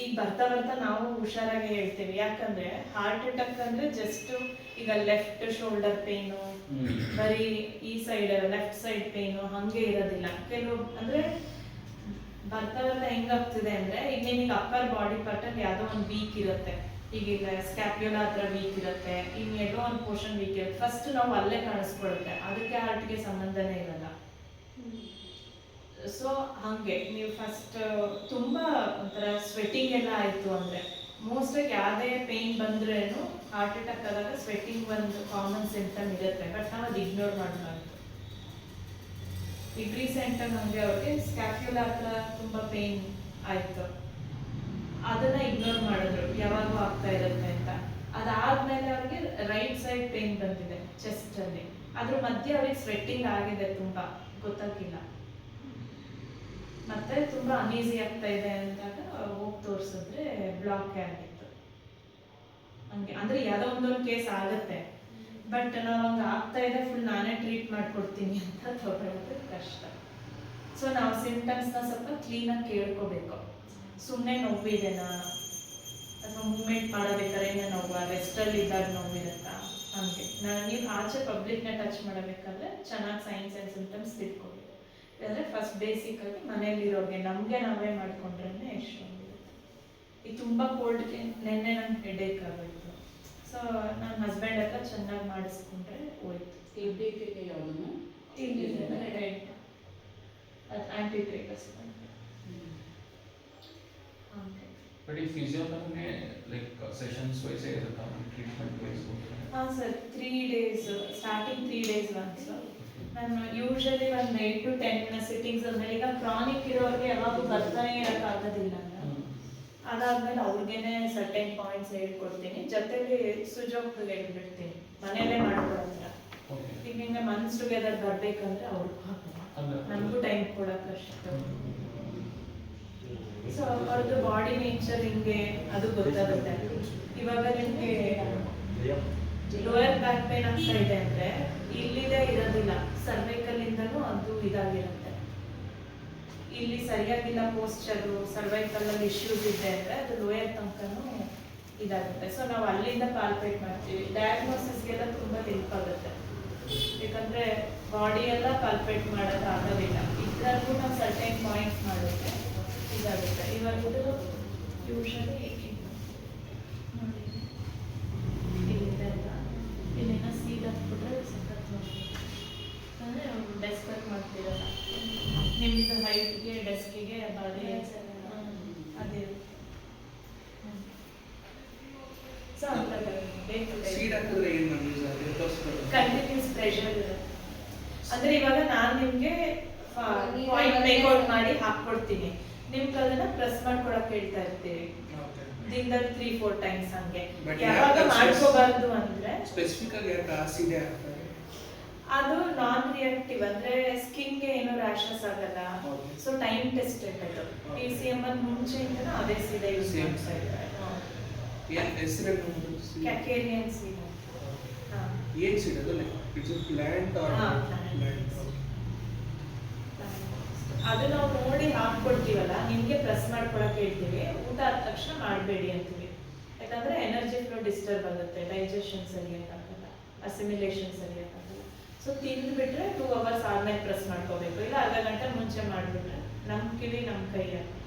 ಈಗ ಬರ್ತಾ ಬರ್ತಾ ನಾವು ಹುಷಾರಾಗಿ ಹೇಳ್ತೀವಿ. ಯಾಕಂದ್ರೆ ಹಾರ್ಟ್ ಅಟ್ಯಾಕ್ ಅಂದ್ರೆ ಜಸ್ಟ್ ಈಗ ಲೆಫ್ಟ್ ಶೋಲ್ಡರ್ ಪೇನು, ಬರೀ ಈ ಸೈಡ್ ಲೆಫ್ಟ್ ಸೈಡ್ ಪೇನು ಹಂಗೆ ಇರೋದಿಲ್ಲ. ಕೆಲವು ಅಂದ್ರೆ ಬರ್ತಾ ಬರ್ತಾ ಹೆಂಗಾಗ್ತಿದೆ ಅಂದ್ರೆ, ಈಗ ನಿಮಗೆ ಅಪ್ಪರ್ ಬಾಡಿ ಪಾರ್ಟ್ ಅಲ್ಲಿ ಯಾವುದೋ ಒಂದು ವೀಕ್ ಇರುತ್ತೆ. ಈಗ ಸ್ಕ್ಯಾಪ್ಯುಲಾ ಹತ್ರ ವೀಕ್ ಇರುತ್ತೆ, ಇನ್ನೆಲ್ಲೋ ಒಂದು ಪೋರ್ಷನ್ ವೀಕ್ ಇರುತ್ತೆ. ಫಸ್ಟ್ ನಾವು ಅಲ್ಲೇ ಕಾಣಿಸ್ಕೊಳುತ್ತೆ, ಅದಕ್ಕೆ ಹಾರ್ಟ್ಗೆ ಸಂಬಂಧನೇ ಇರಲ್ಲ. ಸೊ ಹಾಗೆ ನೀವು ಫಸ್ಟ್ ತುಂಬ ಒಂಥರ ಸ್ವೆಟ್ಟಿಂಗ್ ಎಲ್ಲ ಆಯಿತು ಅಂದರೆ, ಮೋಸ್ಟಾಗಿ ಯಾವುದೇ ಪೇಯ್ನ್ ಬಂದ್ರೇನು ಹಾರ್ಟ್ ಅಟ್ಯಾಕ್ ಆದಾಗ ಸ್ವೆಟ್ಟಿಂಗ್ ಒಂದು ಕಾಮನ್ ಸಿಂಪ್ಟಮ್ ಇರುತ್ತೆ. ಬಟ್ ನಾವು ಅದು ಇಗ್ನೋರ್ ಮಾಡಬಾರ್ದು. ಈಗ ರೀಸೆಂಟಾಗಿ ನಮಗೆ ಅವ್ರಿಗೆ ಸ್ಕ್ಯಾಪ್ಯುಲಾ ಹತ್ರ ತುಂಬ ಪೇಯ್ನ್ ಆಯಿತು, ಅದನ್ನ ಇಗ್ನೋರ್ ಮಾಡಿದ್ರು, ಯಾವಾಗೂ ಆಗ್ತಾ ಇರುತ್ತೆ ಅಂತ. ಅದಾದ್ಮೇಲೆ ಅವ್ರಿಗೆ ರೈಟ್ ಸೈಡ್ ಪೇನ್ ಬಂದಿದೆ ಚೆಸ್ಟ್ ಅಲ್ಲಿ. ಅದ್ರ ಮಧ್ಯೆ ಅವ್ರಿಗೆ ಸ್ವೆಟ್ಟಿಂಗ್ ಆಗಿದೆ, ತುಂಬಾ ಗೊತ್ತಾಗಿಲ್ಲ. ಮತ್ತೆ ತುಂಬಾ ಅನ್ಈಸಿ ಆಗ್ತಾ ಇದೆ ಅಂದಾಗ ಹೋಗಿ ತೋರಿಸಿದ್ರೆ ಬ್ಲಾಕ್ ಆಗಿತ್ತು. ಹಂಗೆ ಅಂದ್ರೆ ಯಾವುದೋ ಒಂದೊಂದು ಕೇಸ್ ಆಗುತ್ತೆ, ಬಟ್ ನಾವು ಹಂಗೆ ಆಗ್ತಾ ಇದೆ ಫುಲ್ ನಾನೇ ಟ್ರೀಟ್ ಮಾಡ್ಕೊಡ್ತೀನಿ ಅಂತ ತಗೊಳ್ಳೋದು ಕಷ್ಟ. ಸೊ ನಾವು ಸಿಂಟಮ್ಸ್ನ ಸ್ವಲ್ಪ ಕ್ಲೀನಾಗಿ ಕೇಳ್ಕೋಬೇಕು. ಸುಮ್ಮನೆ ನೋವಿದೆನಾ ಅಥವಾ ಮೂವ್ಮೆಂಟ್ ಮಾಡಬೇಕಾದ್ರೆ ಏನೋ ನೋವು, ರೆಸ್ಟಲ್ಲಿ ಇದ್ದಾಗ ನೋವಿರುತ್ತಾ, ಹಂಗೆ ನೀವು ಆಚೆ ಪಬ್ಲಿಕ್ನ ಟಚ್ ಮಾಡಬೇಕಾದ್ರೆ ಚೆನ್ನಾಗಿ ಸೈನ್ಸ್ ಆ್ಯಂಡ್ ಸಿಂಟಮ್ಸ್ ತಿಳ್ಕೊಬೇಕು. ಅಂದರೆ ಫಸ್ಟ್ ಬೇಸಿಕ್ಕಾಗಿ ಮನೇಲಿರೋಗೆ ನಮಗೆ ನಾವೇ ಮಾಡ್ಕೊಂಡ್ರೆ ಎಷ್ಟೊಂದಿರುತ್ತೆ. ಈಗ ತುಂಬ ಕೋಲ್ಡ್ಗೆ ನೆನ್ನೆ ನಂಗೆ ಹೆಡೇಕ್ ಆಗೋಯ್ತು. ಸೊ ನನ್ನ ಹಸ್ಬೆಂಡ್ ಹತ್ರ ಚೆನ್ನಾಗಿ ಮಾಡಿಸ್ಕೊಂಡ್ರೆ ಹೋಯ್ತು. ಹೆಡ್ಡೇಕಿಗೆ ಯಾವುದನ್ನು ಅದು ಆ್ಯಂಟಿಟ್ರೇಕಸ್. ಬಟ್ ಈ ಫಿಸಿಯೋಥೆರಪಿ ಲೈಕ್ ಸೆಷನ್ಸ್ ವೈಸೇ ಇರುತ್ತಾ, ಟ್ರೀಟ್ಮೆಂಟ್ ವೈಸ್? ಹಾಂ sir, 3 days, starting 3 days once. ನಾನು ಯೂಶಲಿ ಒಂದು 8 to 10 ಸಿಟ್ಟಿಂಗ್ಸ್ ಅಂದಮೇಲೆ, ಈಗ ಕ್ರಾನಿಕ್ ಇರೋರಿಗೆ ಯಾವಾಗೂ ಬರ್ತಾನೆ ಇರೋಕ್ಕಾಗೋದಿಲ್ಲ. ಅದಾದ್ಮೇಲೆ ಅವ್ರಿಗೇನೆ ಸರ್ಟೆನ್ ಪಾಯಿಂಟ್ಸ್ ಹೇಳ್ಕೊಡ್ತೀನಿ, ಜೊತೆಲಿ ಸುಜೋಗ್ದು ಹೇಳ್ಬಿಡ್ತೀನಿ, ಮನೆಯಲ್ಲೇ ಮಾಡ್ಕೊಡಂತ. ಈಗ ಹಿಂಗೆ ಮನ್ಸ್ ಟುಗೆದರ್ ಬರ್ಬೇಕಂದ್ರೆ ಅವ್ರಿಗೂ ನನಗೂ ಟೈಮ್ ಕೊಡೋಕ್ಕಷ್ಟು. ಸೊ ಅವ್ರದ್ದು ಬಾಡಿ ನೇಚರ್ ಹಿಂಗೆ ಅದು ಗೊತ್ತಾಗುತ್ತೆ. ಇವಾಗ ನಿಮಗೆ ಲೋಯರ್ ಬ್ಯಾಕ್ ಪೇನ್ ಆಗ್ತಾ ಇದೆ ಅಂದ್ರೆ ಇಲ್ಲಿದೆ ಇರೋದಿಲ್ಲ, ಸರ್ವೈಕಲ್ ಇಂದನೂ ಅದು ಇದಾಗಿರುತ್ತೆ. ಇಲ್ಲಿ ಸರಿಯಾಗಿಲ್ಲ ಪೋಸ್ಚರು, ಸರ್ವೈಕಲ್ ಅಲ್ಲಿ ಇಶ್ಯೂಸ್ ಇದೆ ಅಂದ್ರೆ ಅದು ಲೋಯರ್ ತನಕನೂ ಇದಾಗುತ್ತೆ. ಸೊ ನಾವು ಅಲ್ಲಿಂದ ಪಾಲ್ಪೇಟ್ ಮಾಡ್ತೀವಿ. ಡಯಾಗ್ನೋಸಿಸ್ಗೆಲ್ಲ ತುಂಬ ಹೆಲ್ಪ್ ಆಗುತ್ತೆ, ಯಾಕಂದ್ರೆ ಬಾಡಿ ಎಲ್ಲ ಪಾಲ್ಪೇಟ್ ಮಾಡೋದು ಆಗೋದಿಲ್ಲ. ಇದ್ರಲ್ಲೂ ನಾವು ಸರ್ಟೈನ್ ಪಾಯಿಂಟ್ಸ್ ಮಾಡೋಕ್ಕೆ ಇದಾಗುತ್ತೆ. ಇವಾಗ ಇದು ಯೂಶಲಿ ನೋಡಿ ಇಲ್ಲಿದೆ ಅಲ್ಲ, ಇಲ್ಲೇನೋ ಸೀಲ್ ಹಾಕ್ಬಿಟ್ರೆ ಸಖತ್ ಅಂದರೆ ಡೆಸ್ಕ್ ವರ್ಕ್ ಮಾಡ್ತಿರಲ್ಲ, ನಿಮ್ಮದು ಹೈಟ್ಗೆ ಡೆಸ್ಕಿಗೆ ಬಾಡಿ ಅದೇ. ಸೊ ಸೀಡ್ ಹಾಕಿದ್ರೆ ಏನು ಮಾಡಿ ಯೂಸ್ ಆಗುತ್ತೆ ತೋರಿಸ್ಬೋದು. ಕಂಟಿನ್ಯೂಸ್ ಪ್ರೆಷರ್ ಇರುತ್ತೆ. ಅಂದ್ರೆ ಇವಾಗ ನಾನು ನಿಮ್ಗೆ ಪಾಯಿಂಟ್ ಮೇಕೌಟ್ ಮಾಡಿ ಹಾಕ್ಕೊಡ್ತೀನಿ, ನಿಮ್ಗೆ ಅದನ್ನ ಪ್ರೆಸ್ ಮಾಡ್ಕೊಳಕ್ ಹೇಳ್ತಾ ಇರ್ತೀವಿ ದಿನದಲ್ಲಿ 3-4 ಟೈಮ್ಸ್. ಹಂಗೆ ಯಾವಾಗ ಮಾಡ್ಕೋಬಾರ್ದು ಅಂದ್ರೆ ಸ್ಪೆಸಿಫಿಕ್ ಆಗಿ ಯಾಕೆ ಆಸಿಡ್ ಹಾಕ್ತಾರೆ? ಅದು ನಾನ್ ರಿಯಾಕ್ಟಿವ್, ಅಂದ್ರೆ ಸ್ಕಿನ್ಗೆ ಏನೋ ರ್ಯಾಷಸ್ ಆಗಲ್ಲ. ಸೊ ಟೈಮ್ ಟೆಸ್ಟೆಡ್ ಅದು. PCM ಅಲ್ಲಿ ಮುಂಚೆಯಿಂದ ಅದೇ ಸೀಡೆ ಯೂಸ್ ಮಾಡ್ತಾ ಇದ್ದಾರೆ. ಏನು ಹೆಸರು? ಕ್ಯಾಕೇರಿಯನ್ ಸೀಡ್. ಏನು ಸೀಡ್ ಅದು? Like it's plant R plant? ಅದು ನಾವು ನೋಡಿ ಹಾಕ್ಕೊಡ್ತೀವಲ್ಲ, ನಿಮಗೆ ಪ್ರೆಸ್ ಮಾಡ್ಕೊಳಕ್ಕೆ ಹೇಳ್ತೀವಿ. ಊಟ ಆದ ತಕ್ಷಣ ಮಾಡಬೇಡಿ ಅಂತೀವಿ, ಯಾಕಂದ್ರೆ ಎನರ್ಜಿ ಫ್ಲೋ ಡಿಸ್ಟರ್ಬ್ ಆಗುತ್ತೆ, ಡೈಜೆಷನ್ ಸರಿಯಾಗಲ್ಲ, ಅಸಿಮಿಲೇಷನ್ ಸರಿಯಾಗಲ್ಲ. ಸೊ ತಿಂದ್ಬಿಟ್ರೆ 2 hours ಆದ್ಮೇಲೆ ಪ್ರೆಸ್ ಮಾಡ್ಕೋಬೇಕು, ಇಲ್ಲ ಅರ್ಧ ಗಂಟೆ ಮುಂಚೆ ಮಾಡಿಬಿಟ್ರೆ ನಮ್ಮ ಕಿವಿ ನಮ್ಮ ಕೈಯ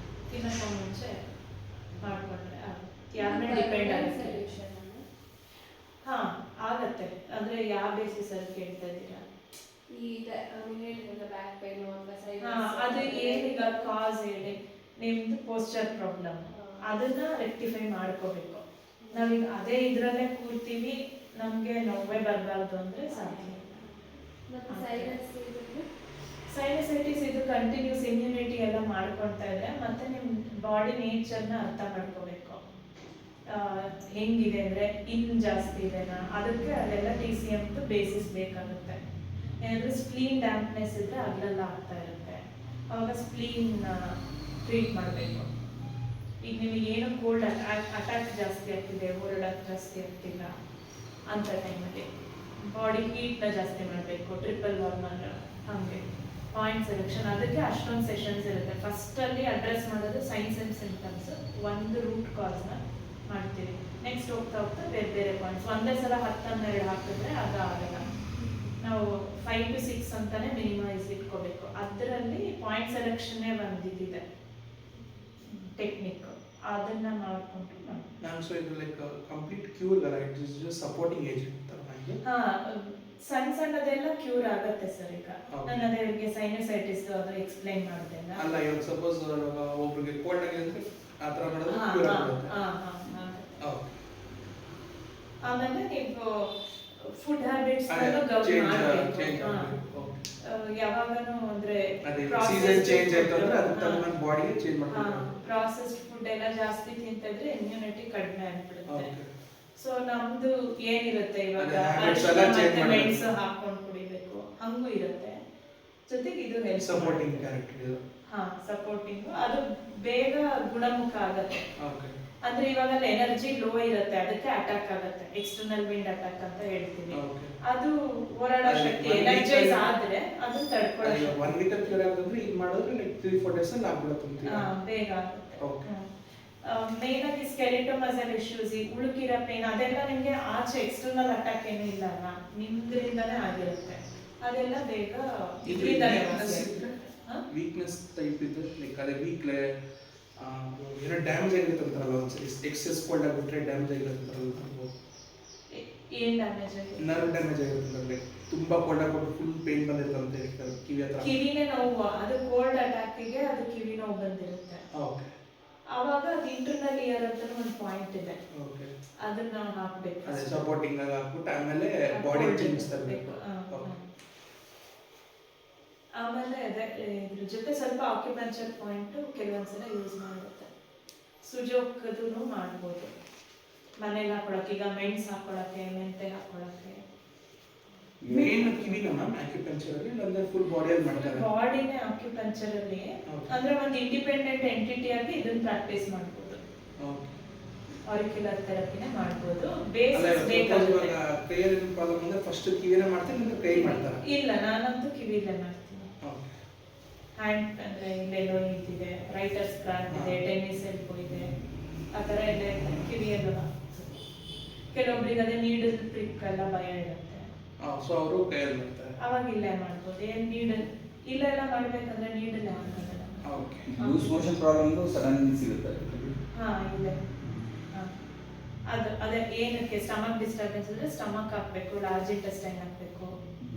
ತಿನ್ನೋಕ್ಕೂ ಮುಂಚೆ ಮಾಡಿಕೊಂಡ್ರೆ ಯಾರ ಮೇಲೆ ಡಿಪೆಂಡ್ ಆಗುತ್ತೆ. ಹಾಂ ಆಗತ್ತೆ. ಅಂದರೆ ಯಾವ ಬೇಸಿಸಲ್ಲಿ ಕೇಳ್ತಾ ಇದ್ದೀರಾ? ಅದು ಏನೀಗ ಕಾಸ್ ಹೇಳಿ, ನಿಮ್ದು ಪೋಸ್ಚರ್ ಪ್ರಾಬ್ಲಮ್, ಅದನ್ನ ರೆಕ್ಟಿಫೈ ಮಾಡ್ಕೋಬೇಕು. ನಾವೀಗ ಅದೇ ಇದರಲ್ಲೇ ಕೂರ್ತೀವಿ, ನಮಗೆ ನೋವೇ ಬರಬಾರ್ದು ಅಂದರೆ ಸಾಧ್ಯ. ಸೈನಸೈಟಿಸ್ ಇದು ಕಂಟಿನ್ಯೂಸ್ ಇಮ್ಯುನಿಟಿ ಎಲ್ಲ ಮಾಡ್ಕೊಳ್ತಾ ಇದ್ರೆ, ಮತ್ತೆ ನಿಮ್ಮ ಬಾಡಿ ನೇಚರ್ನ ಅರ್ಥ ಮಾಡ್ಕೋಬೇಕು. ಹೆಂಗಿದೆ ಅಂದರೆ ಜಾಸ್ತಿ ಇದೆನಾ, ಅದಕ್ಕೆ ಅಲ್ಲೆಲ್ಲ TCM ಬೇಸಿಸ್ ಬೇಕಾಗುತ್ತೆ. ಏನಾದರೂ ಸ್ಪ್ಲೀನ್ ಡ್ಯಾಂಪ್ನೆಸ್ ಇದ್ದರೆ ಅಲ್ಲೆಲ್ಲ ಆಗ್ತಾ ಇರುತ್ತೆ, ಅವಾಗ ಸ್ಪ್ಲೀನ್ ಟ್ರೀಟ್ ಮಾಡಬೇಕು. ಈಗ ನಿಮಗೆ ಏನೋ ಕೋಲ್ಡ್ ಅಟ್ಯಾಕ್ ಜಾಸ್ತಿ ಆಗ್ತಿದೆ, ಓಡಾಡಕ್ಕೆ ಜಾಸ್ತಿ ಆಗ್ತಿಲ್ಲ ಅಂಥ ಟೈಮಲ್ಲಿ ಬಾಡಿ ಹೀಟ್ನ ಜಾಸ್ತಿ ಮಾಡಬೇಕು, ಟ್ರಿಪಲ್ ವಾರ್ಮರ್ ಹಾಗೆ ಪಾಯಿಂಟ್ ಸೆಲೆಕ್ಷನ್. ಅದಕ್ಕೆ ಅಷ್ಟೊಂದು ಸೆಷನ್ಸ್ ಇರುತ್ತೆ. ಫಸ್ಟಲ್ಲಿ ಅಡ್ರೆಸ್ ಮಾಡೋದು ಸೈನ್ಸ್ ಆ್ಯಂಡ್ ಸಿಂಟಮ್ಸ್, ಒಂದು ರೂಟ್ ಕಾಸ್ನ ಮಾಡ್ತೀವಿ. ನೆಕ್ಸ್ಟ್ ಹೋಗ್ತಾ ಹೋಗ್ತಾ ಬೇರೆ ಬೇರೆ ಪಾಯಿಂಟ್ಸ್. ಒಂದೇ ಸಲ 10-12 ಹಾಕಿದ್ರೆ ಅದು ಆಗಲ್ಲ. ನಾವು 5 to 6 ಅಂತಾನೆ ಮಿನಿಮೈಸ್ ಇಟ್ಕೋಬೇಕು. ಅದರಲ್ಲಿ ಪಾಯಿಂಟ್ ಸೆಲೆಕ್ಷನ್ನೇ ಬಂದಿದೆ ಟೆಕ್ನಿಕ್, ಅದನ್ನ ಮಾಡಿಕೊಂಡು ನಾನು ಸೊ ಇದು ಲೈಕ್ ಕಂಪ್ಲೀಟ್ ಕ್ಯೂರ್ ಅಲ್ಲ, it is just supporting agent ತರ ಮಾಡಿ. ಸಣ್ಣ ಸಣ್ಣದೆಲ್ಲ ಕ್ಯೂರ್ ಆಗುತ್ತೆ ಸರ್. ಈಗ ನಾನು ಅದೇ ಅವ್ರಿಗೆ ಸೈನಸೈಟಿಸ್ ಅದು ಎಕ್ಸ್ಪ್ಲೈನ್ ಮಾಡಿದೆ ಅಲ್ಲ. ಇವಾಗ ಸಪೋಸ್ ಒಬ್ರಿಗೆ ಕೋಲ್ಡ್ ಆಗಿದೆ ಅಂದ್ರೆ ಆ ಥರ ಮಾಡಿದ್ರೆ ಕ್ಯೂರ್ ಆಗುತ್ತೆ. ಆಮೇಲೆ ನೀವು ಫುಡ್ ಹ್ಯಾಬಿಟ್ಸ್ ಯಾವಾಗನೂ ಅಂದ್ರೆ ಸೀಸನ್ ಚೇಂಜ್ ಆಯ್ತಂದ್ರೆ ಅದಕ್ಕೆ ತಕ್ಕ ಬಾಡಿ ಚೇಂಜ್ ಮಾಡ್ತಾರೆ. ಪ್ರಾಸೆಸ್ಡ್ ಫುಡ್ ಎಲ್ಲ ಜಾಸ್ತಿ ತಿಂತಿದ್ರೆ ಇಮ್ಯುನಿಟಿ ಕಡಿಮೆ ಆಗ್ಬಿಡುತ್ತೆ. ಸೊ ನಮ್ದು ಏನಿರುತ್ತೆ ಇವಾಗ ಮೆಣಸು ಹಾಕೊಂಡು ಕುಡಿಬೇಕು ಹಂಗೂ ಇರುತ್ತೆ, ಜೊತೆಗೆ ಇದು ಹೆಲ್ತ್ ಸಪೋರ್ಟಿಂಗ್ ಕ್ಯಾರೆಕ್ಟರ್. ಸಪೋರ್ಟಿಂಗ್ ಅದು ಬೇಗ ಗುಣಮುಖ ಆಗತ್ತೆ. ಅಂದ್ರೆ ಇವಾಗ ಎನರ್ಜಿ ಲೋ ಇರುತ್ತೆ, ಅದಕ್ಕೆ ಅಟ್ಯಾಕ್ ಆಗತ್ತೆ, ಎಕ್ಸ್ಟರ್ನಲ್ ವಿಂಡ್ ಅಟ್ಯಾಕ್ ಅಂತ ಹೇಳ್ತೀವಿ. ಅದು ಹೋರಾಡೋ ಶಕ್ತಿ ಎನರ್ಜೈಸ್ ಆದ್ರೆ ಅದು ತಡ್ಕೊಳ್ಳೋ ಶಕ್ತಿ. 1 ವೀಕ್ ಕ್ಲಿಯರ್ ಆಗೋದ್ರೆ ಇದು ಮಾಡಿದ್ರೆ ಲೈಕ್ 3-4 ಡೇಸ್ ಅಲ್ಲಿ ಆಗ್ಬಿಡುತ್ತೆ. ಬೇಗ ಆಗುತ್ತೆ. ಮೇನ್ ಆಗಿ ಸ್ಕೆಲಿಟಲ್ ಮಸಲ್ ಇಶ್ಯೂಸ್, ಉಳುಕಿರೋ ಪೇನ್ ಅದೆಲ್ಲ ನಿಮ್ಗೆ ಆಚೆ ಎಕ್ಸ್ಟರ್ನಲ್ ಅಟ್ಯಾಕ್ ಏನು ಇಲ್ಲ ಅಲ್ಲ, ನಿಮ್ದ್ರಿಂದಾನೇ ಆಗಿರುತ್ತೆ. ಅದೆಲ್ಲ ಬೇಗ ವೀಕ್ನೆಸ್ ಟೈಪ್ ಇದೆ, ಲೈಕ್ ಅದೇ ವೀಕ್ ಏನೋ ಡ್ಯಾಮೇಜ್ ಆಗಿರುತ್ತೆ ಅಂತಾರಲ್ಲ, ಒಂದ್ಸರಿ ಎಕ್ಸೆಸ್ ಕೋಲ್ಡ್ ಆಗಿಬಿಟ್ರೆ ಡ್ಯಾಮೇಜ್ ಆಗಿರುತ್ತಲ್ಲ. ಏನ್ ಡ್ಯಾಮೇಜ್ ಆಗಿದೆ? ನರ್ವ್ ಡ್ಯಾಮೇಜ್ ಆಗಿರುತ್ತೆ, ಲೈಕ್ ತುಂಬಾ ಕೋಲ್ಡ್ ಆಗಿಬಿಟ್ಟು ಫುಲ್ ಪೇನ್ ಬಂದಿರುತ್ತೆ ಕಿವಿ ಹತ್ರ. ಕಿವಿನೇ ನೋವು, ಅದು ಕೋಲ್ಡ್ ಅಟ್ಯಾಕಿಗೆ ಅದು ಕಿವಿ ನೋವು ಬಂದಿರುತ್ತೆ. ಆವಾಗ ಅದು ಇಂಟರ್ನಲ್ ಇಯರ್ ಅಂತ ಒಂದು ಪಾಯಿಂಟ್ ಇದೆ, ಅದನ್ನ ನಾವು ಹಾಕ್ಬೇಕು. ಅದೇ ಸಪೋರ್ಟಿಂಗ್ ಆಗಿ ಹಾಕ್ಬಿಟ್ಟು ಆಮೇಲೆ ಬಾಡಿ ಚೇಂಜ್ ತರಬೇಕು. ಆಮೇಲೆ ಅದೇ ಇದ್ರ ಜೊತೆ ಸ್ವಲ್ಪ ಆಕ್ಯುಪಂಚರ್ ಪಾಯಿಂಟ್ ಕೆಲವೊಂದ್ಸಲ ಯೂಸ್ ಮಾಡುತ್ತೆ. ಸುಜೋಕದೂ ಮಾಡ್ಬೋದು ಮನೇಲಿ ಹಾಕೊಳಕ್ಕೆ, ಈಗ ಮೆಣಸು ಹಾಕೊಳಕ್ಕೆ, ಮೆಂತೆ ಹಾಕೊಳಕ್ಕೆ. ಮೇನ್ ಕಿವಿನ ಮ್ಯಾಮ್ ಆಕ್ಯುಪಂಚರ್ ಅಲ್ಲಿ ಅಂದ್ರೆ ಫುಲ್ ಬಾಡಿಯಲ್ಲಿ ಮಾಡ್ತಾರೆ? ಬಾಡಿನೇ ಆಕ್ಯುಪಂಚರ್ ಅಲ್ಲಿ, ಅಂದ್ರೆ ಒಂದು ಇಂಡಿಪೆಂಡೆಂಟ್ ಎಂಟಿಟಿ ಆಗಿ ಇದನ್ನ ಪ್ರಾಕ್ಟೀಸ್ ಮಾಡ್ಬೋದು. ಆರಿಕ್ಯುಲರ್ ಥೆರಪಿನೇ ಮಾಡ್ಬೋದು. ಬೇಸಿಸ್ ಬೇಕಾಗುತ್ತೆ. ಕೈಯಲ್ಲಿ ಪ್ರಾಬ್ಲಮ್ ಅಂದ್ರೆ ಫಸ್ಟ್ ಕಿವಿನೇ ಮಾಡ್ತೀನಿ, ಅಂದ್ರೆ ಕೈ ಮಾಡ್ತಾರೆ? ಇಲ್ಲ, ನಾನಂತೂ ಕಿವಿಲೇ ಮಾಡ್ತೀನಿ. ಹ್ಯಾಂಡ್ ಅಂದ್ರೆ ಇಲ್ಲೆಲ್ಲೋ ಇದಿದೆ, ರೈಟರ್ಸ್ ಕ್ರಾಂಪ್ ಇದೆ, ಟೆನ್ನಿಸ್ ಎಲ್ಬೋ ಇದೆ, ಆ ಥರ ಎಲ್ಲ ಇದೆ. ಕಿವಿಯಲ್ಲೂ ಕೆಲವೊಬ್ರಿಗೆ ಅದೇ ನೀಡಲ್ ಪ್ರಿಕ್ ಎಲ್ಲ ಭಯ ಇರುತ್ತೆ, ಸೊ ಅವರು ಕೈಯಲ್ಲಿ ಮಾಡ್ತಾರೆ. ಅವಾಗ ಇಲ್ಲೇ ಮಾಡ್ಬೋದು. ಏನ್ ನೀಡಲ್ ಇಲ್ಲೆಲ್ಲ ಮಾಡ್ಬೇಕಂದ್ರೆ ನೀಡಲ್ ಹಾಕೋದಲ್ಲ. ಲೂಸ್ ಮೋಷನ್ ಪ್ರಾಬ್ಲಮ್ ಸಡನ್ ಸಿಗುತ್ತೆ. ಇದೆ. ಅದು ಅದೇ ಏನಕ್ಕೆ ಸ್ಟಮಕ್ ಡಿಸ್ಟರ್ಬೆನ್ಸ್ ಅಂದ್ರೆ ಸ್ಟಮಕ್ ಹಾಕ್ಬೇಕು, ಲಾರ್ಜ್ ಇಂಟೆಸ್ಟೈನ್ ಹಾಕ್ಬೇಕು,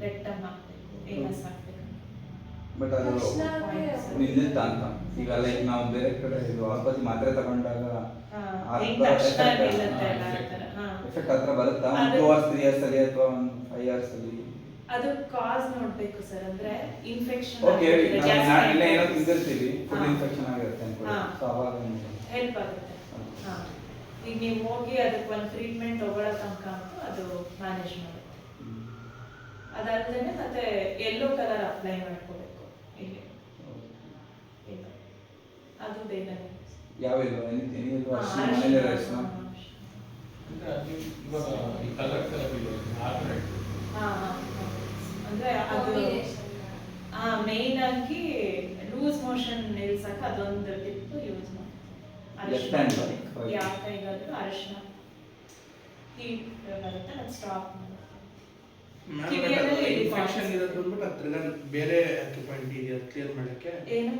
ರೆಕ್ಟಮ್ ಹಾಕ್ಬೇಕು, ಏನಸ್ ಹಾಕ್ಬೇಕು. ಬಟ್ ಅದು ನಿಂದಿತ್ತ ಅಂತ ಈಗ ಲೈಕ್ ನಾವು ಬೇರೆ ಕಡೆ ಇದು ಆಸ್ಪತ್ರೆ ಮಾತ್ರೆ ತಗೊಂಡಾಗ ಎಫೆಕ್ಟ್ ಹತ್ರ ಬರುತ್ತಾ 2 hours 3 hours ಅಲ್ಲಿ ಅಥವಾ 5 hours ಅಲ್ಲಿ? ಅದು ಕಾಸ್ ನೋಡ್ಬೇಕು ಸರ್, ಅಂದ್ರೆ ಇನ್ಫೆಕ್ಷನ್ ಓಕೆ, ನಾಳೆ ಏನೋ ತಿಂದಿರ್ತೀವಿ, ಫುಡ್ ಇನ್ಫೆಕ್ಷನ್ ಆಗಿರುತ್ತೆ ಅನ್ಕೊಳ್ಳಿ, ಸೊ ಅವಾಗ ಹೆಲ್ಪ್ ಆಗುತ್ತೆ. ಈಗ ನೀವು ಹೋಗಿ ಅದಕ್ಕೆ ಒಂದು ಟ್ರೀಟ್ಮೆಂಟ್ ತಗೊಳ್ಳೋ ತನಕ ಅಂತೂ ಅದು ಮ್ಯಾನೇಜ್ ಮಾಡುತ್ತೆ. ಅದಾದ್ಮೇಲೆ ಮತ್ತೆ ಯೆಲ್ಲೋ ಕಲರ್ ಅಪ್ಲೈ ಮಾಡ್ಕೋಬೇಕು ಇಲ್ಲಿ, ಅದು ಬೇಗ ಯಾವ ಇಲ್ವಾ ಮನೇಲಿ ರೆಸ್ಟ್ ಇವಾಗ ಈ ಕಲರ್ ಅಂದ್ರೆ ಅದು ಮೇನ್ ಆಗಿ ಲೂಸ್ ಮೋಷನ್ ನಿಲ್ಸಕ್ಕೆ ಅದೊಂದು ಟಿಪ್ ಯೂಸ್ ಮಾಡ್ತೀವಿ. ಯಾವ ಕೈಗಾದ್ರೂ ಅರಿಶಿನ ಹೀಟ್ ಬರುತ್ತೆ, ಅದು ಸ್ಟಾಪ್ ಇನ್ಫೆಕ್ಷನ್ ಇರೋದು ಬಂದ್ಬಿಟ್ಟು ಅದ್ರಿಂದ ಬೇರೆ ಅಕ್ಯುಪಾಯಿಂಟ್ ಇದೆ ಕ್ಲಿಯರ್ ಮಾಡಕ್ಕೆ. ಏನು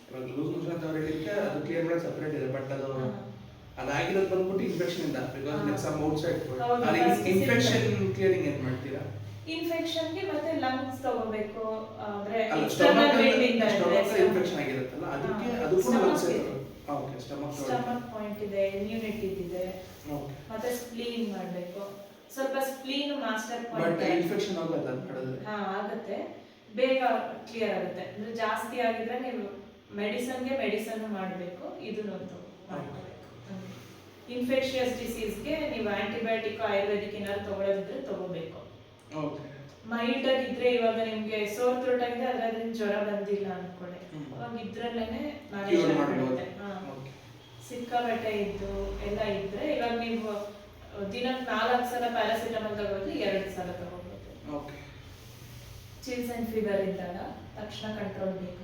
ಇವಾಗ ಲೂಸ್ ಮೋಷನ್ ಅಂತ ಹೇಳಿಕ್ಕೆ ಅದು ಕ್ಲಿಯರ್ ಮಾಡಕ್ಕೆ ಸಪರೇಟ್ ಇದೆ, ಬಟ್ ಅದು ಅದಾಗಿರೋದು ಬಂದ್ಬಿಟ್ಟು ಇನ್ಫೆಕ್ಷನ್ ಇಂದ, because like some outside food. ಅಲ್ಲಿ ಇನ್ಫೆಕ್ಷನ್ ಕ್ಲಿಯರಿಂಗ್ ಏನು ಮಾಡ್ತೀರಾ? ಇನ್ಫೆಕ್ಷನ್ಗೆ ಮತ್ತೆ ಲಂಗ್ಸ್ ತಗೋಬೇಕು, ಅಂದ್ರೆ ಸ್ಟಮಕ್ ಇನ್ಫೆಕ್ಷನ್ ಆಗಿರುತ್ತಲ್ಲ, ಅದಕ್ಕೆ ಅದು ಕೂಡ ಲಂಗ್ಸ್ ಇದೆ. ಓಕೆ, ಸ್ಟಮಕ್ ಪಾಯಿಂಟ್ ಇದೆ, ಇಮ್ಯುನಿಟಿ ಇದೆ, ಮತ್ತೆ ಸ್ಪ್ಲೀನ್ ಮಾಡಬೇಕು. ಸ್ವಲ್ಪ spleen master point. But infection ಆಗಲ್ಲ ಅದು ಮಾಡಿದ್ರೆ? ಆಗುತ್ತೆ, ಬೇಗ ಕ್ಲಿಯರ್ ಆಗುತ್ತೆ. ಅಂದ್ರೆ ಜಾಸ್ತಿ ಆಗಿದ್ರೆ ನೀವು ಮೆಡಿಸನ್ಗೆ ಮೆಡಿಸನ್ ಮಾಡಬೇಕು, ಇದನ್ನೊಂದು ಮಾಡಬೇಕು. ಇನ್ಫೆಕ್ಷಿಯಸ್ ಡಿಸೀಸ್ಗೆ ನೀವು ಆಂಟಿಬಯೋಟಿಕ್ ಆಯುರ್ವೇದಿಕ್ ಏನಾದ್ರು ತಗೊಳ್ಳೋದಿದ್ರೆ ತಗೋಬೇಕು. ಮೈಲ್ಡ್ ಆಗಿದ್ರೆ, ಇವಾಗ ನಿಮ್ಗೆ ಸೋರ್ ಥ್ರೋಟ್ ಆಗಿದೆ, ಅದ್ರಲ್ಲಿ ಜ್ವರ ಬಂದಿಲ್ಲ ಅನ್ಕೊಳ್ಳಿ, ಅವಾಗ ಇದ್ರಲ್ಲೇನೆ ಮ್ಯಾನೇಜ್ ಮಾಡುತ್ತೆ. ಸಿಕ್ಕಾಬಟ್ಟೆ ಇದ್ದು ಎಲ್ಲ ಇದ್ರೆ, ಇವಾಗ ನೀವು ದಿನಕ್ಕೆ 4 ಸಲ ಪ್ಯಾರಾಸಿಟಮಾಲ್ ತಗೋದ್ರೆ 2 ಸಲ ತಗೋಬಹುದು. ಚಿಲ್ಸ್ ಅಂಡ್ ಫೀವರ್ ಇದ್ದಾಗ ತಕ್ಷಣ ಕಂಟ್ರೋಲ್ ಬೇಕು.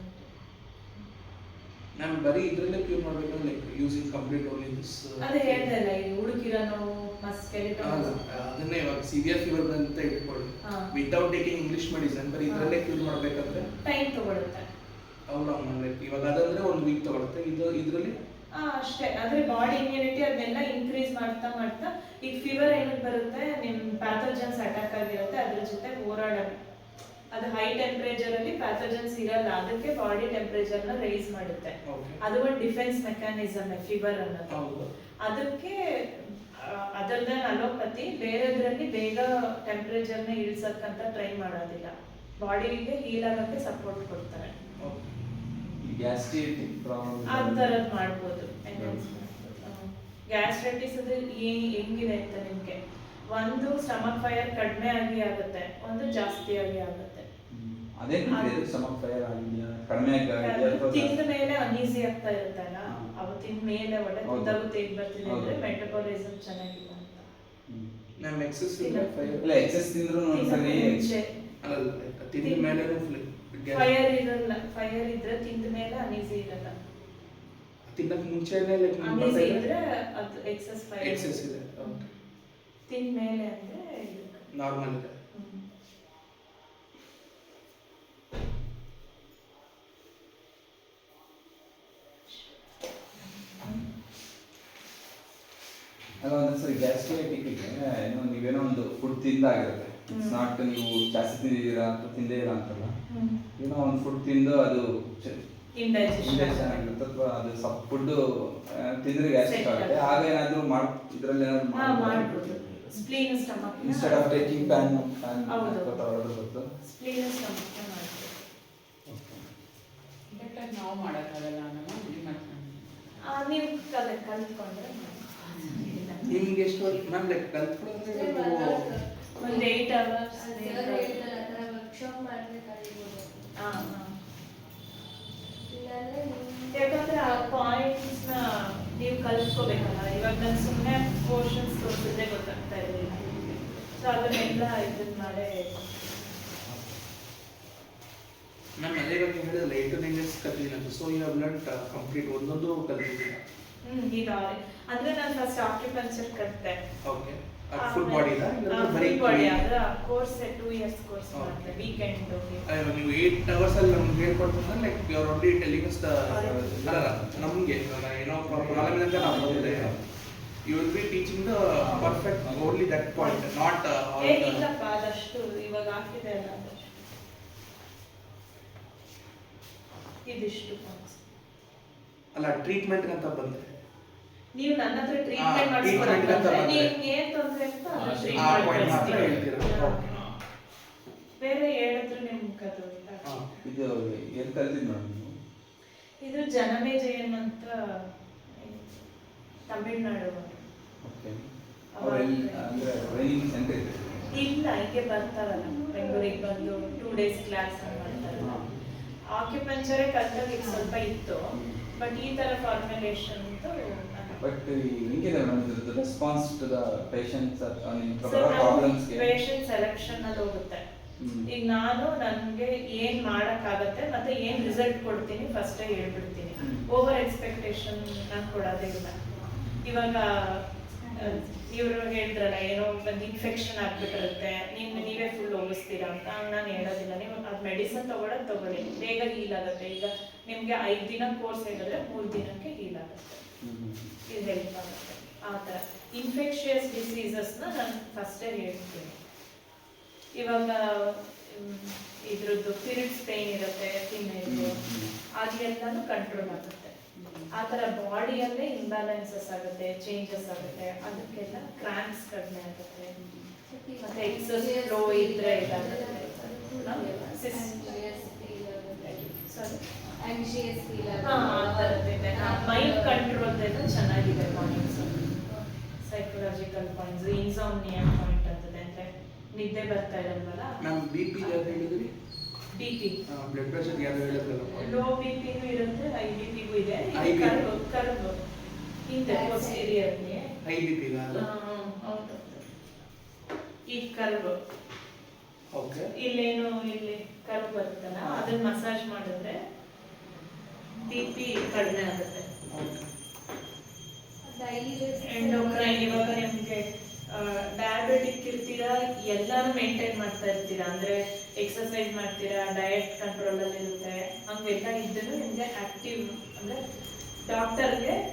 ನಾನು ಬರೀ ಇದರಲ್ಲೇ ಕ್ಯೂರ್ ಮಾಡಬೇಕು, like using complete only this. ಅದೇ ಹೇಳ್ದಲ್ಲ, ಈ ಉಳುಕಿರೋ ನೋವು ಮಸ್ಕೆಲಿಟಲ್, ಅದನ್ನೇ ಇವಾಗ ಸಿವಿಯರ್ ಫೀವರ್ ಅಂತ ಇಟ್ಕೊಳ್ಳಿ, ವಿತೌಟ್ ಟೇಕಿಂಗ್ ಇಂಗ್ಲಿಷ್ ಮೆಡಿಸನ್ ಬರೀ ಇದರಲ್ಲೇ ಕ್ಯೂರ್ ಮಾಡಬೇಕಂದ್ರೆ ಟೈಮ್ ತಗೊಳುತ್ತೆ. ಹೌದಾ, ಲೈಕ್ ಇವಾಗ ಅದಂದ್ರೆ 1 ವೀಕ್ ತಗೊಳುತ್ತೆ, ಇದರಲ್ಲಿ ಅಷ್ಟೇ. ಅಂದ್ರೆ ಬಾಡಿ ಇಮ್ಯುನಿಟಿ ಅದನ್ನೆಲ್ಲ ಇನ್ಕ್ರೀಸ್ ಮಾಡ್ತಾ ಮಾಡ್ತಾ, ಈಗ ಫೀವರ್ ಏನಕ್ಕೆ ಬರುತ್ತೆ, ನಿಮ್ ಪ್ಯಾಥೋಜನ್ಸ್ ಅಟ್ಯಾಕ್ ಆಗಿರುತ್ತೆ, ಅದ್ರ ಜೊತೆ ಹೋರಾಡೋದು. ಅದು ಹೈ ಟೆಂಪರೇಚರ್ ಅಲ್ಲಿ ಪ್ಯಾಥೋಜನ್ಸ್ ಇರಲ್ಲ, ಅದಕ್ಕೆ ಬಾಡಿ ಟೆಂಪರೇಚರ್ ನ ರೈಸ್ ಮಾಡುತ್ತೆ. ಅದು ಒಂದು ಡಿಫೆನ್ಸ್ ಮೆಕ್ಯಾನಿಸಮ್ ಫೀವರ್ ಅನ್ನೋದು. ಅದಕ್ಕೆ ಅದರ್ ದೆನ್ ಅಲೋಪತಿ ಬೇರೆದ್ರಲ್ಲಿ ಬೇಗ ಟೆಂಪರೇಚರ್ನ ಇಳಿಸಕ್ಕಂತ ಟ್ರೈ ಮಾಡೋದಿಲ್ಲ, ಬಾಡಿಗೆ ಹೀಲ್ ಆಗಕ್ಕೆ ಸಪೋರ್ಟ್ ಕೊಡ್ತಾರೆ. ಗ್ಯಾಸ್ಟ್ರಿಟಿಕ್ ಆ ಪ್ರಾಬ್ಲಮ್ ಥರದ್ದು ಮಾಡ್ಬೋದು. ಗ್ಯಾಸ್ಟ್ರೈಟಿಸ್ ಅದು ಹೆಂಗಿದೆ ಅಂತ ನಿಮಗೆ, ಒಂದು ಸ್ಟಮಕ್ ಫೈರ್ ಕಡಿಮೆ ಆಗುತ್ತೆ, ಒಂದು ಜಾಸ್ತಿ ಆಗುತ್ತೆ. ಅದೇ ಸ್ಟಮಕ್ ಫೈರ್ ಆಗಿದೆಯಾ, ಕಡಿಮೆ ಆಗಿದೆಯಾ, ತಿಂದ ಮೇಲೆ ಅನೀಸಿ ಆಗ್ತಾ ಇರುತ್ತಲ್ಲ, ಅವತ್ತಿನ ಮೇಲೆ ಒಳ್ಳೆ ಉದ್ದಾಗೂ ತೇಗ್ ಬರ್ತಿದೆ ಅಂದ್ರೆ ಮೆಟಬಾಲಿಸಮ್ ಚೆನ್ನಾಗಿಲ್ಲ ಅಂತ. ನಮ್ಮ ಎಕ್ಸಸ್ ಇಲ್ಲ ಎಕ್ಸೆಸ್ ತಿಂದ್ರು ಒಂದ್ಸರಿ ಅಲ್ಲ ತಿಂದ ಮೇಲೆ ಫೈರ್ ಇರಲ್ಲ, ಫೈರ್ ಇದ್ರೆ ತಿಂದ ಮೇಲೆ ಅನೀಸಿ ಇರಲ್ಲ. ತಿನ್ನಕ್ ಮುಂಚೆನೇ ಅನೀಸಿ ಇದ್ರೆ ಅದು ಎಕ್ಸಸ್ ಫೈರ್, ಎಕ್ಸಸ್ ಇದೆ, ತಿಂದ ಮೇಲೆ ಅಂದ್ರೆ ನಾರ್ಮಲ್ ಇದೆ. ಅಲ್ಲ ಒಂದೊಂದ್ಸರಿ ಗ್ಯಾಸ್ಟ್ರೈಟಿಕ್ಗೆ ಏನೋ ನೀವೇನೋ ಒಂದು ಫುಡ್ ತಿಂದಾಗಿರುತ್ತೆ, ಇಟ್ಸ್ ನಾಟ್ ನೀವು ಜಾಸ್ತಿ ತಿಂದಿದ್ದೀರಾ ಅಥವಾ ತಿಂದೇ ಇಲ್ಲ ಅಂತಲ್ಲ, ಏನೋ ಒಂದು ಫುಡ್ ತಿಂದು ಅದು ಇಂಡೈಜೆಷನ್ ಆಗಿರುತ್ತೆ ಅಥವಾ ಅದು ಸ್ವಲ್ಪ ಫುಡ್ ತಿಂದ್ರೆ ಗ್ಯಾಸ್ಟ್ರಿಕ್ ಆಗುತ್ತೆ, ಆಗ ಏನಾದರೂ ಇದರಲ್ಲಿ ಏನಾದರೂ ಮಾಡ್ಬೋದು. Spleen stomach instead of taking PAN ಹೌದು, ಸ್ಪ್ಲೀನ್ ಸ್ಟಮಕ್ ಮಾಡ್ಬೋದು. ಬೆಟರ್ ನಾವು ಮಾಡೋಕ್ಕಾಗಲ್ಲ ನಮ್ಮ ಇಲ್ಲಿ ಮಾಡ್ಕೊಂಡು ನೀವು ಕಲ್ತ್ಕೊಂಡ್ರೆ ನಿಮ್ಗೆ ಎಷ್ಟು ಮ್ಯಾಮ್ ಲೈಕ್ ಕಲ್ತ್ಕೊಳ್ಳೋದ್ರೆ ಒಂದು 8 hours ವರ್ಕ್ಶಾಪ್ ಮಾಡಿದ್ರೆ ಕಲಿಬೋದು. ಯಾಕಂದ್ರೆ ಆ ಪಾಯಿಂಟ್ಸ್ ನ ನೀವು ಕಲ್ತ್ಕೋಬೇಕಲ್ಲ. ಇವಾಗ ನಾನು ಸುಮ್ಮನೆ ಪೋರ್ಷನ್ಸ್ ತೋರಿಸಿದ್ರೆ ಗೊತ್ತಾಗ್ತಾ ಇರಲಿಲ್ಲ, ಸೊ ಅದನ್ನೆಲ್ಲ ಇದನ್ನ ಮಾಡೇ. ಮ್ಯಾಮ್ ಅದೇ ಇವಾಗ ಹೇಳಿದ್ರಲ್ಲ 8 to 9 years ಕಲಿಲಿಲ್ಲ, so you have learned complete ಒಂದೊಂದು ಕಲಿತಿದ್ದೀರಾ? ಈಗ ಅಂದ್ರೆ ನಾನು ಫಸ್ಟ್ ಆಕ್ಯುಪಂಚರ್ ಕಲಿತೆ. ಓಕೆ, ಫುಲ್ ಬಾಡಿ ಇಲ್ಲ ಫುಲ್ ಬಾಡಿ ಅದ ಕೋರ್ಸ್ 2 years ಕೋರ್ಸ್ ಮಾಡಿದೆ ವೀಕೆಂಡ್. ನೀವು 8 hours ಅಲ್ಲಿ ನಮ್ಗೆ ಹೇಳ್ಕೊಡ್ತಾರೆ like you are already telling us the ಅಲ್ಲ ನಮಗೆ ಏನೋ ಪ್ರಾಬ್ಲಮ್ ಇದೆ ಅಂತ ನಾವು ಬಂದಿದೆ, you will be teaching the perfect only that point, not ಏನಿಲ್ಲಪ್ಪ ಅದಷ್ಟು ಇವಾಗ ಹಾಕಿದೆ ಅಲ್ಲ ಅದಷ್ಟು ಇದಿಷ್ಟು ಪಾಯಿಂಟ್ಸ್ ಅಲ್ಲ ಟ್ರೀಟ್ಮೆಂಟ್ ಅಂತ ಬಂದ್ರೆ ನೀವು ನನ್ನ ಹತ್ರ ಟ್ರೀಟ್ಮೆಂಟ್ ಮಾಡಿಸ್ಕೊಳಕ್ಕೆ ನಿಮ್ಗೆ ಏನ್ ತೊಂದ್ರೆ ಅಂತ ಅದನ್ನ ಆ ಪಾಯಿಂಟ್ ಟ್ರೀಟ್ಮೆಂಟ್ ಮಾತ್ರ ಮಾಡಿಸ್ತೀವಿ. ಹೇಳ್ತೀರಾ? ಬೇರೆ ಹೇಳಿದ್ರು ನಿಮ್ಗೆ ಅದು ಇದು ಎಲ್ಲಿ ಕಲ್ತಿದ್ದು ಮೇಡಮ್ ನೀವು? ಇದು ಜನಮೇಜಯನ್ ಅಂತ ತಮಿಳ್ನಾಡು. ಓಕೆ, ಅವರೆಲ್ಲಿ ಅಂದರೆ ಟ್ರೈನಿಂಗ್ ಸೆಂಟರ್ ಇದೆ? ಇಲ್ಲ, ಹೀಗೆ ಬರ್ತಾರಲ್ಲ ಬೆಂಗಳೂರಿಗೆ ಬಂದು 2 days ಕ್ಲಾಸ್ ಮಾಡ್ತಾರಲ್ಲ, ಆಕ್ಯುಪಂಚರೇ ಕಲ್ತಾಗ ಈಗ ಸ್ವಲ್ಪ ಇತ್ತು, ಬಟ್ ಈ ತರ ಫಾರ್ಮುಲೇಷನ್ ಬಟ್ ಹೆಂಗಿದೆ ಮೇಡಮ್ ಇದ್ರದ್ದು ರೆಸ್ಪಾನ್ಸ್ ಟು ದ ಪೇಷಂಟ್ಸ್ ಪ್ರಾಬ್ಲಮ್ಸ್ಗೆ? ಪೇಷಂಟ್ ಸೆಲೆಕ್ಷನ್ ಅಲ್ಲಿ ಹೋಗುತ್ತೆ. ಈಗ ನಾನು ನನಗೆ ಏನ್ ಮಾಡಕ್ಕಾಗತ್ತೆ ಮತ್ತೆ ಏನ್ ರಿಸಲ್ಟ್ ಕೊಡ್ತೀನಿ ಫಸ್ಟೇ ಹೇಳ್ಬಿಡ್ತೀನಿ. ಓವರ್ ಎಕ್ಸ್ಪೆಕ್ಟೇಷನ್ ನಾನು ಕೊಡೋದೇ ಇಲ್ಲ. ಇವಾಗ ಇವರು ಹೇಳಿದ್ರಲ್ಲ ಏನೋ ಒಂದು ಇನ್ಫೆಕ್ಷನ್ ಆಗ್ಬಿಟ್ಟಿರುತ್ತೆ, ನೀವೇ ಫುಲ್ ಹೋಗಿಸ್ತೀರಾ ಅಂತ ನಾನು ಹೇಳೋದಿಲ್ಲ. ನೀವು ಅದು ಮೆಡಿಸಿನ್ ತಗೊಳ್ಳಿ, ಬೇಗ ಹೀಲ್ ಆಗುತ್ತೆ. ಈಗ ನಿಮಗೆ 5 ದಿನ ಕೋರ್ಸ್ ಹೇಳಿದ್ರೆ 3 ದಿನಕ್ಕೆ ಹೀಲ್ ಆಗುತ್ತೆ, ಇದು ಹೆಲ್ಪ್ ಆಗುತ್ತೆ. ಆ ಥರ ಇನ್ಫೆಕ್ಷಿಯಸ್ ಡಿಸೀಸಸ್ನ ನಾನು ಫಸ್ಟೇ ಹೇಳ್ತೀನಿ. ಇವಾಗ ಇದ್ರದ್ದು ಪೀರಿಯಡ್ಸ್ ಪೇನ್ ಇರುತ್ತೆ, ಫಿಮೇಲ್ದು, ಅದೆಲ್ಲನೂ ಕಂಟ್ರೋಲ್ ಆಗುತ್ತೆ. ಆ ಥರ ಬಾಡಿಯಲ್ಲೇ ಇಂಬ್ಯಾಲೆನ್ಸಸ್ ಆಗುತ್ತೆ, ಚೇಂಜಸ್ ಆಗುತ್ತೆ, ಅದಕ್ಕೆಲ್ಲ ಕ್ರಾಂಪ್ಸ್ ಕಡಿಮೆ ಆಗುತ್ತೆ, ಮತ್ತೆ ಎಕ್ಸಸ್ ಫ್ಲೋ ಇದ್ರೆ ಇದಾಗುತ್ತೆ. ಮೈಂಡ್ ಕಂಟ್ರೋಲ್ದೆಲ್ಲ ಚೆನ್ನಾಗಿದೆ points, psychological points, insomnia point ಅಂತದೆ, ಅಂದ್ರೆ ನಿದ್ದೆ ಬರ್ತಾ ಇರಲ್ವಲ್ಲ. ಮ್ಯಾಮ್ BP ಯಾರು ಹೇಳಿದ್ರಿ? BP ಬ್ಲಡ್ ಪ್ರೆಷರ್ ಯಾರು ಹೇಳಿದ್ರಲ್ಲ? ಲೋ BPನೂ ಇರುತ್ತೆ, ಹೈ BPಗೂ ಇದೆ. High BP. ಕರ್ವ್ ಹಿಂದೆ ಪೋಸ್ಟೀರಿಯರ್ಲಿ ಹೈ BP ಅಲ್ಲ? ಹೌದು, ಈ ಕರ್ವ್ ಓಕೆ, ಇಲ್ಲಿ ಕರ್ವ್ ಬರುತ್ತಲ್ಲ, ಅದನ್ನ ಮಸಾಜ್ ಮಾಡಿದ್ರೆ BP ಕಡಿಮೆ ಆಗುತ್ತೆ. ಎಂಡೋಕ್ರೈನ್, ಇವಾಗ ನಿಮ್ಗೆ ಡಯಾಬಿಟಿಕ್ ಇರ್ತೀರಾ, ಎಲ್ಲಾನು ಮೇಂಟೈನ್ ಮಾಡ್ತಾ ಇರ್ತೀರಾ, ಅಂದ್ರೆ ಎಕ್ಸರ್ಸೈಸ್ ಮಾಡ್ತೀರಾ, ಡಯಟ್ ಕಂಟ್ರೋಲ್ ಅಲ್ಲಿ ಇರುತ್ತೆ, ಹಂಗೆಲ್ಲ ಇದ್ರೂ ನಿಮ್ಗೆ ಆಕ್ಟಿವ್ ಅಂದ್ರೆ ಡಾಕ್ಟರ್ಗೆ